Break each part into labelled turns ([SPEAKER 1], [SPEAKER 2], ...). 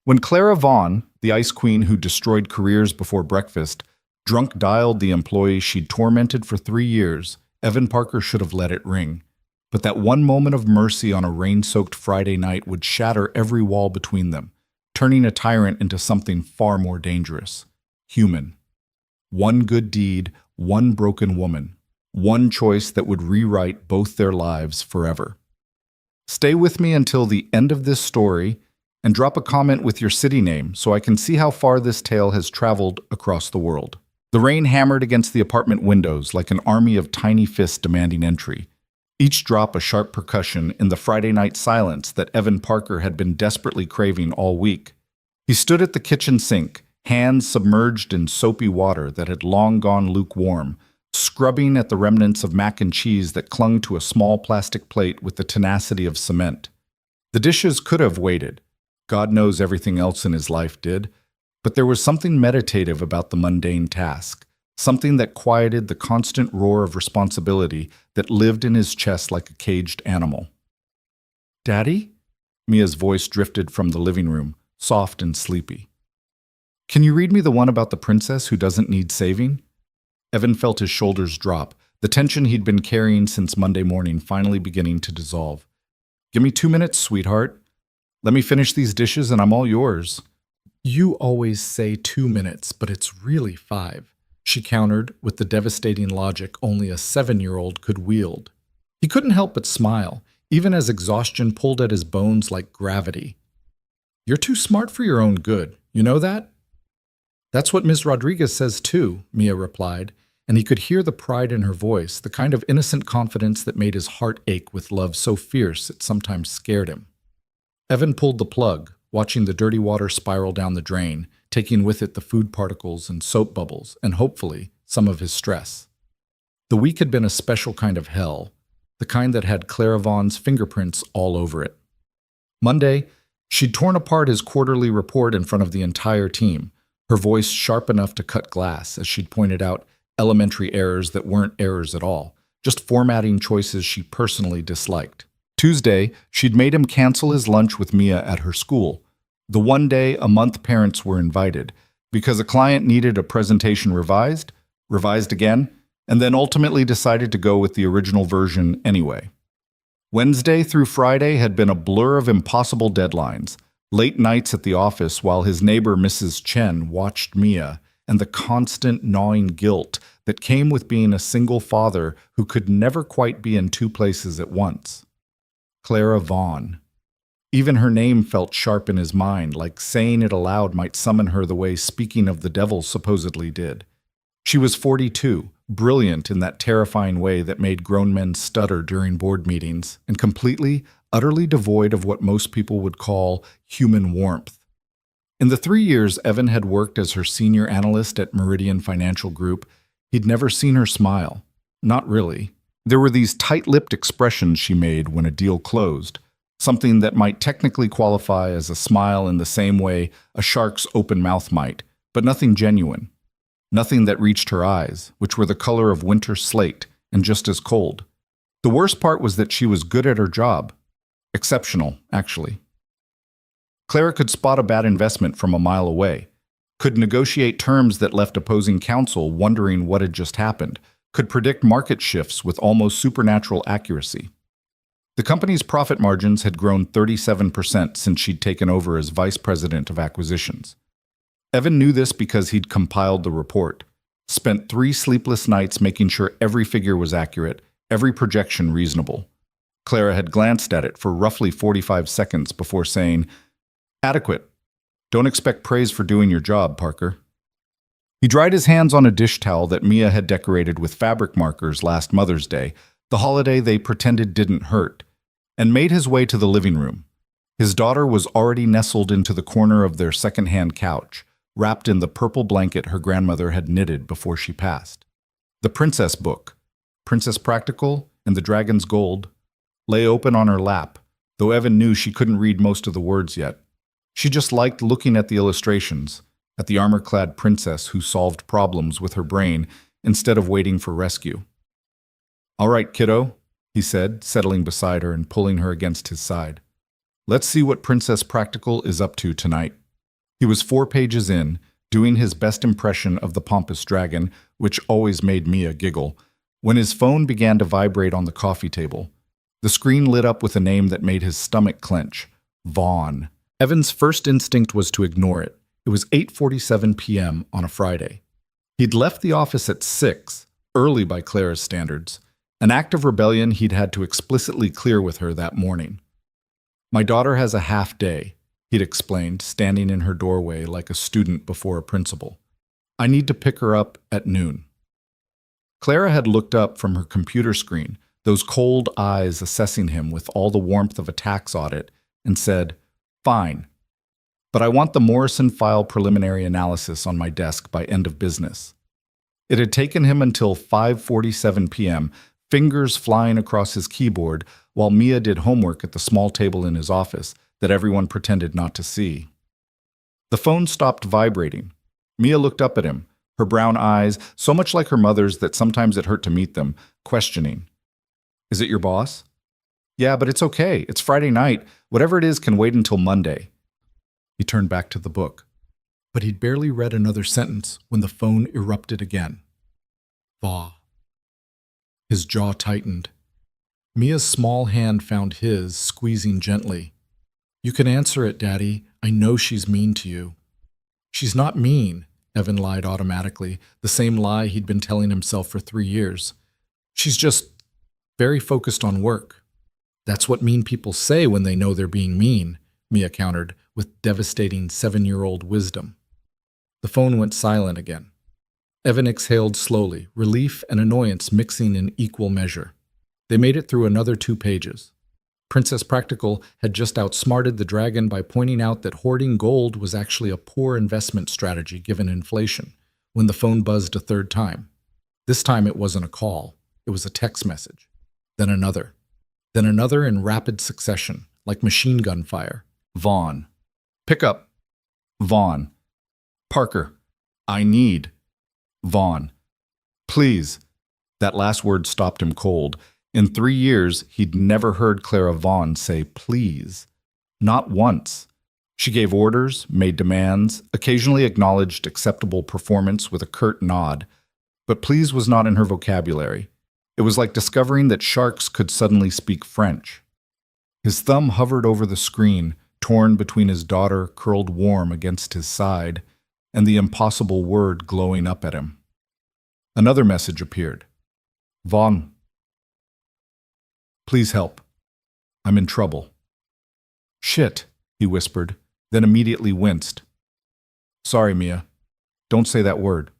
[SPEAKER 1] When Clara Vaughn, the ice queen who destroyed careers before breakfast, drunk dialed the employee she'd tormented for 3 years, Evan Parker should have let it ring. But that one moment of mercy on a rain-soaked Friday night would shatter every wall between them, turning a tyrant into something far more dangerous. Human. One good deed, one broken woman. One choice that would rewrite both their lives forever. Stay with me until the end of this story and drop a comment with your city name so I can see how far this tale has traveled across the world. The rain hammered against the apartment windows like an army of tiny fists demanding entry, each drop a sharp percussion in the Friday night silence that Evan Parker had been desperately craving all week. He stood at the kitchen sink, hands submerged in soapy water that had long gone lukewarm, scrubbing at the remnants of mac and cheese that clung to a small plastic plate with the tenacity of cement. The dishes could have waited. God knows everything else in his life did. But there was something meditative about the mundane task, something that quieted the constant roar of responsibility that lived in his chest like a caged animal. "Daddy?" Mia's voice drifted from the living room, soft and sleepy. "Can you read me the one about the princess who doesn't need saving?" Evan felt his shoulders drop, the tension he'd been carrying since Monday morning finally beginning to dissolve. "Give me 2 minutes, sweetheart. Let me finish these dishes and I'm all yours." "You always say 2 minutes, but it's really 5, she countered with the devastating logic only a 7-year-old could wield. He couldn't help but smile, even as exhaustion pulled at his bones like gravity. "You're too smart for your own good, you know that?" "That's what Ms. Rodriguez says too," Mia replied, and he could hear the pride in her voice, the kind of innocent confidence that made his heart ache with love so fierce it sometimes scared him. Evan pulled the plug, watching the dirty water spiral down the drain, taking with it the food particles and soap bubbles, and hopefully, some of his stress. The week had been a special kind of hell, the kind that had Clara Vaughn's fingerprints all over it. Monday, she'd torn apart his quarterly report in front of the entire team, her voice sharp enough to cut glass as she'd pointed out elementary errors that weren't errors at all, just formatting choices she personally disliked. Tuesday, she'd made him cancel his lunch with Mia at her school, the one day a month parents were invited, because a client needed a presentation revised again, and then ultimately decided to go with the original version anyway. Wednesday through Friday had been a blur of impossible deadlines, late nights at the office while his neighbor Mrs. Chen watched Mia, and the constant gnawing guilt that came with being a single father who could never quite be in two places at once. Clara Vaughn. Even her name felt sharp in his mind, like saying it aloud might summon her the way speaking of the devil supposedly did. She was 42, brilliant in that terrifying way that made grown men stutter during board meetings, and completely, utterly devoid of what most people would call human warmth. In the 3 years Evan had worked as her senior analyst at Meridian Financial Group, he'd never seen her smile. Not really. There were these tight-lipped expressions she made when a deal closed, something that might technically qualify as a smile in the same way a shark's open mouth might, but nothing genuine. Nothing that reached her eyes, which were the color of winter slate and just as cold. The worst part was that she was good at her job. Exceptional, actually. Clara could spot a bad investment from a mile away, could negotiate terms that left opposing counsel wondering what had just happened, could predict market shifts with almost supernatural accuracy. The company's profit margins had grown 37% since she'd taken over as vice president of acquisitions. Evan knew this because he'd compiled the report, spent 3 sleepless nights making sure every figure was accurate, every projection reasonable. Clara had glanced at it for roughly 45 seconds before saying, "Adequate. Don't expect praise for doing your job, Parker." He dried his hands on a dish towel that Mia had decorated with fabric markers last Mother's Day, the holiday they pretended didn't hurt, and made his way to the living room. His daughter was already nestled into the corner of their second-hand couch, wrapped in the purple blanket her grandmother had knitted before she passed. The Princess book, Princess Practical and the Dragon's Gold, lay open on her lap, though Evan knew she couldn't read most of the words yet. She just liked looking at the illustrations, at the armor-clad princess who solved problems with her brain instead of waiting for rescue. "All right, kiddo," he said, settling beside her and pulling her against his side. "Let's see what Princess Practical is up to tonight." He was 4 pages in, doing his best impression of the pompous dragon, which always made Mia giggle, when his phone began to vibrate on the coffee table. The screen lit up with a name that made his stomach clench. Vaughn. Evan's first instinct was to ignore it. It was 8:47 p.m. on a Friday. He'd left the office at 6, early by Clara's standards, an act of rebellion he'd had to explicitly clear with her that morning. "My daughter has a half day," he'd explained, standing in her doorway like a student before a principal. "I need to pick her up at noon." Clara had looked up from her computer screen, those cold eyes assessing him with all the warmth of a tax audit, and said, "Fine, but I want the Morrison file preliminary analysis on my desk by end of business." It had taken him until 5:47 p.m., fingers flying across his keyboard, while Mia did homework at the small table in his office that everyone pretended not to see. The phone stopped vibrating. Mia looked up at him, her brown eyes, so much like her mother's that sometimes it hurt to meet them, questioning. "Is it your boss?" "Yeah, but it's okay. It's Friday night. Whatever it is can wait until Monday." He turned back to the book. But he'd barely read another sentence when the phone erupted again. "Va." His jaw tightened. Mia's small hand found his, squeezing gently. "You can answer it, Daddy. I know she's mean to you." "She's not mean," Evan lied automatically, the same lie he'd been telling himself for 3 years. "She's just very focused on work." "That's what mean people say when they know they're being mean," Mia countered, with devastating 7-year-old wisdom. The phone went silent again. Evan exhaled slowly, relief and annoyance mixing in equal measure. They made it through another 2 pages. Princess Practical had just outsmarted the dragon by pointing out that hoarding gold was actually a poor investment strategy given inflation, when the phone buzzed a 3rd time. This time it wasn't a call, it was a text message. Then another in rapid succession, like machine gun fire. "Vaughn. Pick up. Vaughn. Parker. I need. Vaughn. Please." That last word stopped him cold. In 3 years, he'd never heard Clara Vaughn say please. Not once. She gave orders, made demands, occasionally acknowledged acceptable performance with a curt nod. But please was not in her vocabulary. It was like discovering that sharks could suddenly speak French. His thumb hovered over the screen, torn between his daughter curled warm against his side and the impossible word glowing up at him. Another message appeared. "Vaughn. Please help. I'm in trouble." "Shit," he whispered, then immediately winced. "Sorry, Mia. Don't say that word."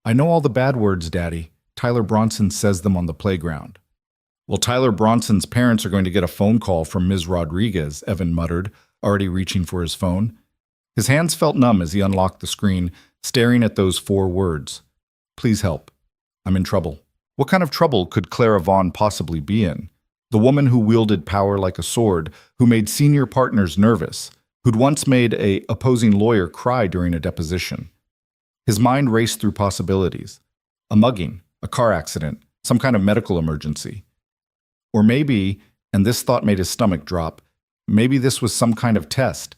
[SPEAKER 1] "I know all the bad words, Daddy. Tyler Bronson says them on the playground." "Well, Tyler Bronson's parents are going to get a phone call from Ms. Rodriguez," Evan muttered, already reaching for his phone. His hands felt numb as he unlocked the screen, staring at those 4 words. "Please help. I'm in trouble." What kind of trouble could Clara Vaughn possibly be in? The woman who wielded power like a sword, who made senior partners nervous, who'd once made an opposing lawyer cry during a deposition. His mind raced through possibilities. A mugging, a car accident, some kind of medical emergency. Or maybe, and this thought made his stomach drop, maybe this was some kind of test.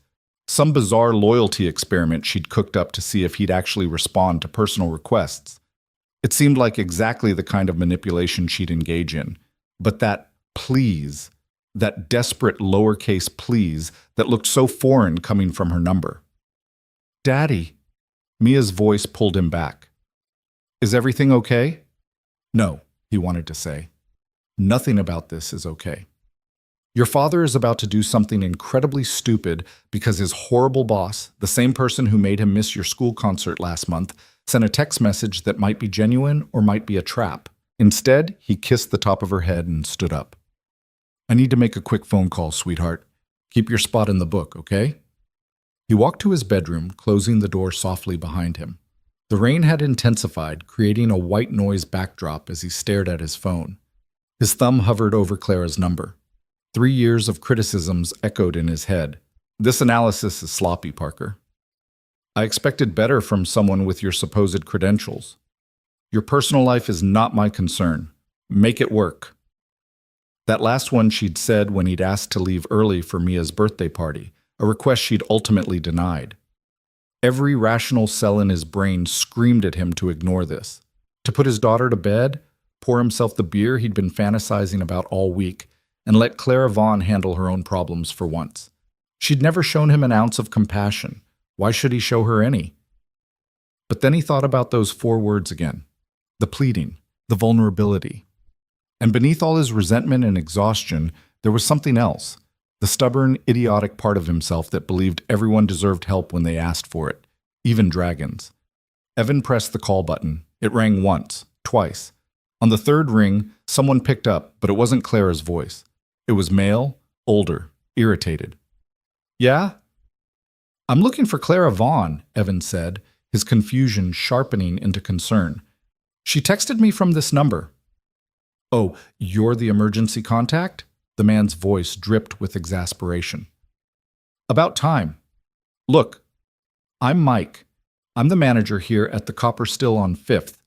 [SPEAKER 1] Some bizarre loyalty experiment she'd cooked up to see if he'd actually respond to personal requests. It seemed like exactly the kind of manipulation she'd engage in. But that please, that desperate lowercase please that looked so foreign coming from her number. "Daddy." Mia's voice pulled him back. "Is everything okay?" "No," he wanted to say. "Nothing about this is okay. Your father is about to do something incredibly stupid because his horrible boss, the same person who made him miss your school concert last month, sent a text message that might be genuine or might be a trap. Instead, he kissed the top of her head and stood up. "I need to make a quick phone call, sweetheart. Keep your spot in the book, okay?" He walked to his bedroom, closing the door softly behind him. The rain had intensified, creating a white noise backdrop as he stared at his phone. His thumb hovered over Clara's number. 3 years of criticisms echoed in his head. "This analysis is sloppy, Parker. I expected better from someone with your supposed credentials. Your personal life is not my concern. Make it work." That last one she'd said when he'd asked to leave early for Mia's birthday party, a request she'd ultimately denied. Every rational cell in his brain screamed at him to ignore this. To put his daughter to bed, pour himself the beer he'd been fantasizing about all week, and let Clara Vaughn handle her own problems for once. She'd never shown him an ounce of compassion. Why should he show her any? But then he thought about those 4 words again. The pleading, the vulnerability. And beneath all his resentment and exhaustion, there was something else. The stubborn, idiotic part of himself that believed everyone deserved help when they asked for it, even dragons. Evan pressed the call button. It rang once, twice. On the 3rd ring, someone picked up, but it wasn't Clara's voice. It was male, older, irritated. Yeah? I'm looking for Clara Vaughn, Evan said, his confusion sharpening into concern. She texted me from this number. Oh, you're the emergency contact? The man's voice dripped with exasperation. About time. Look, I'm Mike. I'm the manager here at the Copper Still on 5th.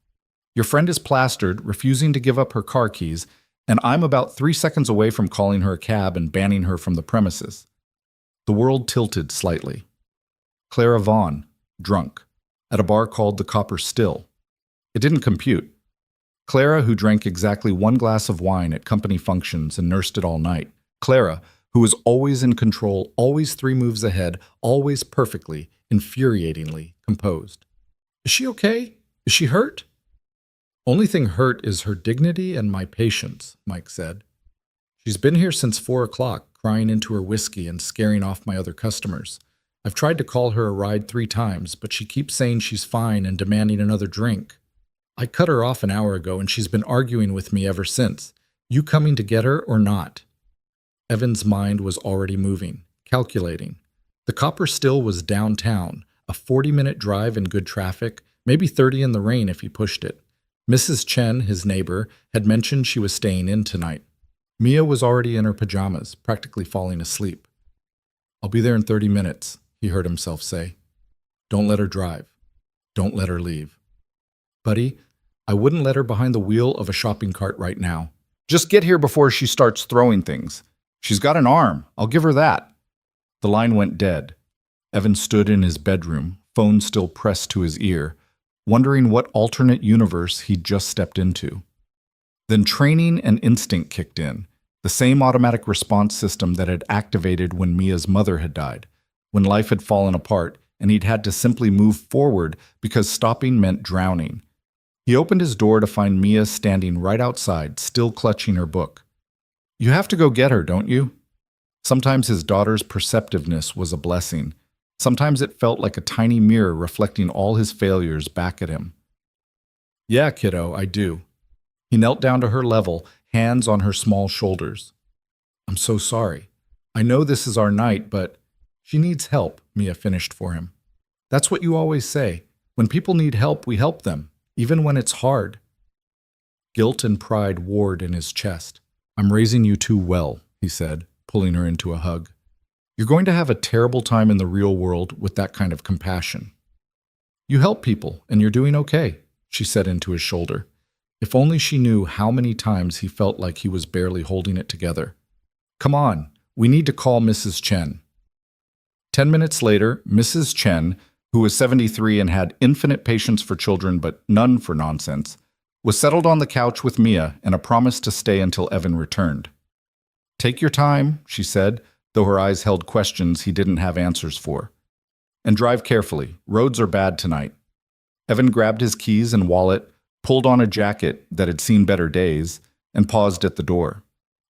[SPEAKER 1] Your friend is plastered, refusing to give up her car keys, and I'm about 3 seconds away from calling her a cab and banning her from the premises. The world tilted slightly. Clara Vaughn, drunk, at a bar called the Copper Still. It didn't compute. Clara, who drank exactly 1 glass of wine at company functions and nursed it all night. Clara, who was always in control, always 3 moves ahead, always perfectly, infuriatingly composed. Is she okay? Is she hurt? Only thing hurt is her dignity and my patience, Mike said. She's been here since 4 o'clock, crying into her whiskey and scaring off my other customers. I've tried to call her a ride 3 times, but she keeps saying she's fine and demanding another drink. I cut her off an hour ago and she's been arguing with me ever since. You coming to get her or not? Evan's mind was already moving, calculating. The Copper Still was downtown, a 40-minute drive in good traffic, maybe 30 in the rain if he pushed it. Mrs. Chen, his neighbor, had mentioned she was staying in tonight. Mia was already in her pajamas, practically falling asleep. I'll be there in 30 minutes, he heard himself say. Don't let her drive. Don't let her leave. Buddy, I wouldn't let her behind the wheel of a shopping cart right now. Just get here before she starts throwing things. She's got an arm. I'll give her that. The line went dead. Evan stood in his bedroom, phone still pressed to his ear, wondering what alternate universe he'd just stepped into. Then training and instinct kicked in, the same automatic response system that had activated when Mia's mother had died, when life had fallen apart and he'd had to simply move forward because stopping meant drowning. He opened his door to find Mia standing right outside, still clutching her book. You have to go get her, don't you? Sometimes his daughter's perceptiveness was a blessing. Sometimes it felt like a tiny mirror reflecting all his failures back at him. Yeah, kiddo, I do. He knelt down to her level, hands on her small shoulders. I'm so sorry. I know this is our night, but she needs help, Mia finished for him. That's what you always say. When people need help, we help them, even when it's hard. Guilt and pride warred in his chest. I'm raising you too well, he said, pulling her into a hug. You're going to have a terrible time in the real world with that kind of compassion. You help people, and you're doing okay, she said into his shoulder. If only she knew how many times he felt like he was barely holding it together. Come on, we need to call Mrs. Chen. 10 minutes later, Mrs. Chen, who was 73 and had infinite patience for children but none for nonsense, was settled on the couch with Mia and a promise to stay until Evan returned. Take your time, she said, though her eyes held questions he didn't have answers for. And drive carefully. Roads are bad tonight. Evan grabbed his keys and wallet, pulled on a jacket that had seen better days, and paused at the door.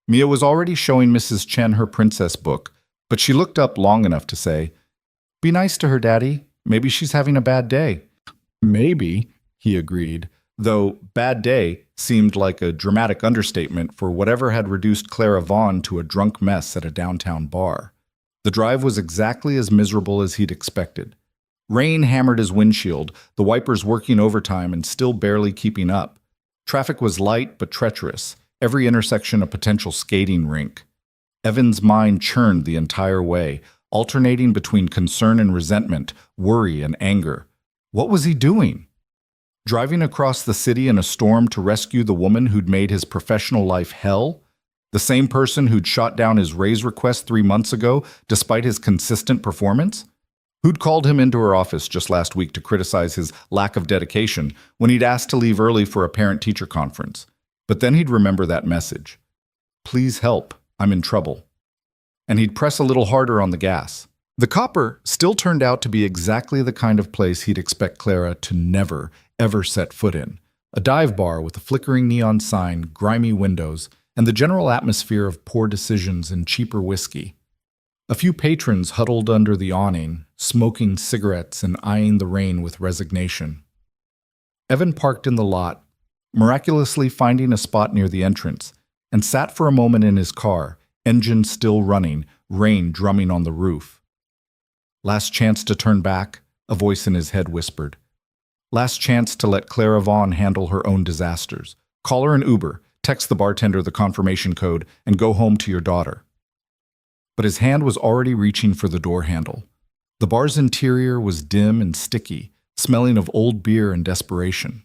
[SPEAKER 1] Mia was already showing Mrs. Chen her princess book, but she looked up long enough to say, Be nice to her, Daddy. Maybe she's having a bad day. Maybe, he agreed, though bad day seemed like a dramatic understatement for whatever had reduced Clara Vaughn to a drunk mess at a downtown bar. The drive was exactly as miserable as he'd expected. Rain hammered his windshield, the wipers working overtime and still barely keeping up. Traffic was light but treacherous, every intersection a potential skating rink. Evan's mind churned the entire way, alternating between concern and resentment, worry and anger. What was he doing? Driving across the city in a storm to rescue the woman who'd made his professional life hell? The same person who'd shot down his raise request 3 months ago despite his consistent performance? Who'd called him into her office just last week to criticize his lack of dedication when he'd asked to leave early for a parent-teacher conference. But then he'd remember that message. Please help, I'm in trouble. And he'd press a little harder on the gas. The copper still turned out to be exactly the kind of place he'd expect Clara to never, ever set foot in. A dive bar with a flickering neon sign, grimy windows, and the general atmosphere of poor decisions and cheaper whiskey. A few patrons huddled under the awning, smoking cigarettes and eyeing the rain with resignation. Evan parked in the lot, miraculously finding a spot near the entrance, and sat for a moment in his car, engine still running, rain drumming on the roof. Last chance to turn back, a voice in his head whispered. Last chance to let Clara Vaughn handle her own disasters. Call her an Uber, text the bartender the confirmation code, and go home to your daughter. But his hand was already reaching for the door handle. The bar's interior was dim and sticky, smelling of old beer and desperation.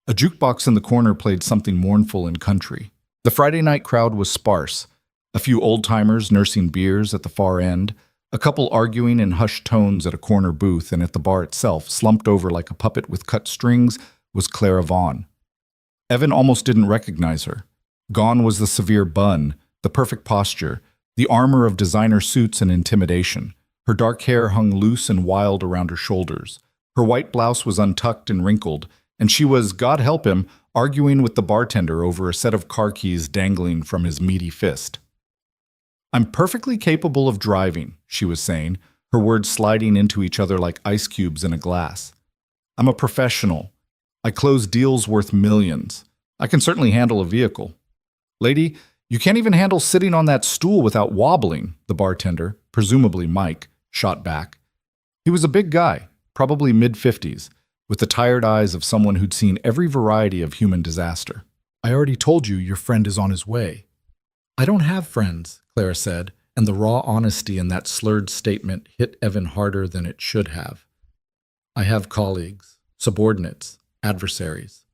[SPEAKER 1] A jukebox in the corner played something mournful and country. The Friday night crowd was sparse, a few old-timers nursing beers at the far end, a couple arguing in hushed tones at a corner booth, and at the bar itself, slumped over like a puppet with cut strings, was Clara Vaughn. Evan almost didn't recognize her. Gone was the severe bun, the perfect posture, the armor of designer suits and intimidation. Her dark hair hung loose and wild around her shoulders. Her white blouse was untucked and wrinkled, and she was, God help him, arguing with the bartender over a set of car keys dangling from his meaty fist. I'm perfectly capable of driving, she was saying, her words sliding into each other like ice cubes in a glass. I'm a professional. I close deals worth millions. I can certainly handle a vehicle. Lady, you can't even handle sitting on that stool without wobbling, the bartender, presumably Mike, shot back. He was a big guy, probably mid-50s, with the tired eyes of someone who'd seen every variety of human disaster. I already told you your friend is on his way. I don't have friends, Clara said, and the raw honesty in that slurred statement hit Evan harder than it should have. I have colleagues, subordinates, adversaries,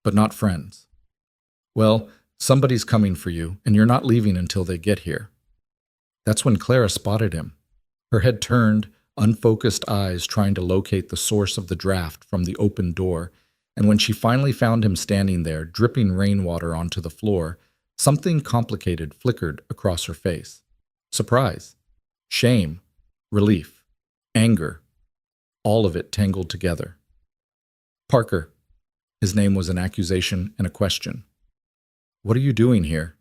[SPEAKER 1] but not friends. Well, somebody's coming for you, and you're not leaving until they get here. That's when Clara spotted him, her head turned, unfocused eyes trying to locate the source of the draft from the open door, and when she finally found him standing there, dripping rainwater onto the floor, something complicated flickered across her face. Surprise, shame, relief, anger, all of it tangled together. Parker. His name was an accusation and a question. What are you doing here?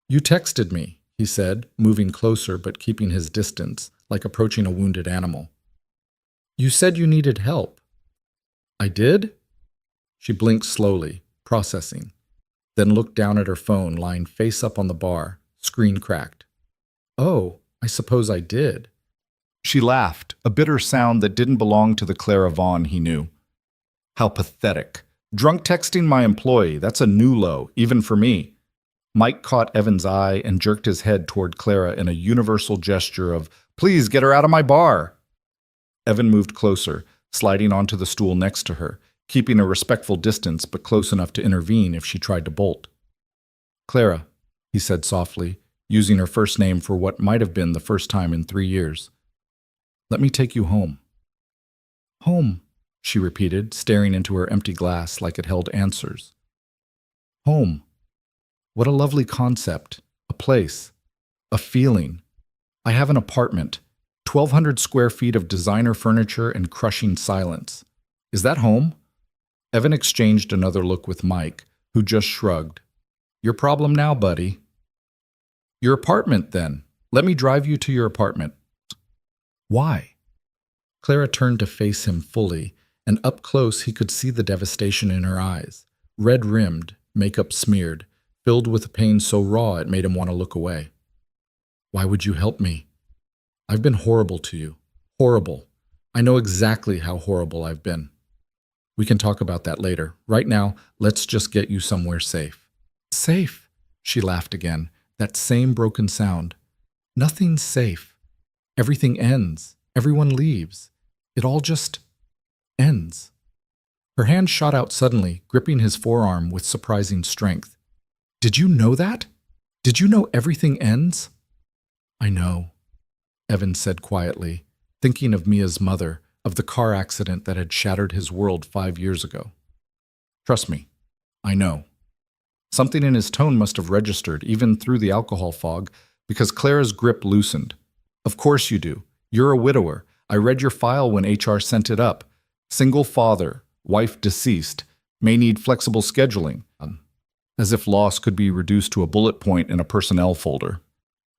[SPEAKER 1] You texted me, he said, moving closer but keeping his distance, like approaching a wounded animal. You said you needed help. I did? She blinked slowly, processing, then looked down at her phone lying face up on the bar, screen cracked. Oh, I suppose I did. She laughed, a bitter sound that didn't belong to the Clara Vaughn he knew. How pathetic. Drunk texting my employee, that's a new low, even for me. Mike caught Evan's eye and jerked his head toward Clara in a universal gesture of, please get her out of my bar. Evan moved closer, sliding onto the stool next to her, keeping a respectful distance but close enough to intervene if she tried to bolt. Clara, he said softly, using her first name for what might have been the first time in 3 years. Let me take you home. Home, she repeated, staring into her empty glass like it held answers. Home. What a lovely concept, a place, a feeling. I have an apartment, 1,200 square feet of designer furniture and crushing silence. Is that home? Evan exchanged another look with Mike, who just shrugged. Your problem now, buddy. Your apartment, then. Let me drive you to your apartment. Why? Clara turned to face him fully, and up close he could see the devastation in her eyes, red-rimmed, makeup smeared, filled with a pain so raw it made him want to look away. Why would you help me? I've been horrible to you. Horrible. I know exactly how horrible I've been. We can talk about that later. Right now, let's just get you somewhere safe. Safe? She laughed again, that same broken sound. Nothing's safe. Everything ends. Everyone leaves. It all just ends. Her hand shot out suddenly, gripping his forearm with surprising strength. Did you know that? Did you know everything ends? I know, Evan said quietly, thinking of Mia's mother, of the car accident that had shattered his world 5 years ago. Trust me, I know. Something in his tone must have registered, even through the alcohol fog, because Clara's grip loosened. Of course you do. You're a widower. I read your file when HR sent it up. Single father, wife deceased, may need flexible scheduling. As if loss could be reduced to a bullet point in a personnel folder.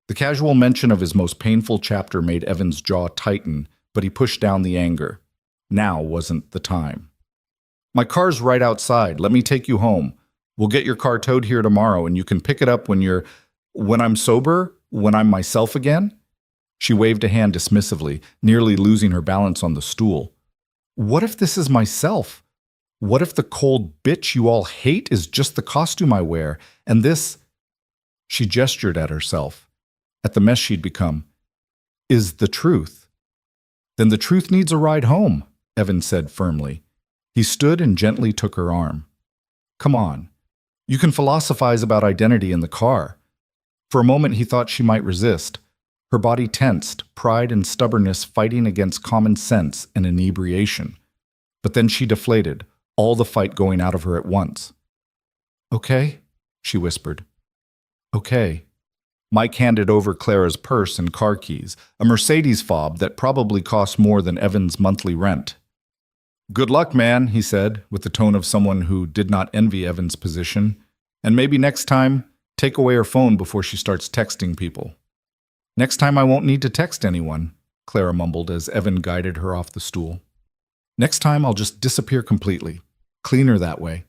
[SPEAKER 1] The casual mention of his most painful chapter made Evan's jaw tighten, but he pushed down the anger. Now wasn't the time. My car's right outside. Let me take you home. We'll get your car towed here tomorrow, and you can pick it up when I'm sober, when I'm myself again. She waved a hand dismissively, nearly losing her balance on the stool. What if this is myself? What if the cold bitch you all hate is just the costume I wear, and this, she gestured at herself, at the mess she'd become, is the truth? Then the truth needs a ride home, Evan said firmly. He stood and gently took her arm. Come on. You can philosophize about identity in the car. For a moment he thought she might resist. Her body tensed, pride and stubbornness fighting against common sense and inebriation. But then she deflated, all the fight going out of her at once. Okay, she whispered. Okay. Mike handed over Clara's purse and car keys, a Mercedes fob that probably cost more than Evan's monthly rent. Good luck, man, he said, with the tone of someone who did not envy Evan's position. And maybe next time, take away her phone before she starts texting people. Next time I won't need to text anyone, Clara mumbled as Evan guided her off the stool. Next time I'll just disappear completely. Cleaner that way.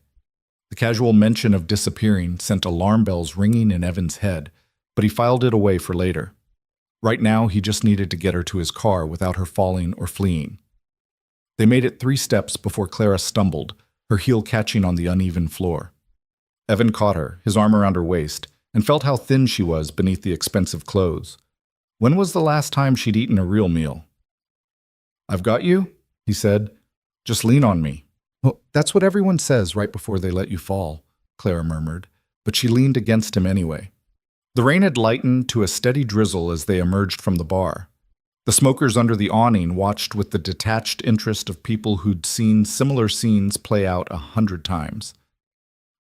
[SPEAKER 1] The casual mention of disappearing sent alarm bells ringing in Evan's head, but he filed it away for later. Right now, he just needed to get her to his car without her falling or fleeing. They made it 3 steps before Clara stumbled, her heel catching on the uneven floor. Evan caught her, his arm around her waist, and felt how thin she was beneath the expensive clothes. When was the last time she'd eaten a real meal? I've got you, he said. Just lean on me. Well, that's what everyone says right before they let you fall, Clara murmured, but she leaned against him anyway. The rain had lightened to a steady drizzle as they emerged from the bar. The smokers under the awning watched with the detached interest of people who'd seen similar scenes play out 100 times.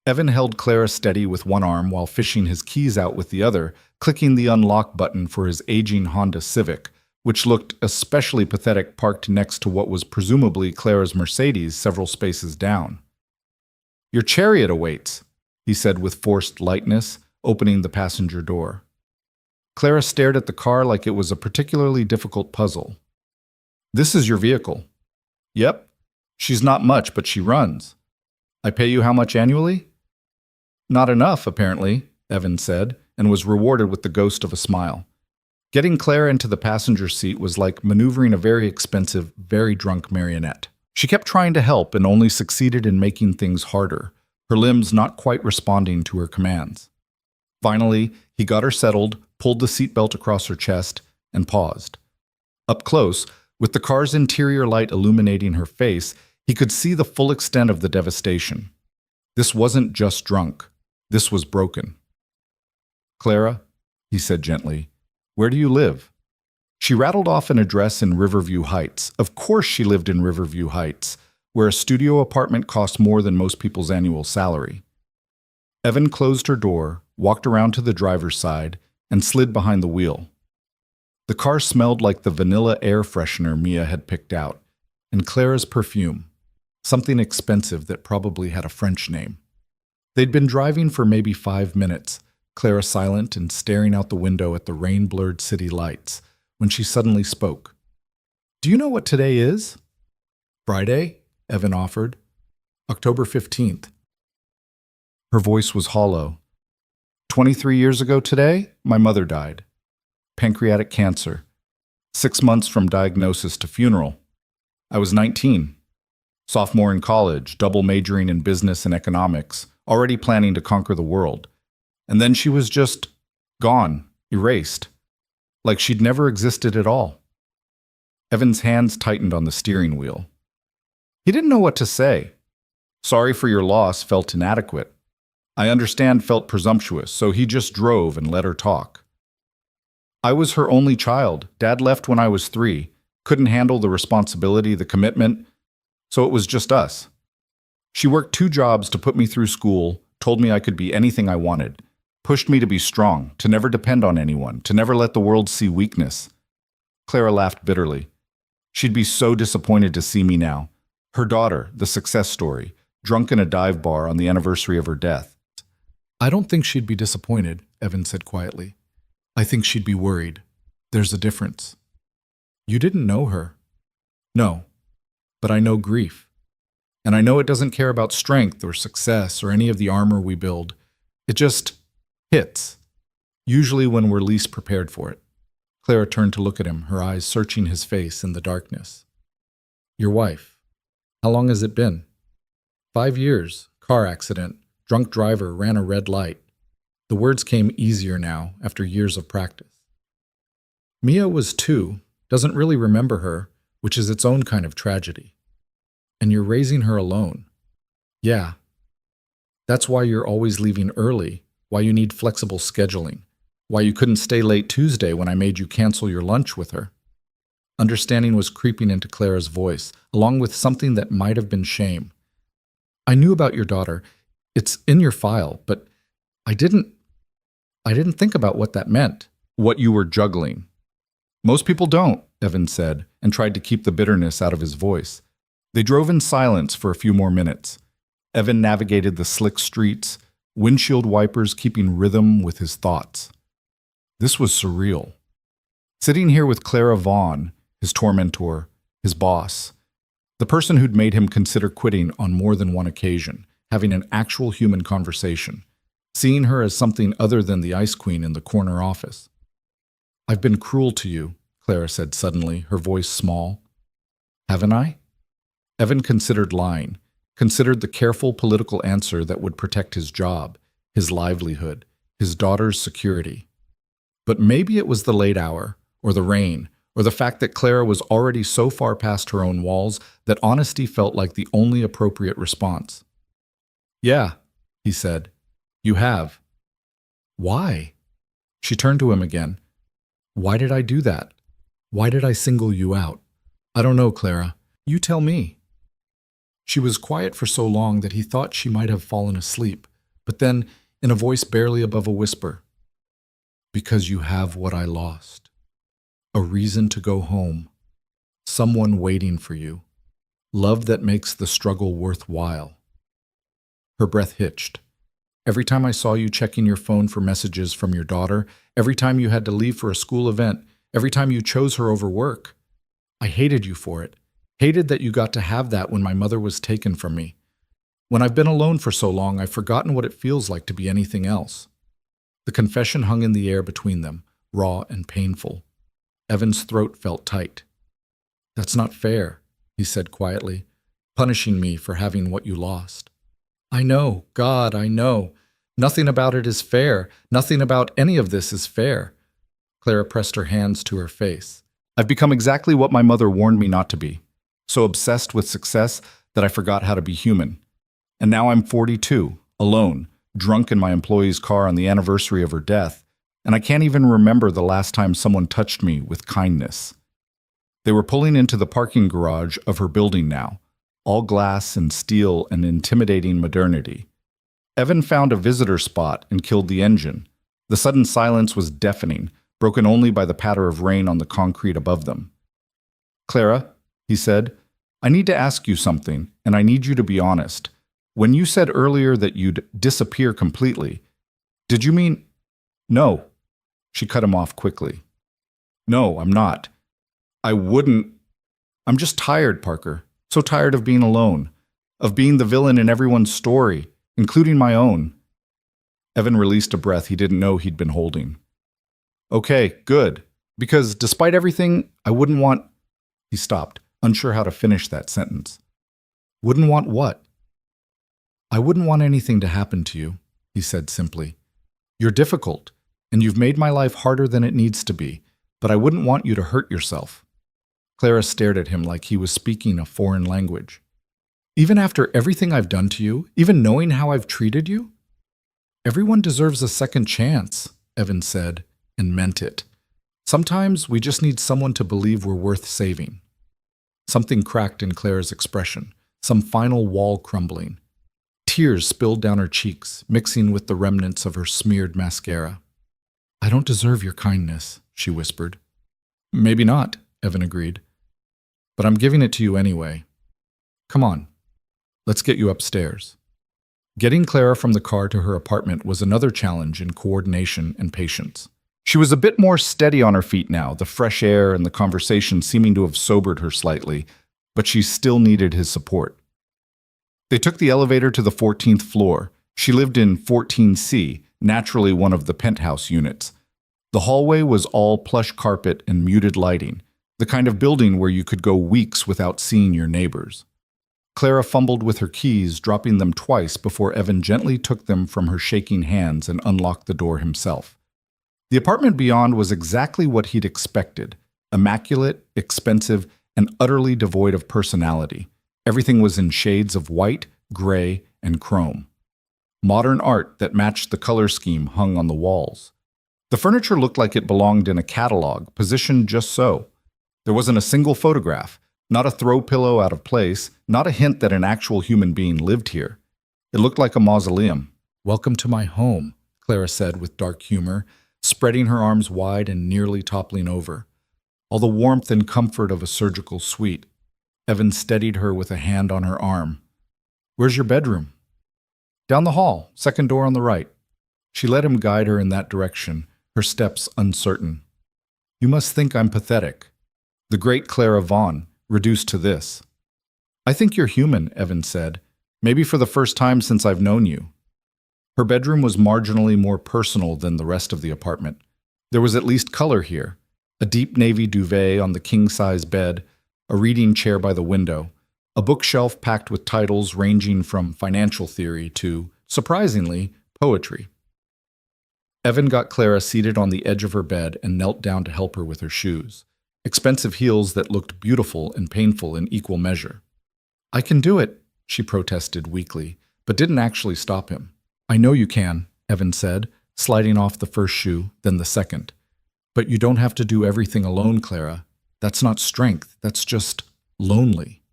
[SPEAKER 1] Evan held Clara steady with one arm while fishing his keys out with the other, clicking the unlock button for his aging Honda Civic, which looked especially pathetic parked next to what was presumably Clara's Mercedes several spaces down. Your chariot awaits, he said with forced lightness, opening the passenger door. Clara stared at the car like it was a particularly difficult puzzle. This is your vehicle. Yep. She's not much, but she runs. I pay you how much annually? Not enough, apparently, Evan said, and was rewarded with the ghost of a smile. Getting Clara into the passenger seat was like maneuvering a very expensive, very drunk marionette. She kept trying to help and only succeeded in making things harder, her limbs not quite responding to her commands. Finally, he got her settled, pulled the seatbelt across her chest, and paused. Up close, with the car's interior light illuminating her face, he could see the full extent of the devastation. This wasn't just drunk. This was broken. Clara, he said gently, where do you live? She rattled off an address in Riverview Heights. Of course she lived in Riverview Heights, where a studio apartment cost more than most people's annual salary. Evan closed her door, walked around to the driver's side, and slid behind the wheel. The car smelled like the vanilla air freshener Mia had picked out, and Clara's perfume, something expensive that probably had a French name. They'd been driving for maybe 5 minutes, Clara silent and staring out the window at the rain-blurred city lights, when she suddenly spoke. Do you know what today is? Friday, Evan offered. October 15th. Her voice was hollow. 23 years ago today, my mother died. Pancreatic cancer. 6 months from diagnosis to funeral. I was 19. Sophomore in college, double majoring in business and economics, already planning to conquer the world. And then she was just gone, erased, like she'd never existed at all. Evan's hands tightened on the steering wheel. He didn't know what to say. Sorry for your loss felt inadequate. I understand felt presumptuous, so he just drove and let her talk. I was her only child. Dad left when I was 3. couldn't handle the responsibility, the commitment, so it was just us. She worked 2 jobs to put me through school, told me I could be anything I wanted, pushed me to be strong, to never depend on anyone, to never let the world see weakness. Clara laughed bitterly. She'd be so disappointed to see me now. Her daughter, the success story, drunk in a dive bar on the anniversary of her death.
[SPEAKER 2] I don't think she'd be disappointed, Evan said quietly. I think she'd be worried. There's a difference. You didn't know her. No, but I know grief. And I know it doesn't care about strength or success or any of the armor we build. It just hits, usually when we're least prepared for it. Clara turned to look at him, her eyes searching his face in the darkness. Your wife. How long has it been? 5 years. Car accident. Drunk driver ran a red light. The words came easier now, after years of practice. Mia was 2, doesn't really remember her, which is its own kind of tragedy. And you're raising her alone. Yeah. That's why you're always leaving early, why you need flexible scheduling, why you couldn't stay late Tuesday when I made you cancel your lunch with her. Understanding was creeping into Clara's voice, along with something that might have been shame. I knew about your daughter. It's in your file, but I didn't think about what that meant.
[SPEAKER 1] What you were juggling. Most people don't, Evan said, and tried to keep the bitterness out of his voice. They drove in silence for a few more minutes. Evan navigated the slick streets, windshield wipers keeping rhythm with his thoughts. This was surreal. Sitting here with Clara Vaughn, his tormentor, his boss, the person who'd made him consider quitting on more than one occasion, having an actual human conversation, seeing her as something other than the ice queen in the corner office. I've been cruel to you, Clara said suddenly, her voice small. Haven't I? Evan considered lying, considered the careful political answer that would protect his job, his livelihood, his daughter's security. But maybe it was the late hour, or the rain, or the fact that Clara was already so far past her own walls that honesty felt like the only appropriate response. Yeah, he said. You have. Why? She turned to him again. Why did I do that? Why did I single you out? I don't know, Clara. You tell me. She was quiet for so long that he thought she might have fallen asleep, but then, in a voice barely above a whisper, because you have what I lost. A reason to go home. Someone waiting for you. Love that makes the struggle worthwhile. Her breath hitched. Every time I saw you checking your phone for messages from your daughter, every time you had to leave for a school event, every time you chose her over work, I hated you for it. Hated that you got to have that when my mother was taken from me. When I've been alone for so long, I've forgotten what it feels like to be anything else. The confession hung in the air between them, raw and painful. Evan's throat felt tight. That's not fair, he said quietly, punishing me for having what you lost. I know, God, I know. Nothing about it is fair. Nothing about any of this is fair. Clara pressed her hands to her face. I've become exactly what my mother warned me not to be. So obsessed with success that I forgot how to be human. And now I'm 42, alone, drunk in my employee's car on the anniversary of her death, and I can't even remember the last time someone touched me with kindness. They were pulling into the parking garage of her building now, all glass and steel and intimidating modernity. Evan found a visitor spot and killed the engine. The sudden silence was deafening, broken only by the patter of rain on the concrete above them. Clara, he said, I need to ask you something, and I need you to be honest. When you said earlier that you'd disappear completely, did you mean— No. She cut him off quickly. No, I'm not. I wouldn't. I'm just tired, Parker. So tired of being alone, of being the villain in everyone's story, including my own. Evan released a breath he didn't know he'd been holding. Okay, good. Because despite everything, I wouldn't want— He stopped, unsure how to finish that sentence. Wouldn't want what? I wouldn't want anything to happen to you, he said simply. You're difficult, and you've made my life harder than it needs to be, but I wouldn't want you to hurt yourself. Clara stared at him like he was speaking a foreign language. Even after everything I've done to you, even knowing how I've treated you? Everyone deserves a second chance, Evan said, and meant it.
[SPEAKER 2] Sometimes we just need someone to believe we're worth saving. Something cracked in Clara's expression, some final wall crumbling. Tears spilled down her cheeks, mixing with the remnants of her smeared mascara. "I don't deserve your kindness," she whispered. "Maybe not," Evan agreed. "But I'm giving it to you anyway. Come on, let's get you upstairs." Getting Clara from the car to her apartment was another challenge in coordination and patience.
[SPEAKER 1] She was a bit more steady on her feet now, the fresh air and the conversation seeming to have sobered her slightly, but she still needed his support. They took the elevator to the 14th floor. She lived in 14C, naturally one of the penthouse units. The hallway was all plush carpet and muted lighting, the kind of building where you could go weeks without seeing your neighbors. Clara fumbled with her keys, dropping them twice before Evan gently took them from her shaking hands and unlocked the door himself. The apartment beyond was exactly what he'd expected: immaculate, expensive, and utterly devoid of personality. Everything was in shades of white, gray, and chrome. Modern art that matched the color scheme hung on the walls. The furniture looked like it belonged in a catalog, positioned just so. There wasn't a single photograph, not a throw pillow out of place, not a hint that an actual human being lived here. It looked like a mausoleum.
[SPEAKER 2] "Welcome to my home," Clara said with dark humor, spreading her arms wide and nearly toppling over. All the warmth and comfort of a surgical suite. Evan steadied her with a hand on her arm. "Where's your bedroom?" "Down the hall, second door on the right." She let him guide her in that direction, her steps uncertain. "You must think I'm pathetic." The great Clara Vaughn, reduced to this. "I think you're human," Evan said, "maybe for the first time since I've known you." Her bedroom was marginally more personal than the rest of the apartment. There was at least color here: a deep navy duvet on the king-size bed, a reading chair by the window, a bookshelf packed with titles ranging from financial theory to, surprisingly, poetry. Evan got Clara seated on the edge of her bed and knelt down to help her with her shoes, expensive heels that looked beautiful and painful in equal measure. "I can do it," she protested weakly, but didn't actually stop him. "I know you can," Evan said, sliding off the first shoe, then the second. "But you don't have to do everything alone, Clara. That's not strength, that's just lonely."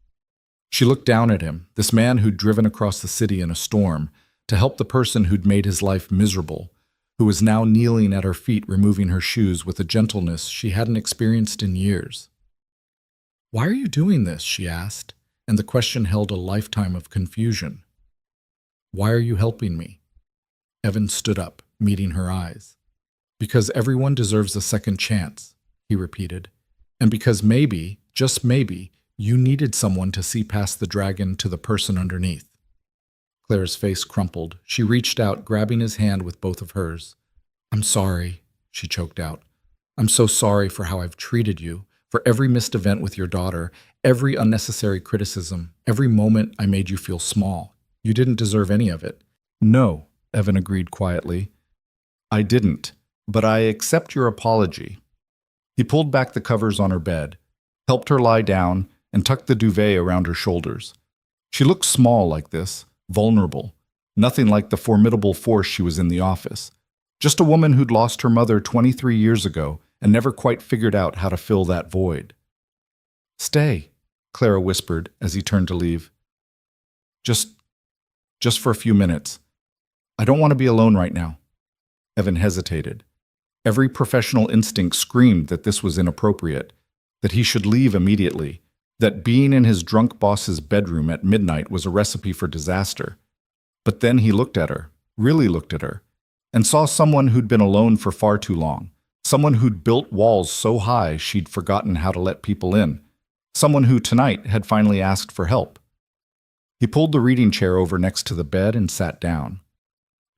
[SPEAKER 2] She looked down at him, this man who'd driven across the city in a storm, to help the person who'd made his life miserable, who was now kneeling at her feet removing her shoes with a gentleness she hadn't experienced in years. "Why are you doing this?" she asked, and the question held a lifetime of confusion. "Why are you helping me?" Evan stood up, meeting her eyes. "Because everyone deserves a second chance," he repeated. "And because maybe, just maybe, you needed someone to see past the dragon to the person underneath." Claire's face crumpled. She reached out, grabbing his hand with both of hers. "I'm sorry," she choked out. "I'm so sorry for how I've treated you, for every missed event with your daughter, every unnecessary criticism, every moment I made you feel small. You didn't deserve any of it."
[SPEAKER 1] "No," Evan agreed quietly. "I didn't, but I accept your apology." He pulled back the covers on her bed, helped her lie down, and tucked the duvet around her shoulders. She looked small like this, vulnerable, nothing like the formidable force she was in the office. Just a woman who'd lost her mother 23 years ago and never quite figured out how to fill that void. "Stay," Clara whispered as he turned to leave. Just for a few minutes. I don't want to be alone right now." Evan hesitated. Every professional instinct screamed that this was inappropriate, that he should leave immediately, that being in his drunk boss's bedroom at midnight was a recipe for disaster. But then he looked at her, really looked at her, and saw someone who'd been alone for far too long, someone who'd built walls so high she'd forgotten how to let people in, someone who tonight had finally asked for help. He pulled the reading chair over next to the bed and sat down.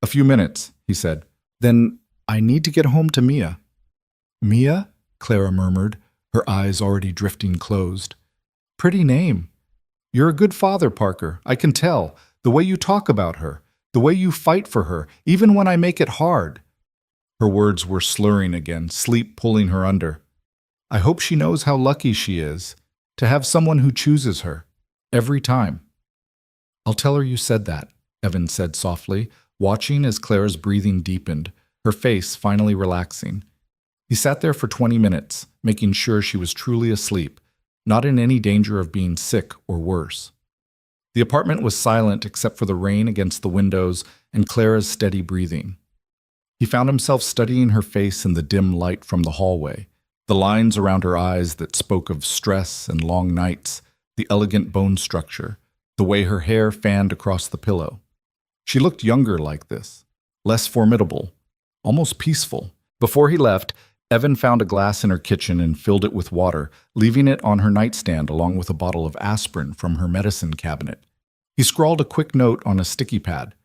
[SPEAKER 1] "A few minutes," he said. "Then I need to get home to Mia." "Mia?" Clara murmured, her eyes already drifting closed. "Pretty name. You're a good father, Parker, I can tell. The way you talk about her, the way you fight for her, even when I make it hard." Her words were slurring again, sleep pulling her under. "I hope she knows how lucky she is to have someone who chooses her, every time." "I'll tell her you said that," Evan said softly, watching as Clara's breathing deepened, her face finally relaxing. He sat there for 20 minutes, making sure she was truly asleep, not in any danger of being sick or worse. The apartment was silent except for the rain against the windows and Clara's steady breathing. He found himself studying her face in the dim light from the hallway, the lines around her eyes that spoke of stress and long nights, the elegant bone structure, the way her hair fanned across the pillow. She looked younger like this, less formidable, almost peaceful. Before he left, Evan found a glass in her kitchen and filled it with water, leaving it on her nightstand along with a bottle of aspirin from her medicine cabinet. He scrawled a quick note on a sticky pad.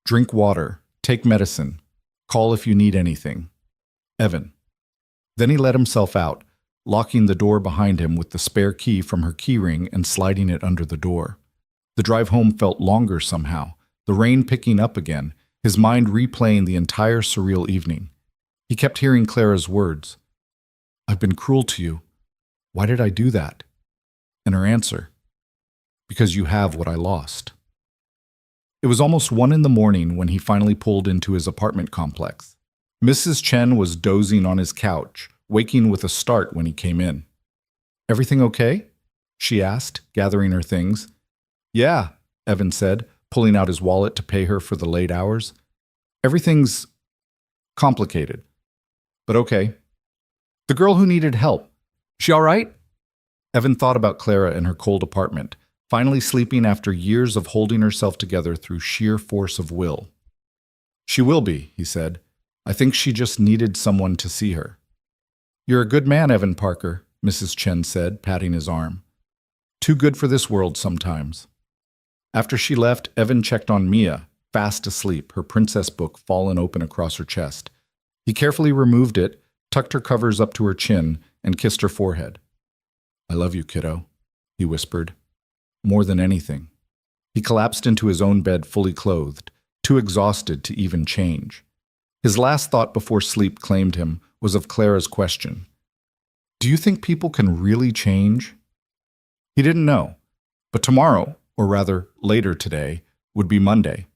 [SPEAKER 1] "Drink water, take medicine, call if you need anything. Evan." Then he let himself out, locking the door behind him with the spare key from her keyring and sliding it under the door. The drive home felt longer somehow, the rain picking up again, his mind replaying the entire surreal evening. He kept hearing Clara's words. "I've been cruel to you. Why did I do that?" And her answer, "Because you have what I lost." It was almost 1 a.m. when he finally pulled into his apartment complex. Mrs. Chen was dozing on his couch, waking with a start when he came in. "Everything okay?" she asked, gathering her things. "Yeah," Evan said, pulling out his wallet to pay her for the late hours. "Everything's complicated, but okay." "The girl who needed help, she all right?" Evan thought about Clara in her cold apartment, finally sleeping after years of holding herself together through sheer force of will. "She will be," he said. "I think she just needed someone to see her." "You're a good man, Evan Parker," Mrs. Chen said, patting his arm. "Too good for this world sometimes." After she left, Evan checked on Mia, fast asleep, her princess book fallen open across her chest. He carefully removed it, tucked her covers up to her chin, and kissed her forehead. "I love you, kiddo," he whispered. "More than anything." He collapsed into his own bed fully clothed, too exhausted to even change. His last thought before sleep claimed him was of Clara's question. "Do you think people can really change?" He didn't know, but tomorrow, or rather later today, would be Monday.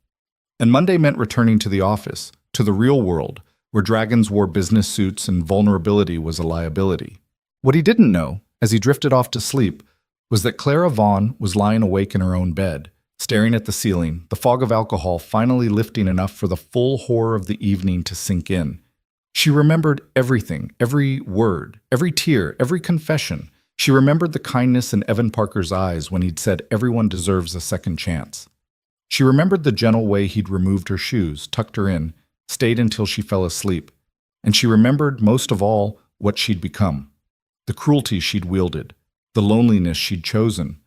[SPEAKER 1] And Monday meant returning to the office, to the real world, where dragons wore business suits and vulnerability was a liability. What he didn't know, as he drifted off to sleep, was that Clara Vaughn was lying awake in her own bed, staring at the ceiling, the fog of alcohol finally lifting enough for the full horror of the evening to sink in. She remembered everything, every word, every tear, every confession. She remembered the kindness in Evan Parker's eyes when he'd said everyone deserves a second chance. She remembered the gentle way he'd removed her shoes, tucked her in, stayed until she fell asleep. And she remembered, most of all, what she'd become. The cruelty she'd wielded, the loneliness she'd chosen,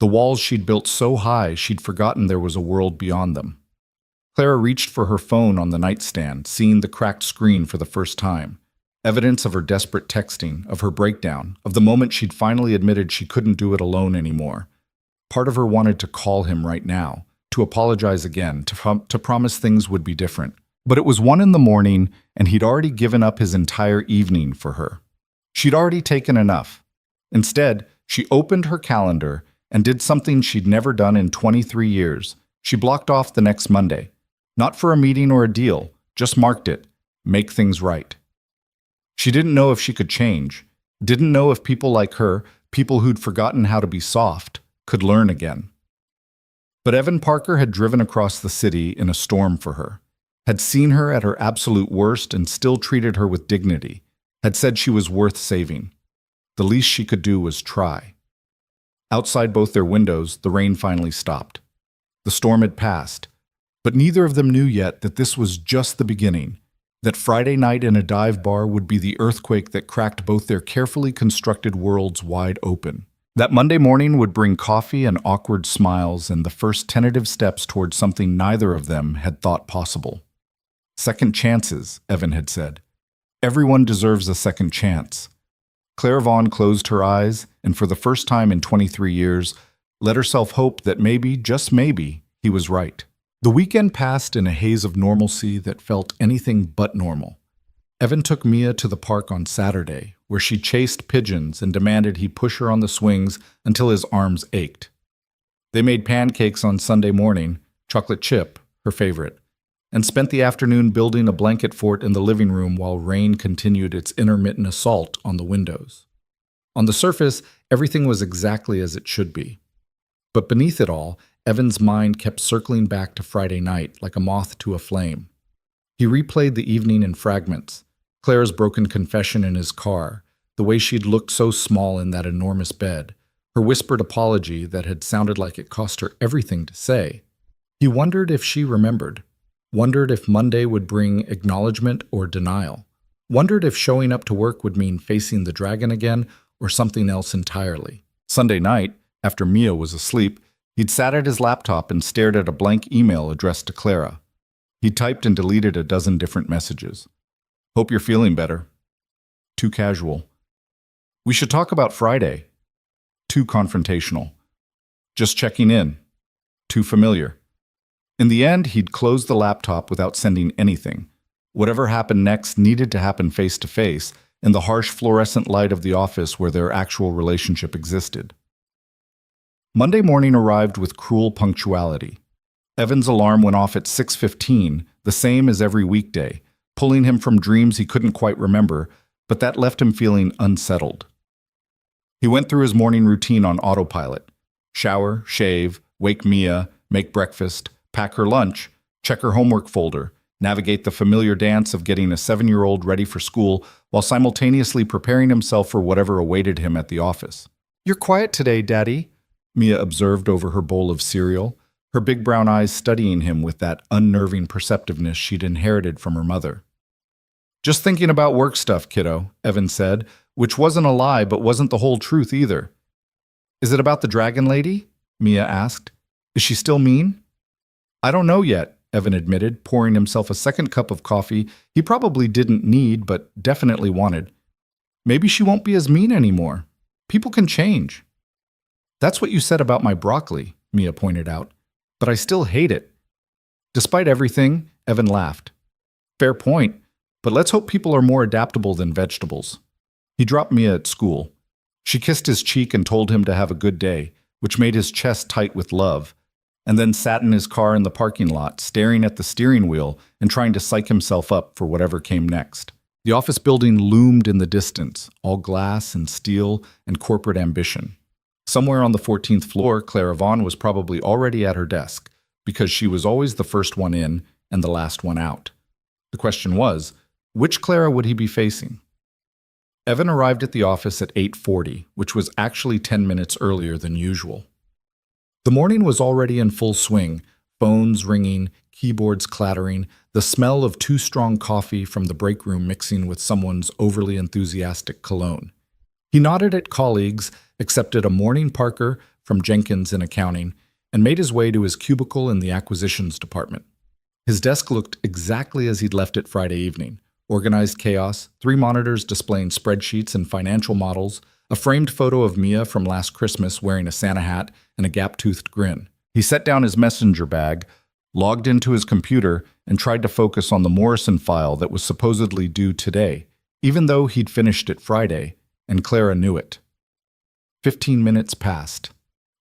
[SPEAKER 1] the walls she'd built so high she'd forgotten there was a world beyond them. Clara reached for her phone on the nightstand, seeing the cracked screen for the first time. Evidence of her desperate texting, of her breakdown, of the moment she'd finally admitted she couldn't do it alone anymore. Part of her wanted to call him right now, to apologize again, to promise things would be different. But it was 1 a.m, and he'd already given up his entire evening for her. She'd already taken enough. Instead, she opened her calendar and did something she'd never done in 23 years. She blocked off the next Monday. Not for a meeting or a deal, just marked it. Make things right. She didn't know if she could change, didn't know if people like her, people who'd forgotten how to be soft, could learn again. But Evan Parker had driven across the city in a storm for her, had seen her at her absolute worst and still treated her with dignity, had said she was worth saving. The least she could do was try. Outside both their windows, the rain finally stopped. The storm had passed, but neither of them knew yet that this was just the beginning, that Friday night in a dive bar would be the earthquake that cracked both their carefully constructed worlds wide open. That Monday morning would bring coffee and awkward smiles and the first tentative steps towards something neither of them had thought possible. Second chances, Evan had said. Everyone deserves a second chance. Claire Vaughn closed her eyes and for the first time in 23 years, let herself hope that maybe, just maybe, he was right. The weekend passed in a haze of normalcy that felt anything but normal. Evan took Mia to the park on Saturday, where she chased pigeons and demanded he push her on the swings until his arms ached. They made pancakes on Sunday morning, chocolate chip, her favorite.
[SPEAKER 2] and spent the afternoon building a blanket fort in the living room while rain continued its intermittent assault on the windows. On the surface, everything was exactly as it should be. But beneath it all, Evan's mind kept circling back to Friday night like a moth to a flame. He replayed the evening in fragments, Claire's broken confession in his car, the way she'd looked so small in that enormous bed, her whispered apology that had sounded like it cost her everything to say. He wondered if she remembered, wondered if Monday would bring acknowledgement or denial, wondered if showing up to work would mean facing the dragon again or something else entirely. Sunday night, after Mia was asleep, he'd sat at his laptop and stared at a blank email addressed to Clara. He typed and deleted a dozen different messages. Hope you're feeling better. Too casual. We should talk about Friday. Too confrontational. Just checking in. Too familiar. In the end, he'd closed the laptop without sending anything. Whatever happened next needed to happen face to face, in the harsh fluorescent light of the office where their actual relationship existed. Monday morning arrived with cruel punctuality. Evan's alarm went off at 6:15, the same as every weekday, pulling him from dreams he couldn't quite remember, but that left him feeling unsettled. He went through his morning routine on autopilot. Shower, shave, wake Mia, make breakfast, pack her lunch, check her homework folder, navigate the familiar dance of getting a 7-year-old ready for school while simultaneously preparing himself for whatever awaited him at the office. "You're quiet today, Daddy," Mia observed over her bowl of cereal, her big brown eyes studying him with that unnerving perceptiveness she'd inherited from her mother. "Just thinking about work stuff, kiddo," Evan said, which wasn't a lie but wasn't the whole truth either. "Is it about the dragon lady?" Mia asked. "Is she still mean?" "I don't know yet," Evan admitted, pouring himself a second cup of coffee he probably didn't need but definitely wanted. "Maybe she won't be as mean anymore. People can change." "That's what you said about my broccoli," Mia pointed out. "But I still hate it." Despite everything, Evan laughed. "Fair point, but let's hope people are more adaptable than vegetables." He dropped Mia at school. She kissed his cheek and told him to have a good day, which made his chest tight with love, and then sat in his car in the parking lot, staring at the steering wheel and trying to psych himself up for whatever came next. The office building loomed in the distance, all glass and steel and corporate ambition. Somewhere on the 14th floor, Clara Vaughn was probably already at her desk, because she was always the first one in and the last one out. The question was, which Clara would he be facing? Evan arrived at the office at 8:40, which was actually 10 minutes earlier than usual. The morning was already in full swing, phones ringing, keyboards clattering, the smell of too strong coffee from the break room mixing with someone's overly enthusiastic cologne. He nodded at colleagues, accepted a morning Parker from Jenkins in accounting, and made his way to his cubicle in the acquisitions department. His desk looked exactly as he'd left it Friday evening. Organized chaos, 3 monitors displaying spreadsheets and financial models, a framed photo of Mia from last Christmas wearing a Santa hat and a gap-toothed grin. He set down his messenger bag, logged into his computer, and tried to focus on the Morrison file that was supposedly due today, even though he'd finished it Friday, and Clara knew it. 15 minutes passed,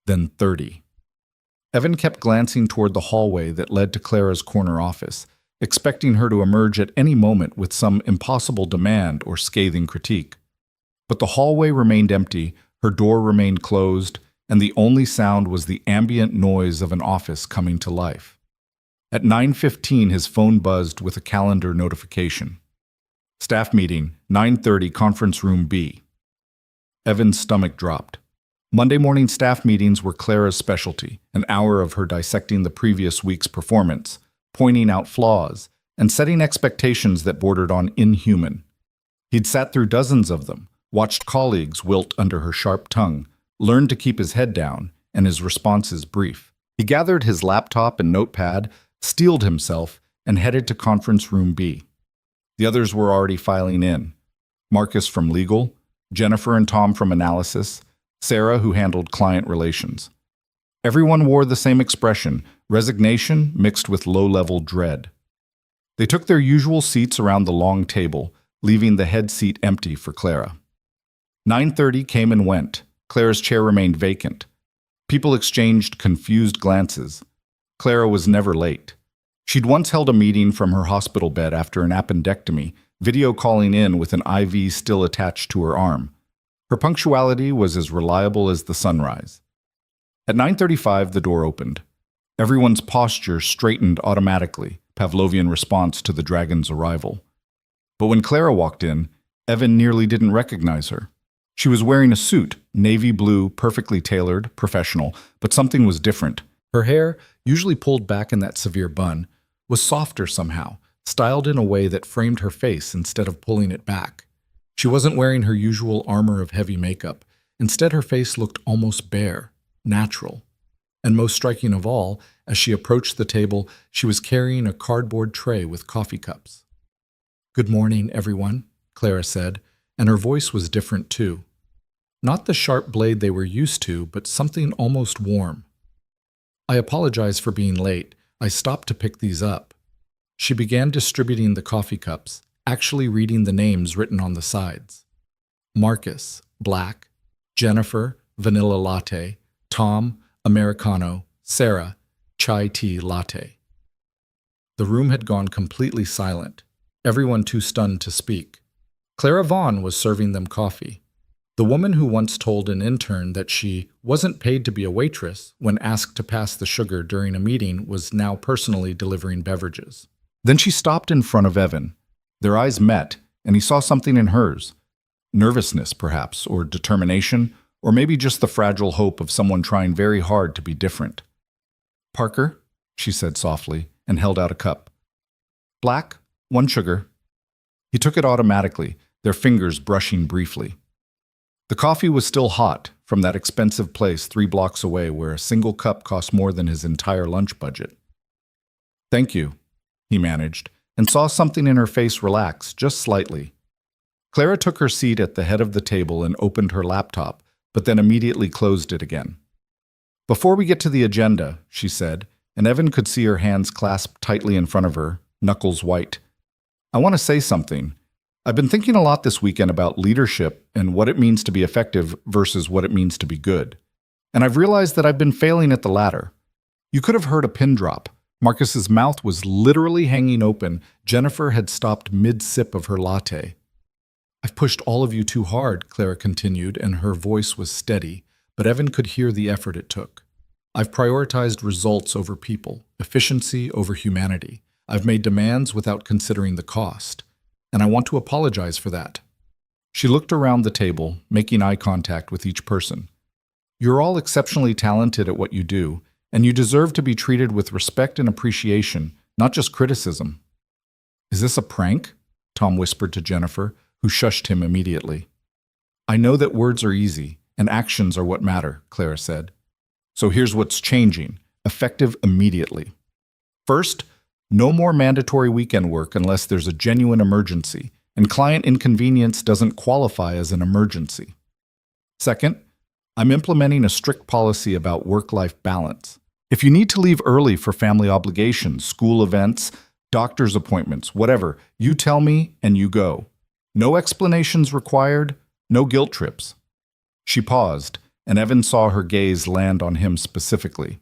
[SPEAKER 2] then 30. Evan kept glancing toward the hallway that led to Clara's corner office, expecting her to emerge at any moment with some impossible demand or scathing critique. But the hallway remained empty, her door remained closed, and the only sound was the ambient noise of an office coming to life. At 9:15, his phone buzzed with a calendar notification. Staff meeting, 9:30, conference room B. Evan's stomach dropped. Monday morning staff meetings were Clara's specialty, an hour of her dissecting the previous week's performance, pointing out flaws, and setting expectations that bordered on inhuman. He'd sat through dozens of them, watched colleagues wilt under her sharp tongue, learned to keep his head down, and his responses brief. He gathered his laptop and notepad, steeled himself, and headed to conference room B. The others were already filing in. Marcus from legal, Jennifer and Tom from analysis, Sarah who handled client relations. Everyone wore the same expression, resignation mixed with low-level dread. They took their usual seats around the long table, leaving the head seat empty for Clara. 9:30 came and went. Clara's chair remained vacant. People exchanged confused glances. Clara was never late.
[SPEAKER 1] She'd once held a meeting from her hospital bed after an appendectomy, video calling in with an IV still attached to her arm. Her punctuality was as reliable as the sunrise. At 9:35, the door opened. Everyone's posture straightened automatically, Pavlovian response to the dragon's arrival. But when Clara walked in, Evan nearly didn't recognize her. She was wearing a suit, navy blue, perfectly tailored, professional, but something was different. Her hair, usually pulled back in that severe bun, was softer somehow, styled in a way that framed her face instead of pulling it back. She wasn't wearing her usual armor of heavy makeup. Instead, her face looked almost bare, natural. And most striking of all, as she approached the table, she was carrying a cardboard tray with coffee cups. "Good morning, everyone," Clara said, and her voice was different too. Not the sharp blade they were used to, but something almost warm. "I apologize for being late. I stopped to pick these up." She began distributing the coffee cups, actually reading the names written on the sides. Marcus, black; Jennifer, vanilla latte; Tom, Americano; Sarah, chai tea latte. The room had gone completely silent, everyone too stunned to speak. Clara Vaughn was serving them coffee. The woman who once told an intern that she wasn't paid to be a waitress when asked to pass the sugar during a meeting was now personally delivering beverages. Then she stopped in front of Evan. Their eyes met, and he saw something in hers. Nervousness, perhaps, or determination, or maybe just the fragile hope of someone trying very hard to be different. "Parker," she said softly, and held out a cup. "Black, 1 sugar." He took it automatically, their fingers brushing briefly. The coffee was still hot, from that expensive place 3 blocks away where a single cup cost more than his entire lunch budget. "Thank you," he managed, and saw something in her face relax, just slightly. Clara took her seat at the head of the table and opened her laptop, but then immediately closed it again. "Before we get to the agenda," she said, and Evan could see her hands clasped tightly in front of her, knuckles white. "I want to say something. I've been thinking a lot this weekend about leadership and what it means to be effective versus what it means to be good. And I've realized that I've been failing at the latter. You could have heard a pin drop. Marcus's mouth was literally hanging open. Jennifer had stopped mid-sip of her latte. "I've pushed all of you too hard," Clara continued, and her voice was steady, but Evan could hear the effort it took. "I've prioritized results over people, efficiency over humanity. I've made demands without considering the cost. And I want to apologize for that." She looked around the table, making eye contact with each person. "You're all exceptionally talented at what you do, and you deserve to be treated with respect and appreciation, not just criticism." "Is this a prank?" Tom whispered to Jennifer, who shushed him immediately. "I know that words are easy, and actions are what matter," Clara said. "So here's what's changing, effective immediately. First, no more mandatory weekend work unless there's a genuine emergency, and client inconvenience doesn't qualify as an emergency. Second, I'm implementing a strict policy about work-life balance. If you need to leave early for family obligations, school events, doctor's appointments, whatever, you tell me and you go. No explanations required, no guilt trips." She paused, and Evan saw her gaze land on him specifically.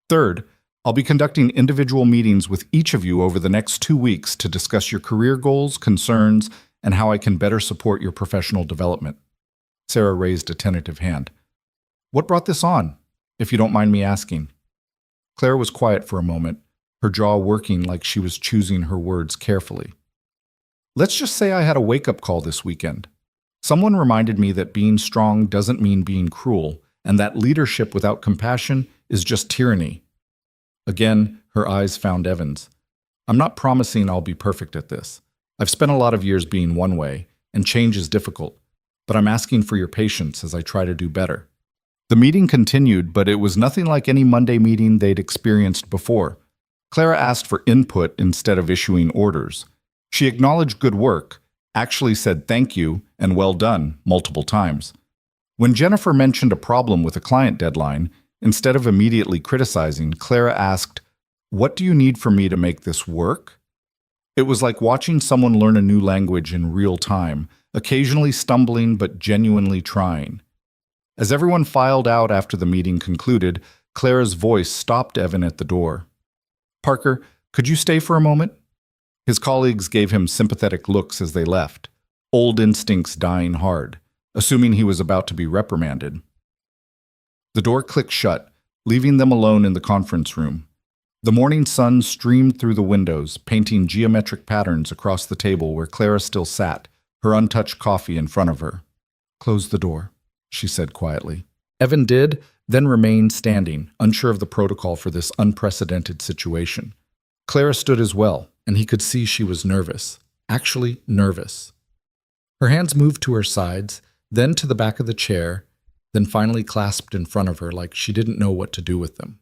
[SPEAKER 1] "Third, I'll be conducting individual meetings with each of you over the next 2 weeks to discuss your career goals, concerns, and how I can better support your professional development." Sarah raised a tentative hand. "What brought this on, if you don't mind me asking?" Clara was quiet for a moment, her jaw working like she was choosing her words carefully. "Let's just say I had a wake-up call this weekend. Someone reminded me that being strong doesn't mean being cruel, and that leadership without compassion is just tyranny." Again, her eyes found Evan's. "I'm not promising I'll be perfect at this. I've spent a lot of years being one way, and change is difficult, but I'm asking for your patience as I try to do better." The meeting continued, but it was nothing like any Monday meeting they'd experienced before. Clara asked for input instead of issuing orders. She acknowledged good work, actually said thank you and well done multiple times. When Jennifer mentioned a problem with a client deadline, instead of immediately criticizing, Clara asked, "What do you need from me to make this work?" It was like watching someone learn a new language in real time, occasionally stumbling but genuinely trying. As everyone filed out after the meeting concluded, Clara's voice stopped Evan at the door. "Parker, Could you stay for a moment? His colleagues gave him sympathetic looks as they left, old instincts dying hard, assuming he was about to be reprimanded. The door clicked shut, leaving them alone in the conference room. The morning sun streamed through the windows, painting geometric patterns across the table where Clara still sat, her untouched coffee in front of her. "Close the door," she said quietly. Evan did, then remained standing, unsure of the protocol for this unprecedented situation. Clara stood as well, and he could see she was nervous. Actually, nervous. Her hands moved to her sides, then to the back of the chair, then finally clasped in front of her like she didn't know what to do with them.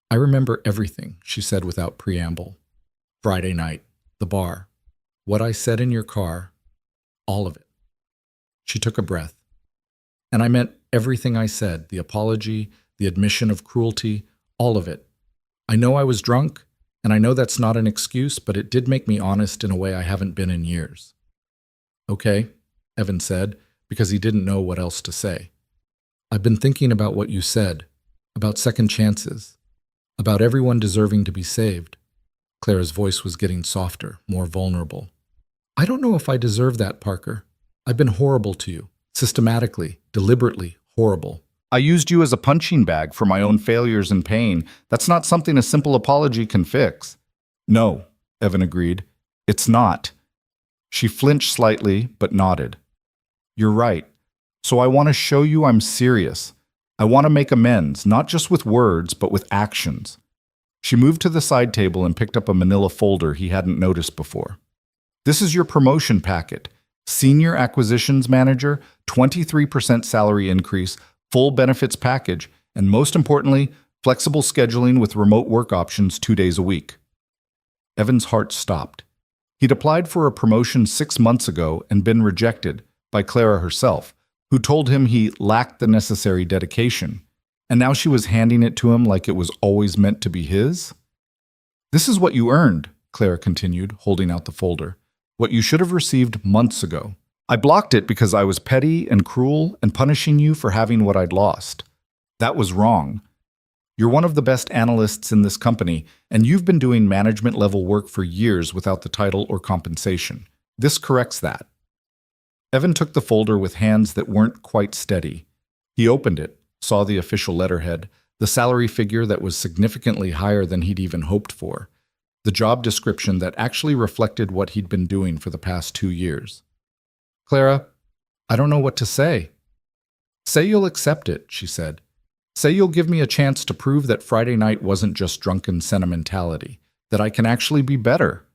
[SPEAKER 1] "I remember everything," she said without preamble. "Friday night, the bar, what I said in your car, all of it." She took a breath. "And I meant everything I said, the apology, the admission of cruelty, all of it. I know I was drunk, and I know that's not an excuse, but it did make me honest in a way I haven't been in years." "Okay," Evan said, because he didn't know what else to say. "I've been thinking about what you said, about second chances, about everyone deserving to be saved." Clara's voice was getting softer, more vulnerable. "I don't know if I deserve that, Parker. I've been horrible to you, systematically, deliberately horrible. I used you as a punching bag for my own failures and pain. That's not something a simple apology can fix." "No," Evan agreed. "It's not." She flinched slightly, but nodded. "You're right. So I want to show you I'm serious. I want to make amends, not just with words, but with actions." She moved to the side table and picked up a manila folder he hadn't noticed before. "This is your promotion packet. Senior Acquisitions Manager, 23% salary increase, full benefits package, and most importantly, flexible scheduling with remote work options 2 days a week." Evan's heart stopped. He'd applied for a promotion 6 months ago and been rejected by Clara herself, who told him he lacked the necessary dedication, and now she was handing it to him like it was always meant to be his? "This is what you earned," Clara continued, holding out the folder. "What you should have received months ago. I blocked it because I was petty and cruel and punishing you for having what I'd lost. That was wrong. You're one of the best analysts in this company, and you've been doing management-level work for years without the title or compensation. This corrects that." Evan took the folder with hands that weren't quite steady. He opened it, saw the official letterhead, the salary figure that was significantly higher than he'd even hoped for, the job description that actually reflected what he'd been doing for the past 2 years. "Clara, I don't know what to say." "Say you'll accept it," she said. "Say you'll give me a chance to prove that Friday night wasn't just drunken sentimentality, that I can actually be better."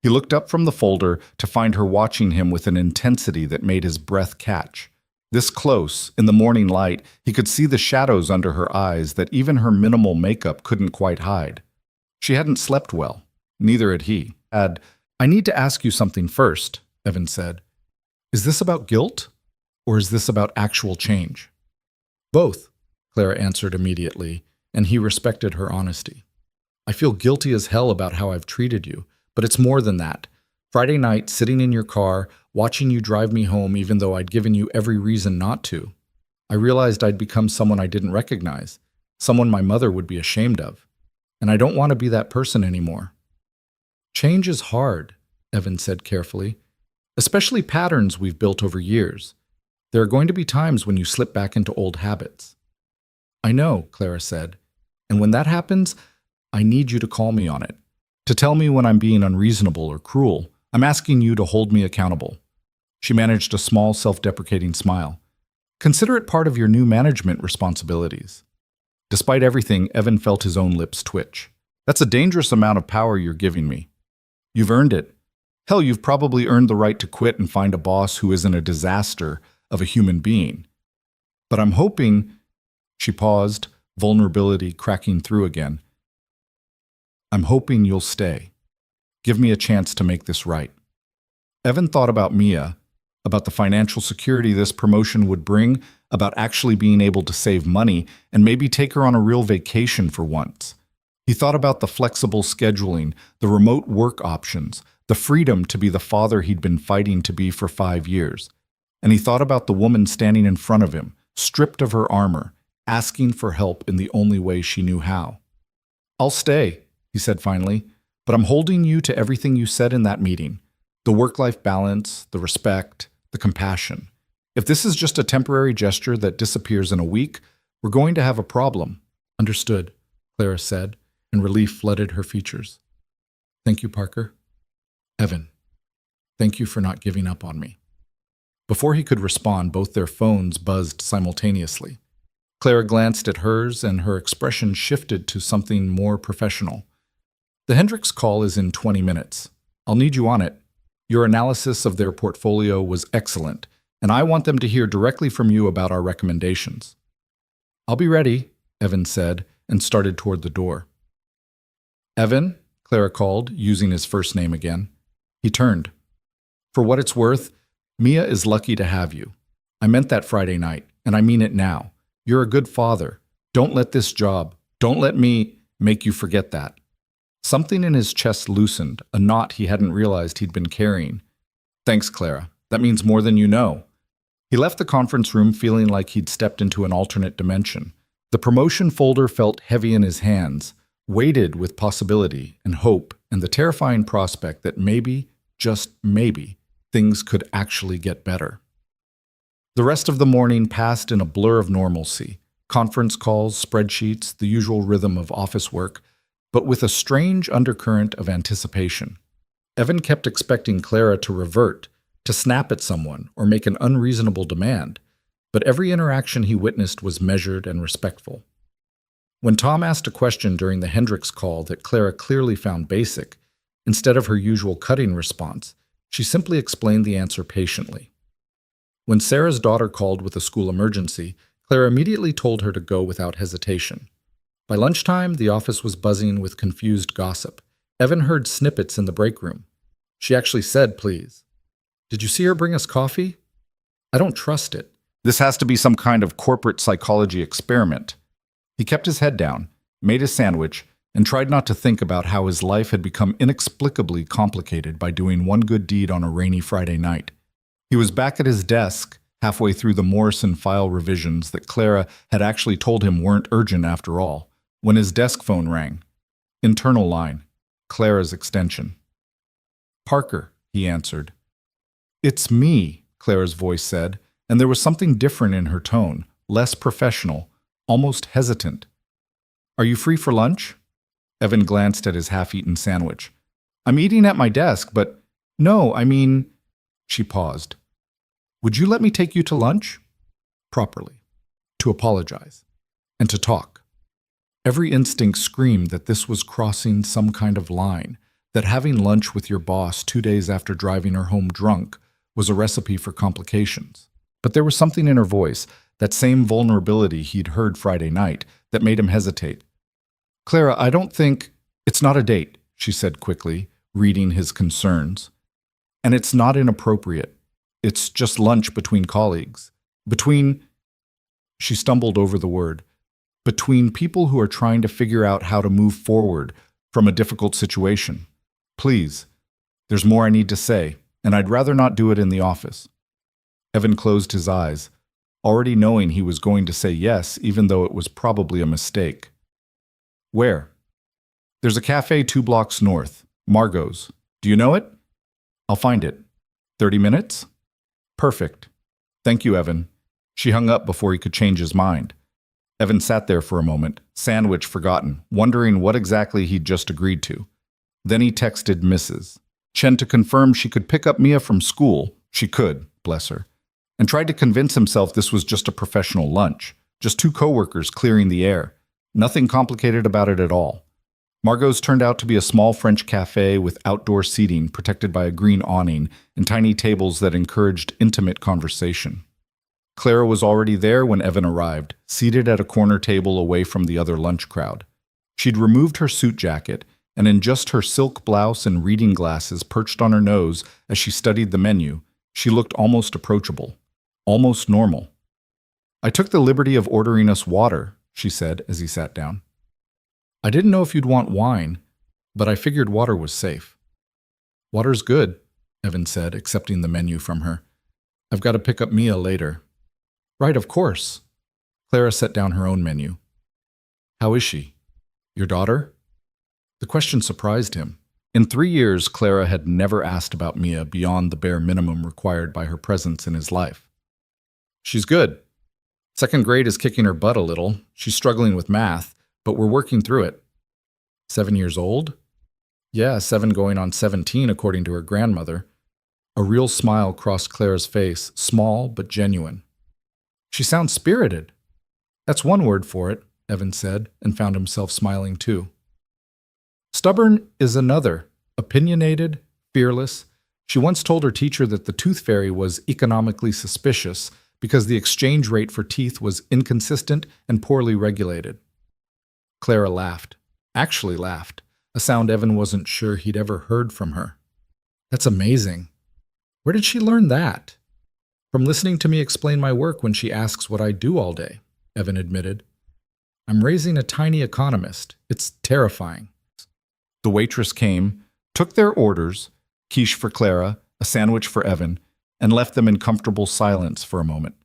[SPEAKER 1] He looked up from the folder to find her watching him with an intensity that made his breath catch. This close, in the morning light, he could see the shadows under her eyes that even her minimal makeup couldn't quite hide. She hadn't slept well. Neither had he. "I need to ask you something first," Evan said. "Is this about guilt, or is this about actual change?" "Both," Clara answered immediately, and he respected her honesty. "I feel guilty as hell about how I've treated you. But it's more than that. Friday night, sitting in your car, watching you drive me home even though I'd given you every reason not to. I realized I'd become someone I didn't recognize, someone my mother would be ashamed of. And I don't want to be that person anymore." "Change is hard," Evan said carefully, "especially patterns we've built over years. There are going to be times when you slip back into old habits." "I know," Clara said, "and when that happens, I need you to call me on it. To tell me when I'm being unreasonable or cruel. I'm asking you to hold me accountable." She managed a small, self-deprecating smile. "Consider it part of your new management responsibilities." Despite everything, Evan felt his own lips twitch. "That's a dangerous amount of power you're giving me. You've earned it. Hell, you've probably earned the right to quit and find a boss who isn't a disaster of a human being. But I'm hoping—" She paused, vulnerability cracking through again. "I'm hoping you'll stay. Give me a chance to make this right." Evan thought about Mia, about the financial security this promotion would bring, about actually being able to save money and maybe take her on a real vacation for once. He thought about the flexible scheduling, the remote work options, the freedom to be the father he'd been fighting to be for 5 years. And he thought about the woman standing in front of him, stripped of her armor, asking for help in the only way she knew how. "I'll stay," he said finally. but I'm holding you to everything you said in that meeting. The work-life balance, the respect, the compassion. If this is just a temporary gesture that disappears in a week, we're going to have a problem."
[SPEAKER 2] "Understood," Clara said, and relief flooded her features. "Thank you, Parker." "Evan, thank you for not giving up on me." Before he could respond, both their phones buzzed simultaneously. Clara glanced at hers, and her expression shifted to something more professional. "The Hendricks call is in 20 minutes. I'll need you on it. Your analysis of their portfolio was excellent, and I want them to hear directly from you about our recommendations." "I'll be ready," Evan said, and started toward the door. "Evan," Clara called, using his first name again. He turned. "For what it's worth, Mia is lucky to have you. I meant that Friday night, and I mean it now. You're a good father. Don't let this job, don't let me make you forget that." Something in his chest loosened, a knot he hadn't realized he'd been carrying. "Thanks, Clara. That means more than you know." He left the conference room feeling like he'd stepped into an alternate dimension. The promotion folder felt heavy in his hands, weighted with possibility and hope and the terrifying prospect that maybe, just maybe, things could actually get better. The rest of the morning passed in a blur of normalcy. Conference calls, spreadsheets, the usual rhythm of office work, but with a strange undercurrent of anticipation. Evan kept expecting Clara to revert, to snap at someone or make an unreasonable demand, but every interaction he witnessed was measured and respectful. When Tom asked a question during the Hendricks call that Clara clearly found basic, instead of her usual cutting response, she simply explained the answer patiently. When Sarah's daughter called with a school emergency, Clara immediately told her to go without hesitation. By lunchtime, the office was buzzing with confused gossip. Evan heard snippets in the break room. She actually said, "Please. Did you see her bring us coffee? I don't trust it. This has to be some kind of corporate psychology experiment." He kept his head down, made a sandwich, and tried not to think about how his life had become inexplicably complicated by doing one good deed on a rainy Friday night. He was back at his desk, halfway through the Morrison file revisions that Clara had actually told him weren't urgent after all, when his desk phone rang. Internal line, Clara's extension. "Parker," he answered. "It's me," Clara's voice said, and there was something different in her tone, less professional, almost hesitant. "Are you free for lunch?" Evan glanced at his half-eaten sandwich. "I'm eating at my desk, but no, I mean—" She paused. "Would you let me take you to lunch?" Properly. To apologize. And to talk. Every instinct screamed that this was crossing some kind of line, that having lunch with your boss 2 days after driving her home drunk was a recipe for complications. But there was something in her voice, that same vulnerability he'd heard Friday night, that made him hesitate. "Clara, I don't think—" "It's not a date," she said quickly, reading his concerns. "And it's not inappropriate. It's just lunch between colleagues. Between—" She stumbled over the word. "Between people who are trying to figure out how to move forward from a difficult situation. Please. There's more I need to say, and I'd rather not do it in the office." Evan closed his eyes, already knowing he was going to say yes, even though it was probably a mistake. "Where?" "There's a cafe 2 blocks north, Margot's. Do you know it?" "I'll find it. 30 minutes?" "Perfect. Thank you, Evan." She hung up before he could change his mind. Evan sat there for a moment, sandwich forgotten, wondering what exactly he'd just agreed to. Then he texted Mrs. Chen to confirm she could pick up Mia from school. She could, bless her. And tried to convince himself this was just a professional lunch, just 2 coworkers clearing the air. Nothing complicated about it at all. Margot's turned out to be a small French cafe with outdoor seating protected by a green awning and tiny tables that encouraged intimate conversation. Clara was already there when Evan arrived, seated at a corner table away from the other lunch crowd. She'd removed her suit jacket, and in just her silk blouse and reading glasses perched on her nose as she studied the menu, she looked almost approachable, almost normal. "I took the liberty of ordering us water," she said as he sat down. "I didn't know if you'd want wine, but I figured water was safe." "Water's good," Evan said, accepting the menu from her. "I've got to pick up Mia later." "Right, of course." Clara set down her own menu. "How is she? Your daughter?" The question surprised him.
[SPEAKER 1] In 3 years, Clara had never asked about Mia beyond the bare minimum required by her presence in his life. She's good. Second grade is kicking her butt a little. She's struggling with math, but we're working through it. 7 years old? Yeah, 7 going on 17, according to her grandmother. A real smile crossed Clara's face, small but genuine. She sounds spirited. That's one word for it, Evan said, and found himself smiling too. Stubborn is another. Opinionated, fearless. She once told her teacher that the tooth fairy was economically suspicious because the exchange rate for teeth was inconsistent and poorly regulated. Clara laughed. Actually laughed, a sound Evan wasn't sure he'd ever heard from her. That's amazing. Where did she learn that? From listening to me explain my work when she asks what I do all day, Evan admitted. I'm raising a tiny economist. It's terrifying. The waitress came, took their orders, quiche for Clara, a sandwich for Evan, and left them in comfortable silence for a moment.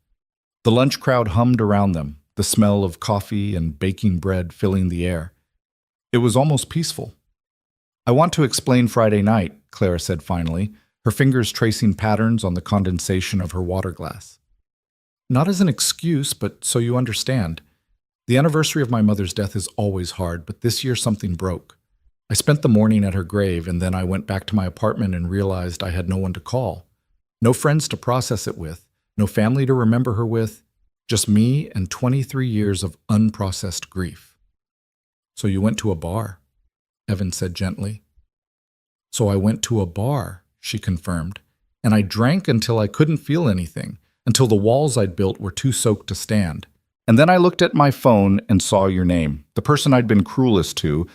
[SPEAKER 1] The lunch crowd hummed around them, the smell of coffee and baking bread filling the air. It was almost peaceful. I want to explain Friday night, Clara said finally, her fingers tracing patterns on the condensation of her water glass. Not as an excuse, but so you understand. The anniversary of my mother's death is always hard, but this year something broke. I spent the morning at her grave, and then I went back to my apartment and realized I had no one to call. No friends to process it with, no family to remember her with, just me and 23 years of unprocessed grief. So you went to a bar, Evan said gently. So I went to a bar, she confirmed, and I drank until I couldn't feel anything, until the walls I'd built were too soaked to stand. And then I looked at my phone and saw your name, the person I'd been cruelest to,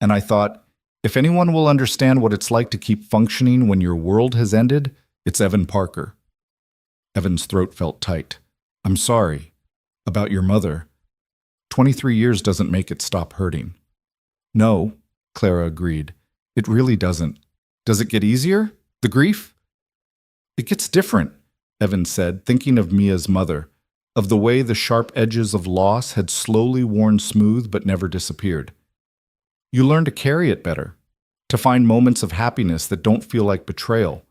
[SPEAKER 1] and I thought, if anyone will understand what it's like to keep functioning when your world has ended, it's Evan Parker. Evan's throat felt tight. I'm sorry. About your mother. 23 years doesn't make it stop hurting. No, Clara agreed. It really doesn't. Does it get easier? The grief? It gets different, Evan said, thinking of Mia's mother, of the way the sharp edges of loss had slowly worn smooth but never disappeared. You learn to carry it better, to find moments of happiness that don't feel like betrayal,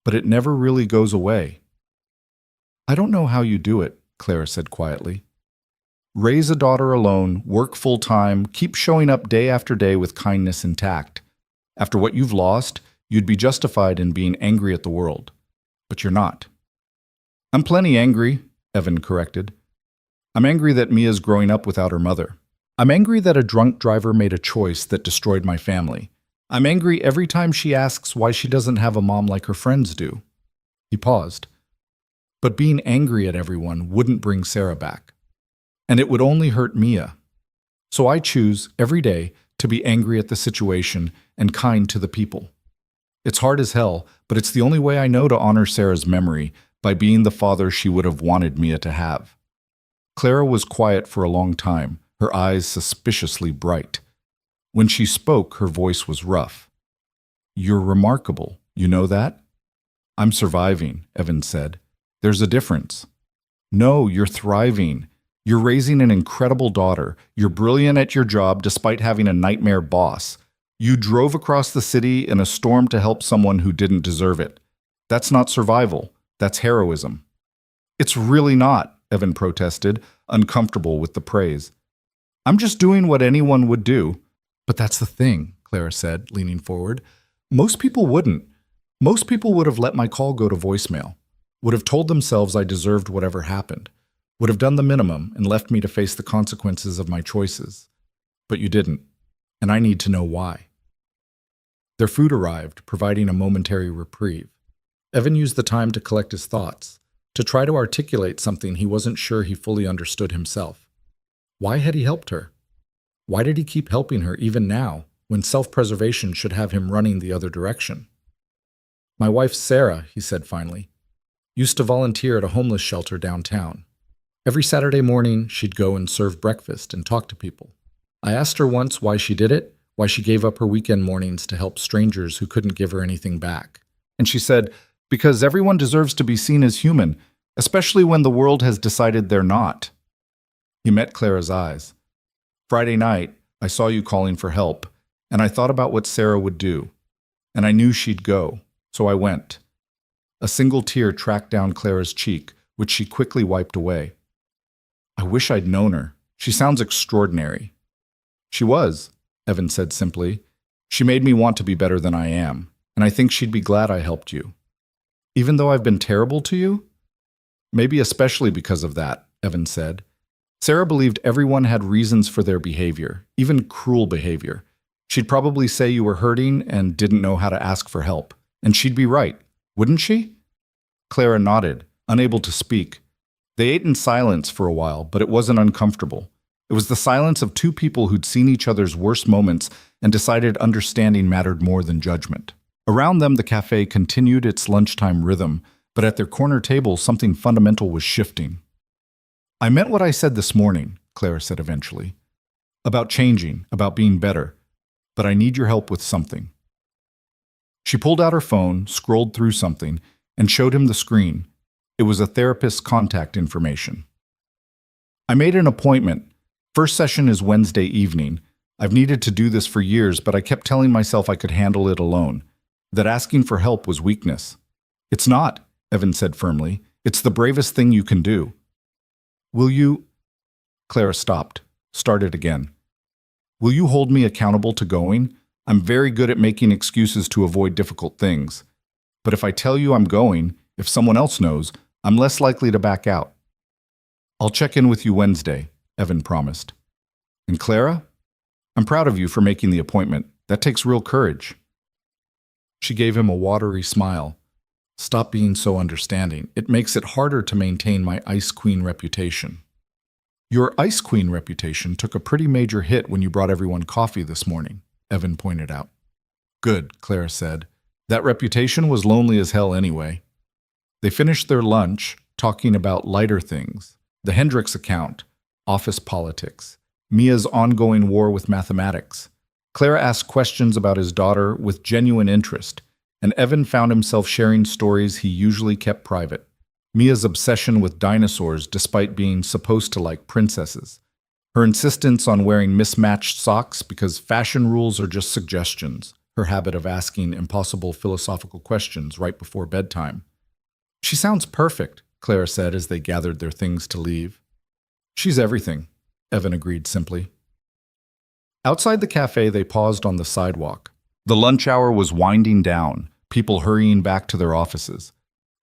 [SPEAKER 1] but it never really goes away. I don't know how you do it, Clara said quietly. Raise a daughter alone, work full-time, keep showing up day after day with kindness intact. After what you've lost, you'd be justified in being angry at the world. But you're not. I'm plenty angry, Evan corrected. I'm angry that Mia's growing up without her mother. I'm angry that a drunk driver made a choice that destroyed my family. I'm angry every time she asks why she doesn't have a mom like her friends do. He paused. But being angry at everyone wouldn't bring Sarah back. And it would only hurt Mia. So I choose, every day, to be angry at the situation and kind to the people. It's hard as hell, but it's the only way I know to honor Sarah's memory, by being the father she would have wanted Mia to have. Clara was quiet for a long time, her eyes suspiciously bright. When she spoke, her voice was rough. You're remarkable, you know that? I'm surviving, Evan said. There's a difference. No, you're thriving. You're raising an incredible daughter. You're brilliant at your job despite having a nightmare boss. You drove across the city in a storm to help someone who didn't deserve it. That's not survival. That's heroism. It's really not, Evan protested, uncomfortable with the praise. I'm just doing what anyone would do. But that's the thing, Clara said, leaning forward. Most people wouldn't. Most people would have let my call go to voicemail, would have told themselves I deserved whatever happened, would have done the minimum and left me to face the consequences of my choices. But you didn't, and I need to know why. Their food arrived, providing a momentary reprieve. Evan used the time to collect his thoughts, to try to articulate something he wasn't sure he fully understood himself. Why had he helped her? Why did he keep helping her even now, when self-preservation should have him running the other direction? My wife Sarah, he said finally, used to volunteer at a homeless shelter downtown. Every Saturday morning, she'd go and serve breakfast and talk to people. I asked her once why she did it, why she gave up her weekend mornings to help strangers who couldn't give her anything back. And she said, because everyone deserves to be seen as human, especially when the world has decided they're not. He met Clara's eyes. Friday night, I saw you calling for help, and I thought about what Sarah would do. and I knew she'd go, so I went. A single tear tracked down Clara's cheek, which she quickly wiped away. I wish I'd known her. She sounds extraordinary. She was, Evan said simply. She made me want to be better than I am, and I think she'd be glad I helped you. Even though I've been terrible to you? Maybe especially because of that, Evan said. Sarah believed everyone had reasons for their behavior, even cruel behavior. She'd probably say you were hurting and didn't know how to ask for help. And she'd be right, wouldn't she? Clara nodded, unable to speak. They ate in silence for a while, but it wasn't uncomfortable. It was the silence of two people who'd seen each other's worst moments and decided understanding mattered more than judgment. Around them, the cafe continued its lunchtime rhythm, but at their corner table, something fundamental was shifting. I meant what I said this morning, Clara said eventually. About changing, about being better. But I need your help with something. She pulled out her phone, scrolled through something, and showed him the screen. It was a therapist's contact information. I made an appointment. First session is Wednesday evening. I've needed to do this for years, but I kept telling myself I could handle it alone, that asking for help was weakness. It's not, Evan said firmly. It's the bravest thing you can do. Will you? Clara stopped, started again. Will you hold me accountable to going? I'm very good at making excuses to avoid difficult things. But if I tell you I'm going, if someone else knows, I'm less likely to back out. I'll check in with you Wednesday, Evan promised. And Clara? I'm proud of you for making the appointment. That takes real courage. She gave him a watery smile. Stop being so understanding. It makes it harder to maintain my Ice Queen reputation. Your Ice Queen reputation took a pretty major hit when you brought everyone coffee this morning, Evan pointed out. Good, Clara said. That reputation was lonely as hell anyway. They finished their lunch, talking about lighter things, the Hendricks account, office politics, Mia's ongoing war with mathematics. Clara asked questions about his daughter with genuine interest, and Evan found himself sharing stories he usually kept private. Mia's obsession with dinosaurs despite being supposed to like princesses. Her insistence on wearing mismatched socks because fashion rules are just suggestions. Her habit of asking impossible philosophical questions right before bedtime. She sounds perfect, Clara said as they gathered their things to leave. She's everything, Evan agreed simply. Outside the cafe, they paused on the sidewalk. The lunch hour was winding down, people hurrying back to their offices.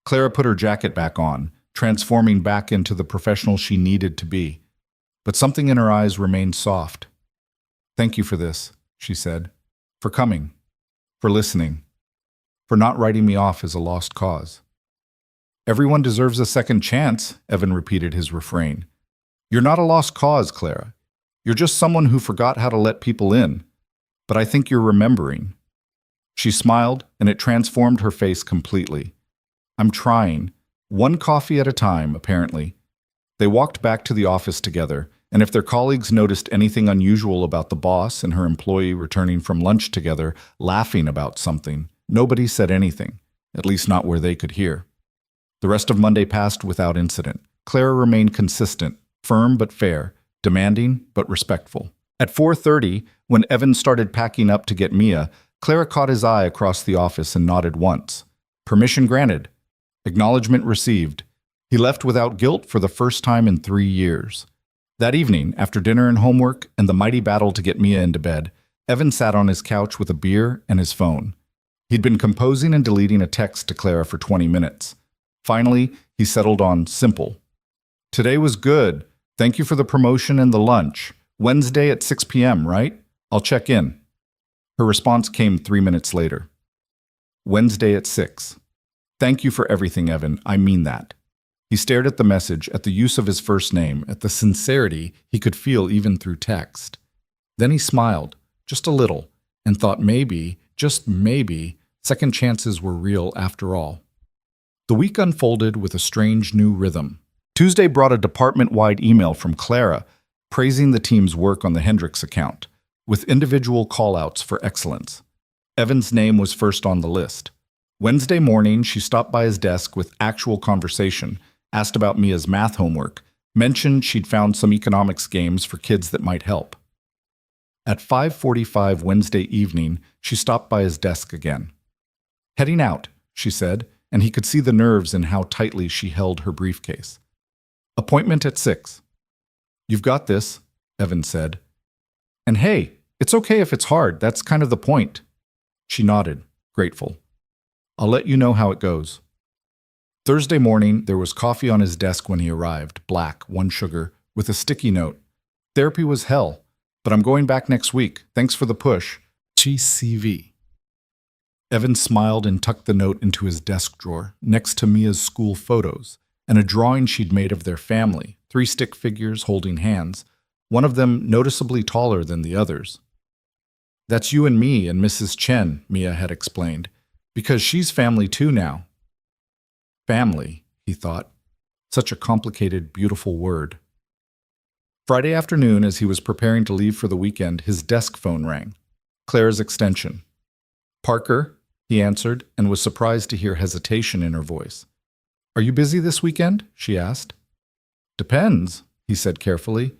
[SPEAKER 1] Clara put her jacket back on, transforming back into the professional she needed to be. But something in her eyes remained soft. Thank you for this, she said. For coming. For listening. For not writing me off as a lost cause. Everyone deserves a second chance, Evan repeated his refrain. You're not a lost cause, Clara. You're just someone who forgot how to let people in. But I think you're remembering. She smiled, and it transformed her face completely. I'm trying. One coffee at a time, apparently. They walked back to the office together, and if their colleagues noticed anything unusual about the boss and her employee returning from lunch together, laughing about something, nobody said anything, at least not where they could hear. The rest of Monday passed without incident. Clara remained consistent, firm but fair, demanding but respectful. At 4:30, when Evan started packing up to get Mia, Clara caught his eye across the office and nodded once. Permission granted. Acknowledgement received. He left without guilt for the first time in 3 years. That evening, after dinner and homework and the mighty battle to get Mia into bed, Evan sat on his couch with a beer and his phone. He'd been composing and deleting a text to Clara for 20 minutes. Finally, he settled on simple. Today was good. Thank you for the promotion and the lunch. Wednesday at 6 p.m., right? I'll check in. Her response came 3 minutes later. Wednesday at 6. Thank you for everything, Evan. I mean that. He stared at the message, at the use of his first name, at the sincerity he could feel even through text. Then he smiled, just a little, and thought maybe, just maybe, second chances were real after all. The week unfolded with a strange new rhythm. Tuesday brought a department-wide email from Clara praising the team's work on the Hendricks account, with individual call-outs for excellence. Evan's name was first on the list. Wednesday morning, she stopped by his desk with actual conversation, asked about Mia's math homework, mentioned she'd found some economics games for kids that might help. At 5:45 Wednesday evening, she stopped by his desk again. Heading out, she said, and he could see the nerves in how tightly she held her briefcase. Appointment at 6. You've got this, Evan said. And hey, it's okay if it's hard, that's kind of the point. She nodded, grateful. I'll let you know how it goes. Thursday morning, there was coffee on his desk when he arrived, black, 1 sugar, with a sticky note. Therapy was hell, but I'm going back next week. Thanks for the push. GCV. Evan smiled and tucked the note into his desk drawer, next to Mia's school photos, and a drawing she'd made of their family, 3 stick figures holding hands, one of them noticeably taller than the others. That's you and me and Mrs. Chen, Mia had explained, because she's family too now. Family, he thought. Such a complicated, beautiful word. Friday afternoon, as he was preparing to leave for the weekend, his desk phone rang. Claire's extension. Parker, he answered, and was surprised to hear hesitation in her voice. Are you busy this weekend? She asked. Depends, he said carefully.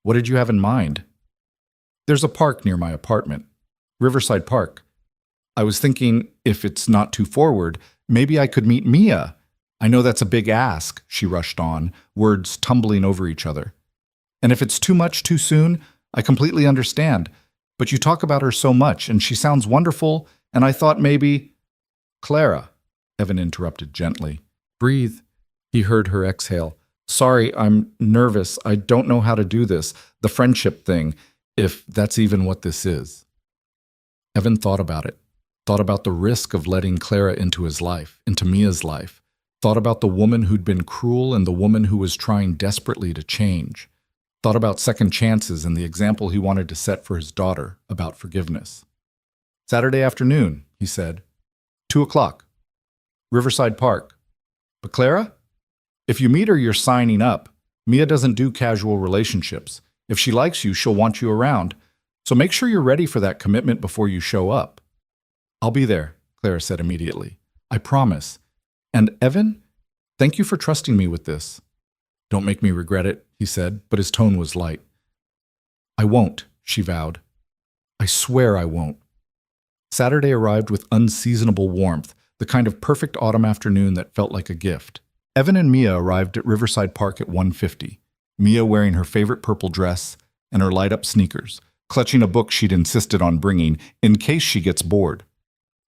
[SPEAKER 1] What did you have in mind? There's a park near my apartment. Riverside Park. I was thinking, if it's not too forward, maybe I could meet Mia. I know that's a big ask, she rushed on, words tumbling over each other. And if it's too much too soon, I completely understand. But you talk about her so much, and she sounds wonderful, and I thought maybe… Clara, Evan interrupted gently. Breathe. He heard her exhale. Sorry, I'm nervous. I don't know how to do this. The friendship thing, if that's even what this is. Evan thought about it. Thought about the risk of letting Clara into his life, into Mia's life. Thought about the woman who'd been cruel and the woman who was trying desperately to change. Thought about second chances and the example he wanted to set for his daughter about forgiveness. Saturday afternoon, he said. 2:00. Riverside Park. But Clara? If you meet her, you're signing up. Mia doesn't do casual relationships. If she likes you, she'll want you around. So make sure you're ready for that commitment before you show up. I'll be there, Clara said immediately. I promise. And Evan, thank you for trusting me with this. Don't make me regret it, he said, but his tone was light. I won't, she vowed. I swear I won't. Saturday arrived with unseasonable warmth, the kind of perfect autumn afternoon that felt like a gift. Evan and Mia arrived at Riverside Park at 1:50, Mia wearing her favorite purple dress and her light-up sneakers, clutching a book she'd insisted on bringing in case she gets bored.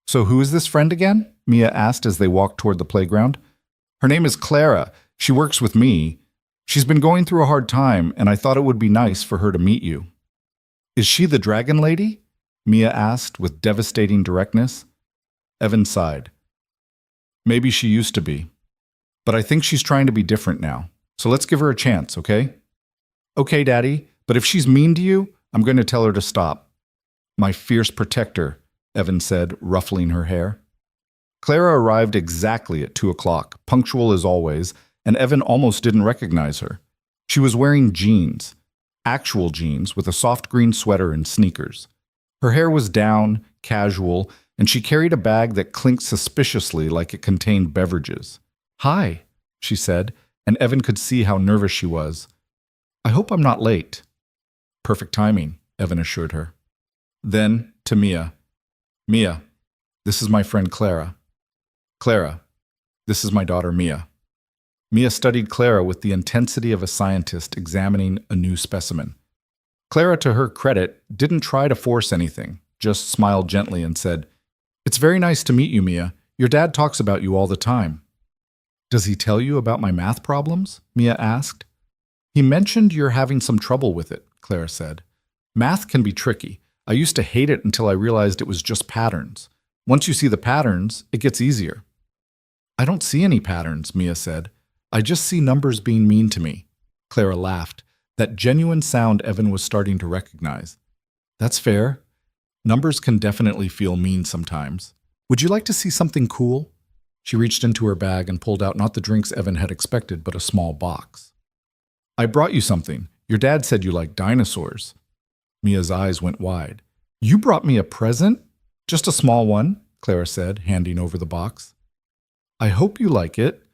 [SPEAKER 1] So who is this friend again? Mia asked as they walked toward the playground. Her name is Clara. She works with me. She's been going through a hard time, and I thought it would be nice for her to meet you. Is she the dragon lady? Mia asked with devastating directness. Evan sighed. Maybe she used to be. But I think she's trying to be different now. So let's give her a chance, okay? Okay, Daddy, but if she's mean to you, I'm going to tell her to stop. My fierce protector, Evan said, ruffling her hair. Clara arrived exactly at 2:00, punctual as always, and Evan almost didn't recognize her. She was wearing jeans, actual jeans with a soft green sweater and sneakers. Her hair was down, casual, and she carried a bag that clinked suspiciously like it contained beverages. Hi, she said, and Evan could see how nervous she was. I hope I'm not late. Perfect timing, Evan assured her. Then, to Mia. Mia, this is my friend Clara. Clara, this is my daughter Mia. Mia studied Clara with the intensity of a scientist examining a new specimen. Clara, to her credit, didn't try to force anything, just smiled gently and said, It's very nice to meet you, Mia. Your dad talks about you all the time. Does he tell you about my math problems? Mia asked. He mentioned you're having some trouble with it, Clara said. Math can be tricky. I used to hate it until I realized it was just patterns. Once you see the patterns, it gets easier. I don't see any patterns, Mia said. I just see numbers being mean to me. Clara laughed, that genuine sound Evan was starting to recognize. That's fair. Numbers can definitely feel mean sometimes. Would you like to see something cool? She reached into her bag and pulled out not the drinks Evan had expected, but a small box. I brought you something. Your dad said you like dinosaurs. Mia's eyes went wide. You brought me a present? Just a small one, Clara said, handing over the box. I hope you like it.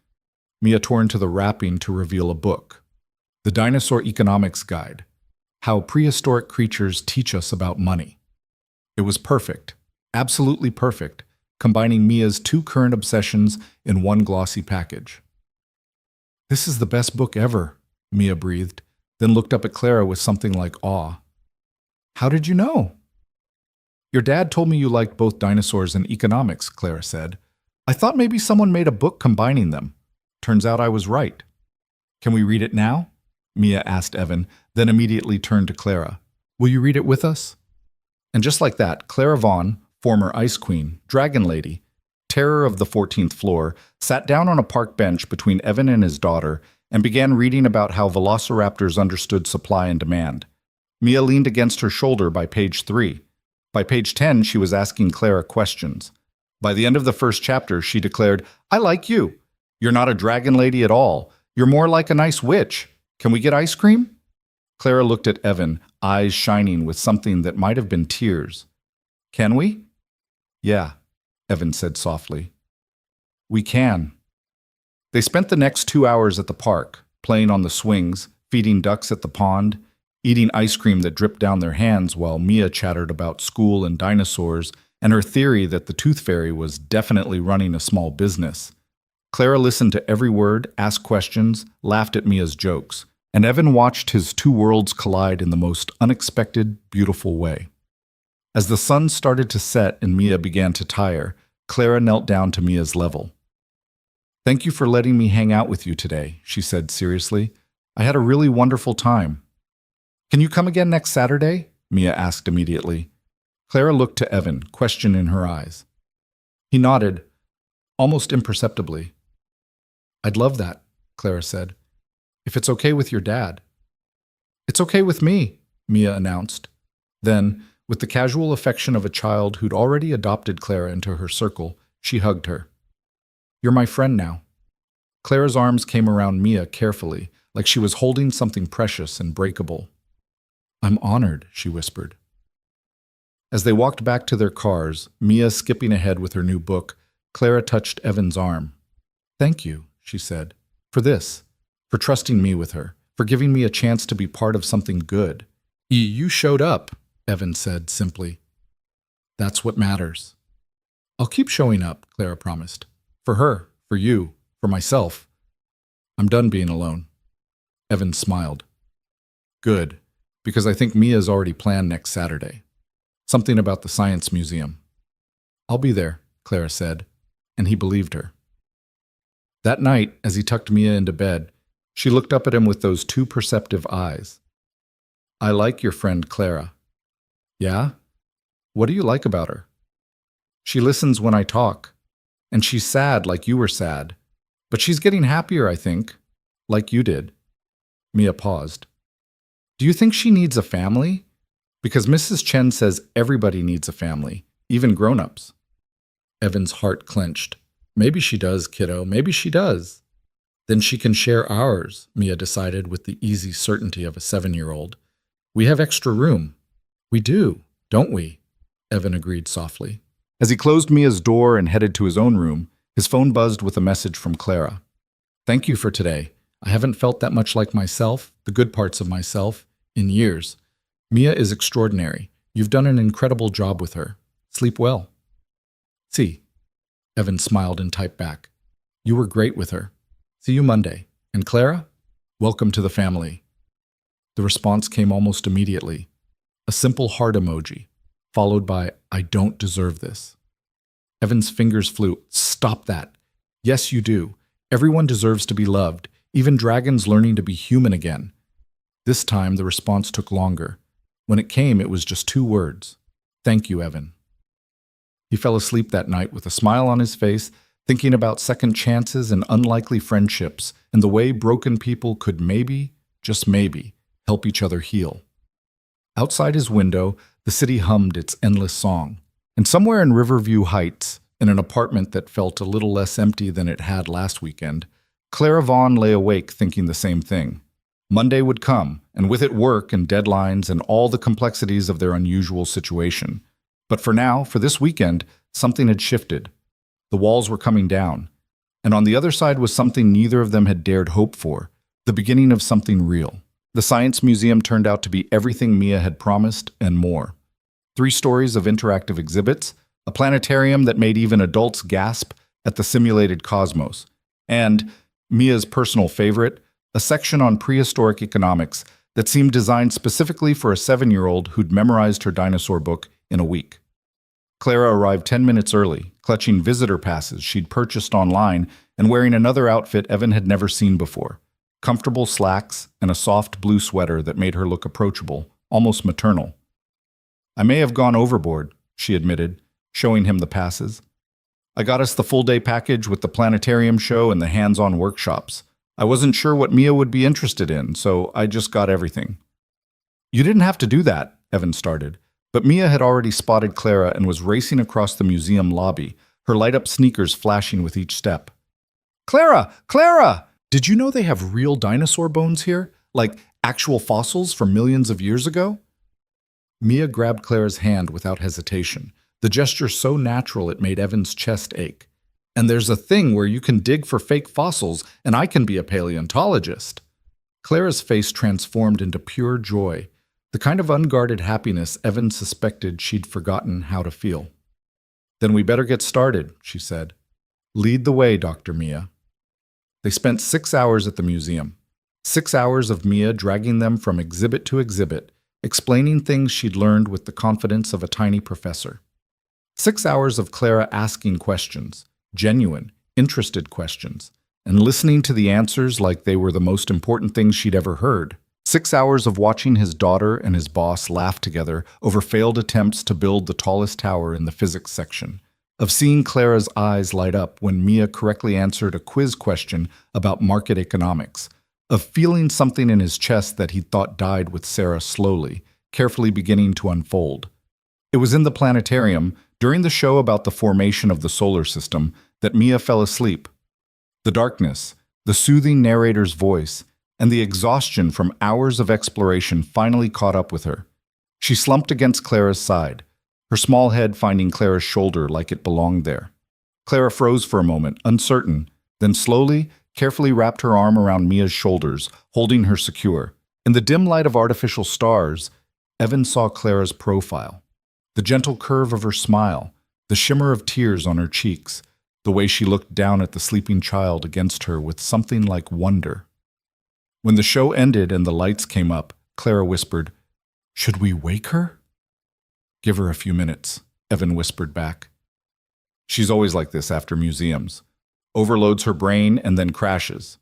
[SPEAKER 1] Mia tore into the wrapping to reveal a book. The Dinosaur Economics Guide. How Prehistoric Creatures Teach Us About Money. It was perfect. Absolutely perfect.
[SPEAKER 2] combining Mia's two current obsessions in one glossy package. "This is the best book ever," Mia breathed, then looked up at Clara with something like awe. "How did you know?" "Your dad told me you liked both dinosaurs and economics," Clara said. "I thought maybe someone made a book combining them. Turns out I was right." "Can we read it now?" Mia asked Evan, then immediately turned to Clara. "Will you read it with us?" And just like that, Clara Vaughn, former Ice Queen, Dragon Lady, terror of the 14th floor, sat down on a park bench between Evan and his daughter and began reading about how velociraptors understood supply and demand. Mia leaned against her shoulder by page 3. By page 10, she was asking Clara questions. By the end of the first chapter, she declared, "I like you. You're not a dragon lady at all. You're more like a nice witch. Can we get ice cream?" Clara looked at Evan, eyes shining with something that might have been tears. "Can we?" "Yeah," Evan said softly. "We can." They spent the next 2 hours at the park, playing on the swings, feeding ducks at the pond, eating ice cream that dripped down their hands while Mia chattered about school and dinosaurs and her theory that the Tooth Fairy was definitely running a small business. Clara listened to every word, asked questions, laughed at Mia's jokes, and Evan watched his two worlds collide in the most unexpected, beautiful way. As the sun started to set and Mia began to tire, Clara knelt down to Mia's level. "Thank you for letting me hang out with you today," she said seriously. "I had a really wonderful time." "Can you come again next Saturday?" Mia asked immediately. Clara looked to Evan, question in her eyes. He nodded, almost imperceptibly. "I'd love that," Clara said. "If it's okay with your dad." "It's okay with me," Mia announced. Then, with the casual affection of a child who'd already adopted Clara into her circle, she hugged her. "You're my friend now." Clara's arms came around Mia carefully, like she was holding something precious and breakable. "I'm honored," she whispered. As they walked back to their cars, Mia skipping ahead with her new book, Clara touched Evan's arm. "Thank you," she said, "for this, for trusting me with her, for giving me a chance to be part of something good." "You showed up," Evan said simply. "That's what matters." "I'll keep showing up," Clara promised. "For her, for you, for myself. I'm done being alone." Evan smiled. "Good, because I think Mia's already planned next Saturday. Something about the Science Museum." "I'll be there," Clara said, and he believed her. That night, as he tucked Mia into bed, she looked up at him with those two perceptive eyes. "I like your friend Clara." "Yeah? What do you like about her?" "She listens when I talk, and she's sad like you were sad, but she's getting happier, I think, like you did." Mia paused. "Do you think she needs a family? Because Mrs. Chen says everybody needs a family, even grown-ups." Evan's heart clenched. "Maybe she does, kiddo, maybe she does." "Then she can share ours," Mia decided with the easy certainty of a 7-year-old. "We have extra room." "We do, don't we?" Evan agreed softly. As he closed Mia's door and headed to his own room, his phone buzzed with a message from Clara. "Thank you for today. I haven't felt that much like myself, the good parts of myself, in years. Mia is extraordinary. You've done an incredible job with her. Sleep well." "See." Evan smiled and typed back. "You were great with her. See you Monday. And Clara? Welcome to the family." The response came almost immediately. A simple heart emoji, followed by, "I don't deserve this." Evan's fingers flew. "Stop that. Yes, you do. Everyone deserves to be loved, even dragons learning to be human again." This time, the response took longer. When it came, it was just 2 words. "Thank you, Evan." He fell asleep that night with a smile on his face, thinking about second chances and unlikely friendships and the way broken people could maybe, just maybe, help each other heal. Outside his window, the city hummed its endless song. And somewhere in Riverview Heights, in an apartment that felt a little less empty than it had last weekend, Clara Vaughn lay awake thinking the same thing. Monday would come, and with it work and deadlines and all the complexities of their unusual situation. But for now, for this weekend, something had shifted. The walls were coming down. And on the other side was something neither of them had dared hope for, the beginning of something real. The Science Museum turned out to be everything Mia had promised and more. 3 stories of interactive exhibits,
[SPEAKER 1] a planetarium that made even adults gasp at the simulated cosmos, and, Mia's personal favorite, a section on prehistoric economics that seemed designed specifically for a 7-year-old who'd memorized her dinosaur book in a week. Clara arrived 10 minutes early, clutching visitor passes she'd purchased online and wearing another outfit Evan had never seen before, comfortable slacks and a soft blue sweater that made her look approachable, almost maternal. "I may have gone overboard," she admitted, showing him the passes. "I got us the full-day package with the planetarium show and the hands-on workshops. I wasn't sure what Mia would be interested in, so I just got everything." "You didn't have to do that," Evan started, but Mia had already spotted Clara and was racing across the museum lobby, her light-up sneakers flashing with each step. "Clara! Clara! Did you know they have real dinosaur bones here? Like actual fossils from millions of years ago?" Mia grabbed Clara's hand without hesitation, the gesture so natural it made Evan's chest ache. "And there's a thing where you can dig for fake fossils, and I can be a paleontologist." Clara's face transformed into pure joy, the kind of unguarded happiness Evan suspected she'd forgotten how to feel. "Then we better get started," she said. "Lead the way, Dr. Mia." They spent 6 hours at the museum. 6 hours of Mia dragging them from exhibit to exhibit, explaining things she'd learned with the confidence of a tiny professor. 6 hours of Clara asking questions, genuine, interested questions, and listening to the answers like they were the most important things she'd ever heard. 6 hours of watching his daughter and his boss laugh together over failed attempts to build the tallest tower in the physics section. Of seeing Clara's eyes light up when Mia correctly answered a quiz question about market economics. Of feeling something in his chest that he thought died with Sarah slowly, carefully beginning to unfold. It was in the planetarium, during the show about the formation of the solar system, that Mia fell asleep. The darkness, the soothing narrator's voice, and the exhaustion from hours of exploration finally caught up with her. She slumped against Clara's side, her small head finding Clara's shoulder like it belonged there. Clara froze for a moment, uncertain, then slowly, carefully wrapped her arm around Mia's shoulders, holding her secure. In the dim light of artificial stars, Evan saw Clara's profile. The gentle curve of her smile, the shimmer of tears on her cheeks, the way she looked down at the sleeping child against her with something like wonder. When the show ended and the lights came up, Clara whispered, "Should we wake her?" "Give her a few minutes," Evan whispered back. She's always like this after museums. Overloads her brain and then crashes.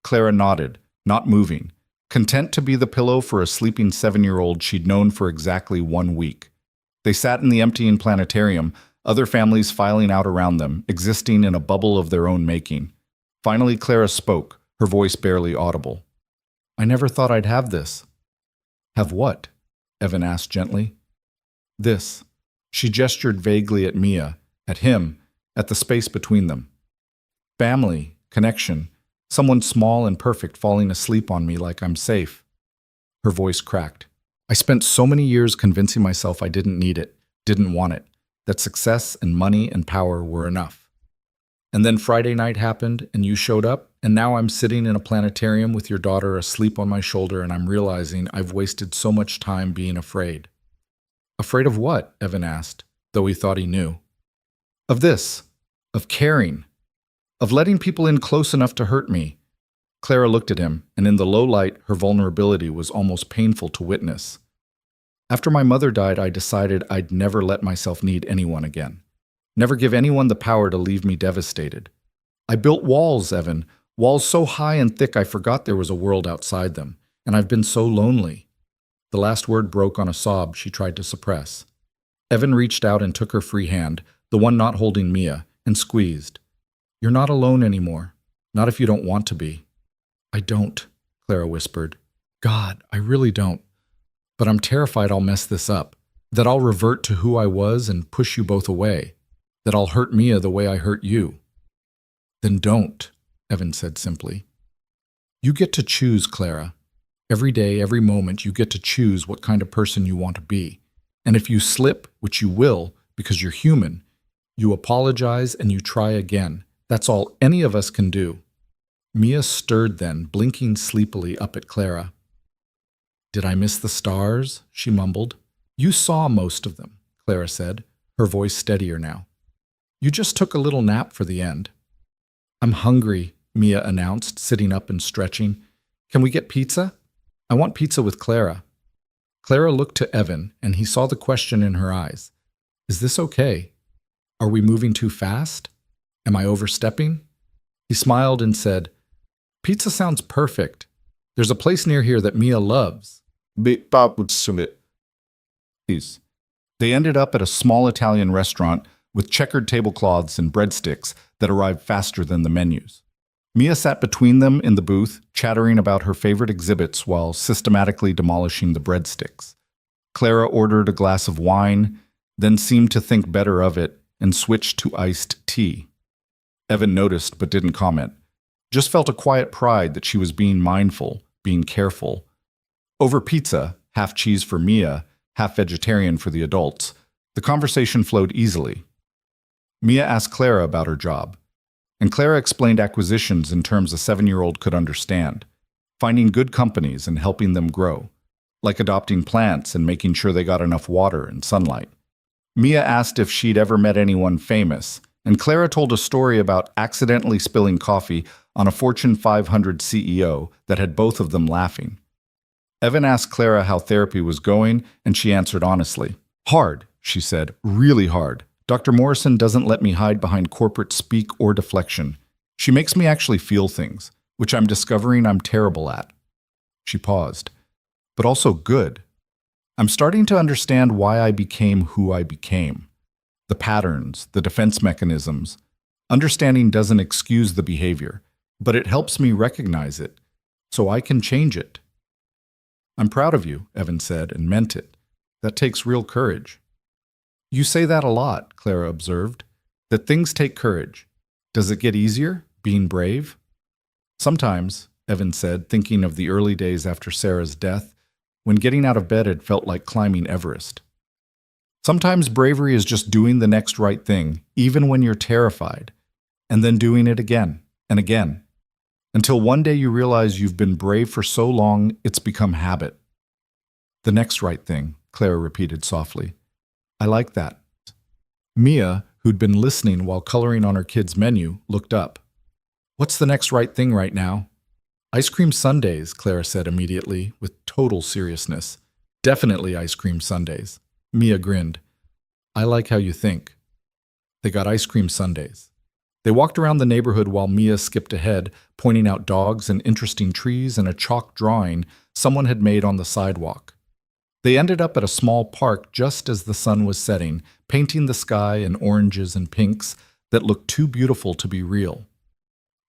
[SPEAKER 1] Clara nodded, not moving, content to be the pillow for a sleeping 7-year-old she'd known for exactly 1 week. They sat in the emptying planetarium, other families filing out around them, existing in a bubble of their own making. Finally, Clara spoke, her voice barely audible. "I never thought I'd have this." "Have what?" Evan asked gently. "This." She gestured vaguely at Mia, at him, at the space between them. "Family, connection, someone small and perfect falling asleep on me like I'm safe." Her voice cracked. "I spent so many years convincing myself I didn't need it, didn't want it, that success and money and power were enough. And then Friday night happened and you showed up, and now I'm sitting in a planetarium with your daughter asleep on my shoulder and I'm realizing I've wasted so much time being afraid." "Afraid of what?" Evan asked, though he thought he knew. "Of this. Of caring. Of letting people in close enough to hurt me." Clara looked at him, and in the low light, her vulnerability was almost painful to witness. "After my mother died, I decided I'd never let myself need anyone again. Never give anyone the power to leave me devastated. I built walls, Evan, walls so high and thick I forgot there was a world outside them, and I've been so lonely." The last word broke on a sob she tried to suppress. Evan reached out and took her free hand, the one not holding Mia, and squeezed. "You're not alone anymore. Not if you don't want to be." "I don't," Clara whispered. "God, I really don't. But I'm terrified I'll mess this up, that I'll revert to who I was and push you both away, that I'll hurt Mia the way I hurt you." "Then don't," Evan said simply. "You get to choose, Clara. Every day, every moment, you get to choose what kind of person you want to be. And if you slip, which you will, because you're human, you apologize and you try again. That's all any of us can do." Mia stirred then, blinking sleepily up at Clara. "Did I miss the stars?" she mumbled. "You saw most of them," Clara said.
[SPEAKER 2] her voice steadier now. You just took a little nap for the end. I'm hungry, Mia announced, sitting up and stretching. Can we get pizza? I want pizza with Clara. Clara looked to Evan, and he saw the question in her eyes. Is this okay? Are we moving too fast? Am I overstepping? He smiled and said, Pizza sounds perfect. There's a place near here that Mia loves.
[SPEAKER 1] They ended up at a small Italian restaurant with checkered tablecloths and breadsticks that arrived faster than the menus. Mia sat between them in the booth, chattering about her favorite exhibits while systematically demolishing the breadsticks. Clara ordered a glass of wine, then seemed to think better of it and switched to iced tea. Evan noticed but didn't comment, just felt a quiet pride that she was being mindful, being careful. Over pizza, half cheese for Mia, half vegetarian for the adults, the conversation flowed easily. Mia asked Clara about her job, and Clara explained acquisitions in terms a 7-year-old could understand, finding good companies and helping them grow, like adopting plants and making sure they got enough water and sunlight. Mia asked if she'd ever met anyone famous, and Clara told a story about accidentally spilling coffee on a Fortune 500 CEO that had both of them laughing. Evan asked Clara how therapy was going, and she answered honestly. Hard, she said, really hard. Dr. Morrison doesn't let me hide behind corporate speak or deflection. She makes me actually feel things, which I'm discovering I'm terrible at. She paused. But also good. I'm starting to understand why I became who I became. The patterns, the defense mechanisms. Understanding doesn't excuse the behavior, but it helps me recognize it, so I can change it. I'm proud of you, Evan said, and meant it. That takes real courage. You say that a lot, Clara observed, that things take courage. Does it get easier, being brave? Sometimes, Evan said, thinking of the early days after Sarah's death, when getting out of bed had felt like climbing Everest. Sometimes bravery is just doing the next right thing, even when you're terrified, and then doing it again and again, until one day you realize you've been brave for so long it's become habit. The next right thing, Clara repeated softly. I like that. Mia, who'd been listening while coloring on her kid's menu, looked up. What's the next right thing right now? Ice cream sundaes, Clara said immediately, with total seriousness. Definitely ice cream sundaes. Mia grinned. I like how you think. They got ice cream sundaes. They walked around the neighborhood while Mia skipped ahead, pointing out dogs and interesting trees and a chalk drawing someone had made on the sidewalk. They ended up at a small park just as the sun was setting, painting the sky in oranges and pinks that looked too beautiful to be real.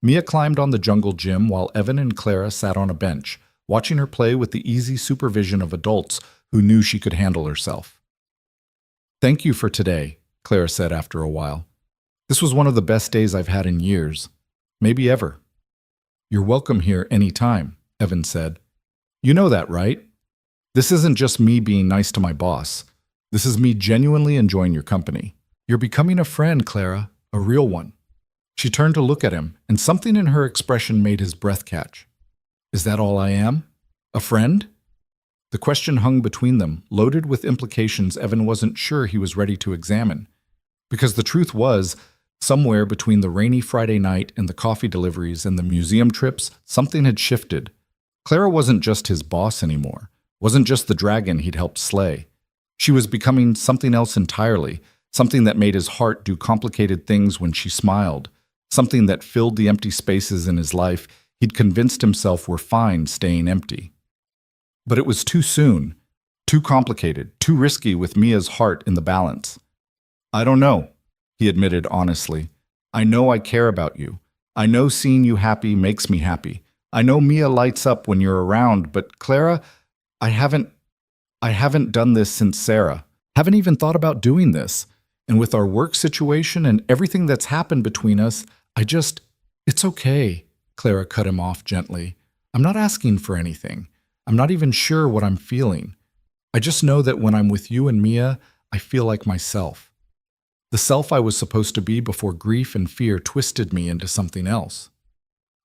[SPEAKER 1] Mia climbed on the jungle gym while Evan and Clara sat on a bench, watching her play with the easy supervision of adults who knew she could handle herself. Thank you for today, Clara said after a while. This was one of the best days I've had in years, maybe ever. You're welcome here any time, Evan said. You know that, right? This isn't just me being nice to my boss. This is me genuinely enjoying your company. You're becoming a friend, Clara, a real one. She turned to look at him, and something in her expression made his breath catch. Is that all I am? A friend? The question hung between them, loaded with implications Evan wasn't sure he was ready to examine. Because the truth was, somewhere between the rainy Friday night and the coffee deliveries and the museum trips, something had shifted. Clara wasn't just his boss anymore, wasn't just the dragon he'd helped slay. She was becoming something else entirely, something that made his heart do complicated things when she smiled, something that filled the empty spaces in his life he'd convinced himself were fine staying empty. But it was too soon, too complicated, too risky with Mia's heart in the balance. I don't know, he admitted honestly. I know I care about you. I know seeing you happy makes me happy. I know Mia lights up when you're around, but Clara, I haven't done this since Sarah. Haven't even thought about doing this. And with our work situation and everything that's happened between us, it's okay, Clara cut him off gently. I'm not asking for anything. I'm not even sure what I'm feeling. I just know that when I'm with you and Mia, I feel like myself. The self I was supposed to be before grief and fear twisted me into something else.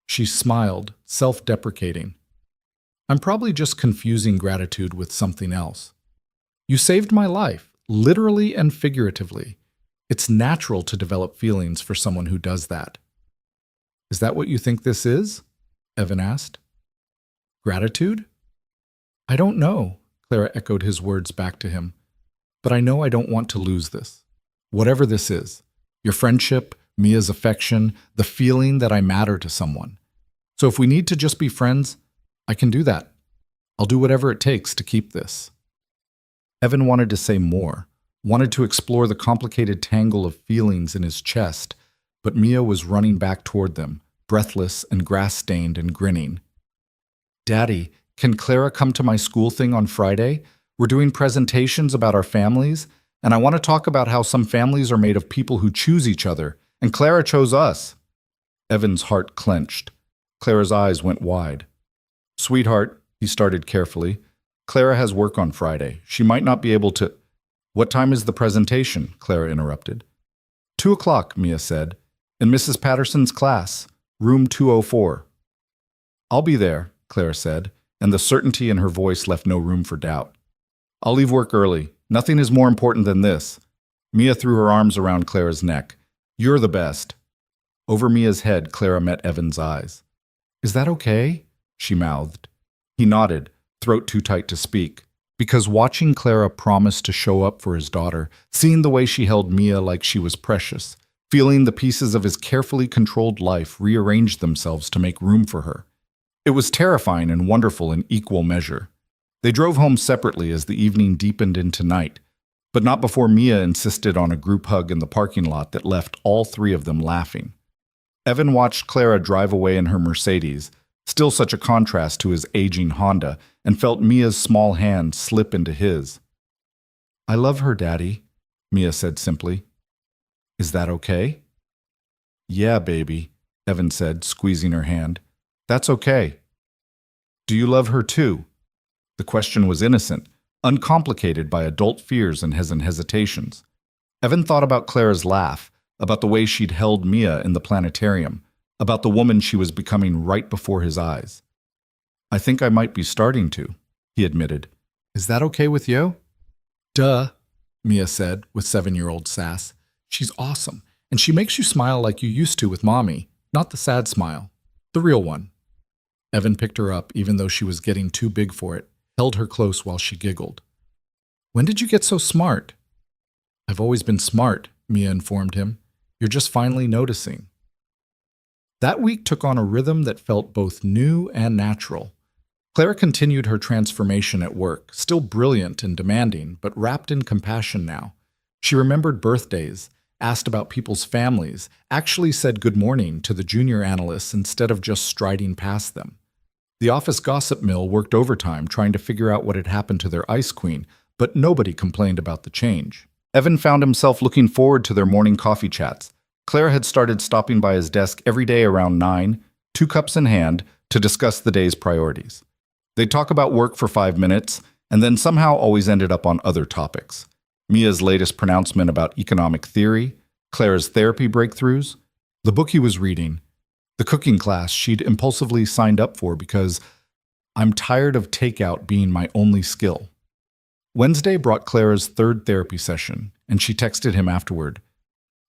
[SPEAKER 1] She smiled, self-deprecating. I'm probably just confusing gratitude with something else. You saved my life,
[SPEAKER 2] literally and figuratively. It's natural to develop feelings for someone who does that. Is that what you think this is? Evan asked. Gratitude? I don't know, Clara echoed his words back to him. But I know I don't want to lose this. Whatever this is, your friendship, Mia's affection, the feeling that I matter to someone. So if we need to just be friends, I can do that. I'll do whatever it takes to keep this. Evan wanted to say more, wanted to explore the complicated tangle of feelings in his chest, but Mia was running back toward them, breathless and grass-stained and grinning. Daddy, can Clara come to my school thing on Friday? We're doing presentations about our families, and I want to talk about how some families are made of people who choose each other, and Clara chose us. Evan's heart clenched. Clara's eyes went wide. Sweetheart, he started carefully, Clara has work on Friday. She might not be able to— What time is the presentation? Clara interrupted. 2:00, Mia said, in Mrs. Patterson's class, room 204. I'll be there, Clara said, and the certainty in her voice left no room for doubt. I'll leave work early. Nothing is more important than this. Mia threw her arms around Clara's neck. You're the best. Over Mia's head, Clara met Evan's eyes. Is that okay? She mouthed. He nodded, throat too tight to speak, because watching Clara promise to show up for his daughter, seeing the way she held Mia like she was precious, feeling the pieces of his carefully controlled life rearrange themselves to make room for her. It was terrifying and wonderful in equal measure. They drove home separately as the evening deepened into night, but not before Mia insisted on a group hug in the parking lot that left all three of them laughing. Evan watched Clara drive away in her Mercedes, still such a contrast to his aging Honda, and felt Mia's small hand slip into his. I love her, Daddy, Mia said simply. Is that okay? Yeah, baby, Evan said, squeezing her hand. That's okay. Do you love her too? The question was innocent, uncomplicated by adult fears and hesitations. Evan thought about Clara's laugh, about the way she'd held Mia in the planetarium, about the woman she was becoming right before his eyes. I think I might be starting to, he admitted. Is that okay with you? Duh, Mia said with 7-year-old sass. She's awesome, and she makes you smile like you used to with Mommy, not the sad smile, the real one. Evan picked her up even though she was getting too big for it, held her close while she giggled. When did you get so smart? I've always been smart, Mia informed him. You're just finally noticing. That week took on a rhythm that felt both new and natural. Clara continued her transformation at work, still brilliant and demanding, but wrapped in compassion now. She remembered birthdays, asked about people's families, actually said good morning to the junior analysts instead of just striding past them. The office gossip mill worked overtime trying to figure out what had happened to their ice queen, but nobody complained about the change. Evan found himself looking forward to their morning coffee chats. Clara had started stopping by his desk every day around 9, 2 cups in hand, to discuss the day's priorities. They'd talk about work for 5 minutes, and then somehow always ended up on other topics. Mia's latest pronouncement about economic theory, Clara's therapy breakthroughs, the book he was reading, the cooking class she'd impulsively signed up for because I'm tired of takeout being my only skill. Wednesday brought Clara's 3rd therapy session, and she texted him afterward.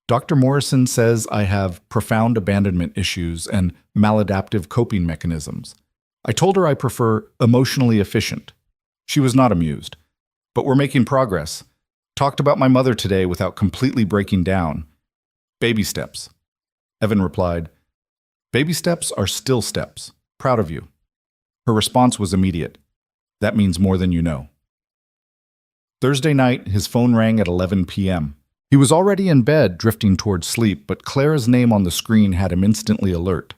[SPEAKER 2] Dr. Morrison says I have profound abandonment issues and maladaptive coping mechanisms. I told her I prefer emotionally efficient. She was not amused. But we're making progress. Talked about my mother today without completely breaking down. Baby steps. Evan replied, Baby steps are still steps. Proud of you. Her response was immediate. That means more than you know. Thursday night, his phone rang at 11 p.m. He was already in bed, drifting toward sleep, but Clara's name on the screen had him instantly alert.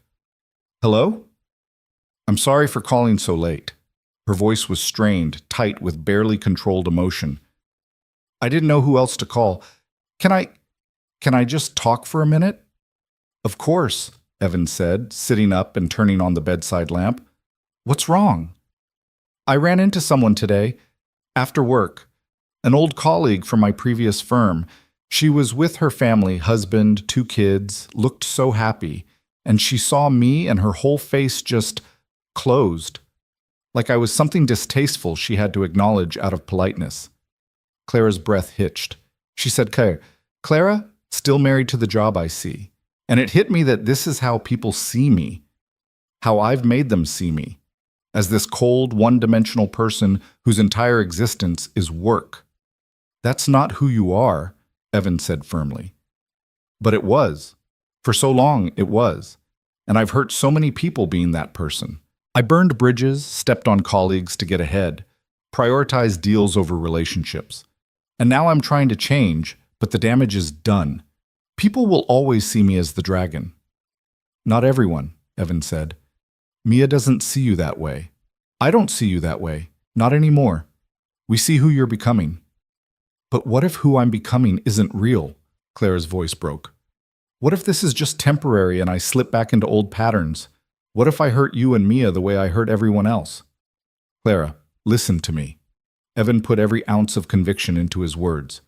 [SPEAKER 2] Hello? I'm sorry for calling so late. Her voice was strained, tight with barely controlled emotion. I didn't know who else to call. Can I just talk for a minute? Of course, Evan said, sitting up and turning on the bedside lamp. What's wrong? I ran into someone today, after work, an old colleague from my previous firm. She was with her family, husband, 2 kids, looked so happy, and she saw me and her whole face just closed, like I was something distasteful she had to acknowledge out of politeness.
[SPEAKER 1] Clara's breath hitched. She said, Clara, still married to the job I see. And it hit me that this is how people see me, how I've made them see me, as this cold, one-dimensional person whose entire existence is work. That's not who you are, Evan said firmly. But it was. For so long, it was. And I've hurt so many people being that person. I burned bridges, stepped on colleagues to get ahead, prioritized deals over relationships. And now I'm trying to change, but the damage is done. People will always see me as the dragon. Not everyone, Evan said. Mia doesn't see you that way. I don't see you that way. Not anymore. We see who you're becoming. But what if who I'm becoming isn't real? Clara's voice broke. What if this is just temporary and I slip back into old patterns? What if I hurt you and Mia the way I hurt everyone else? Clara, listen to me. Evan put every ounce of conviction into his words.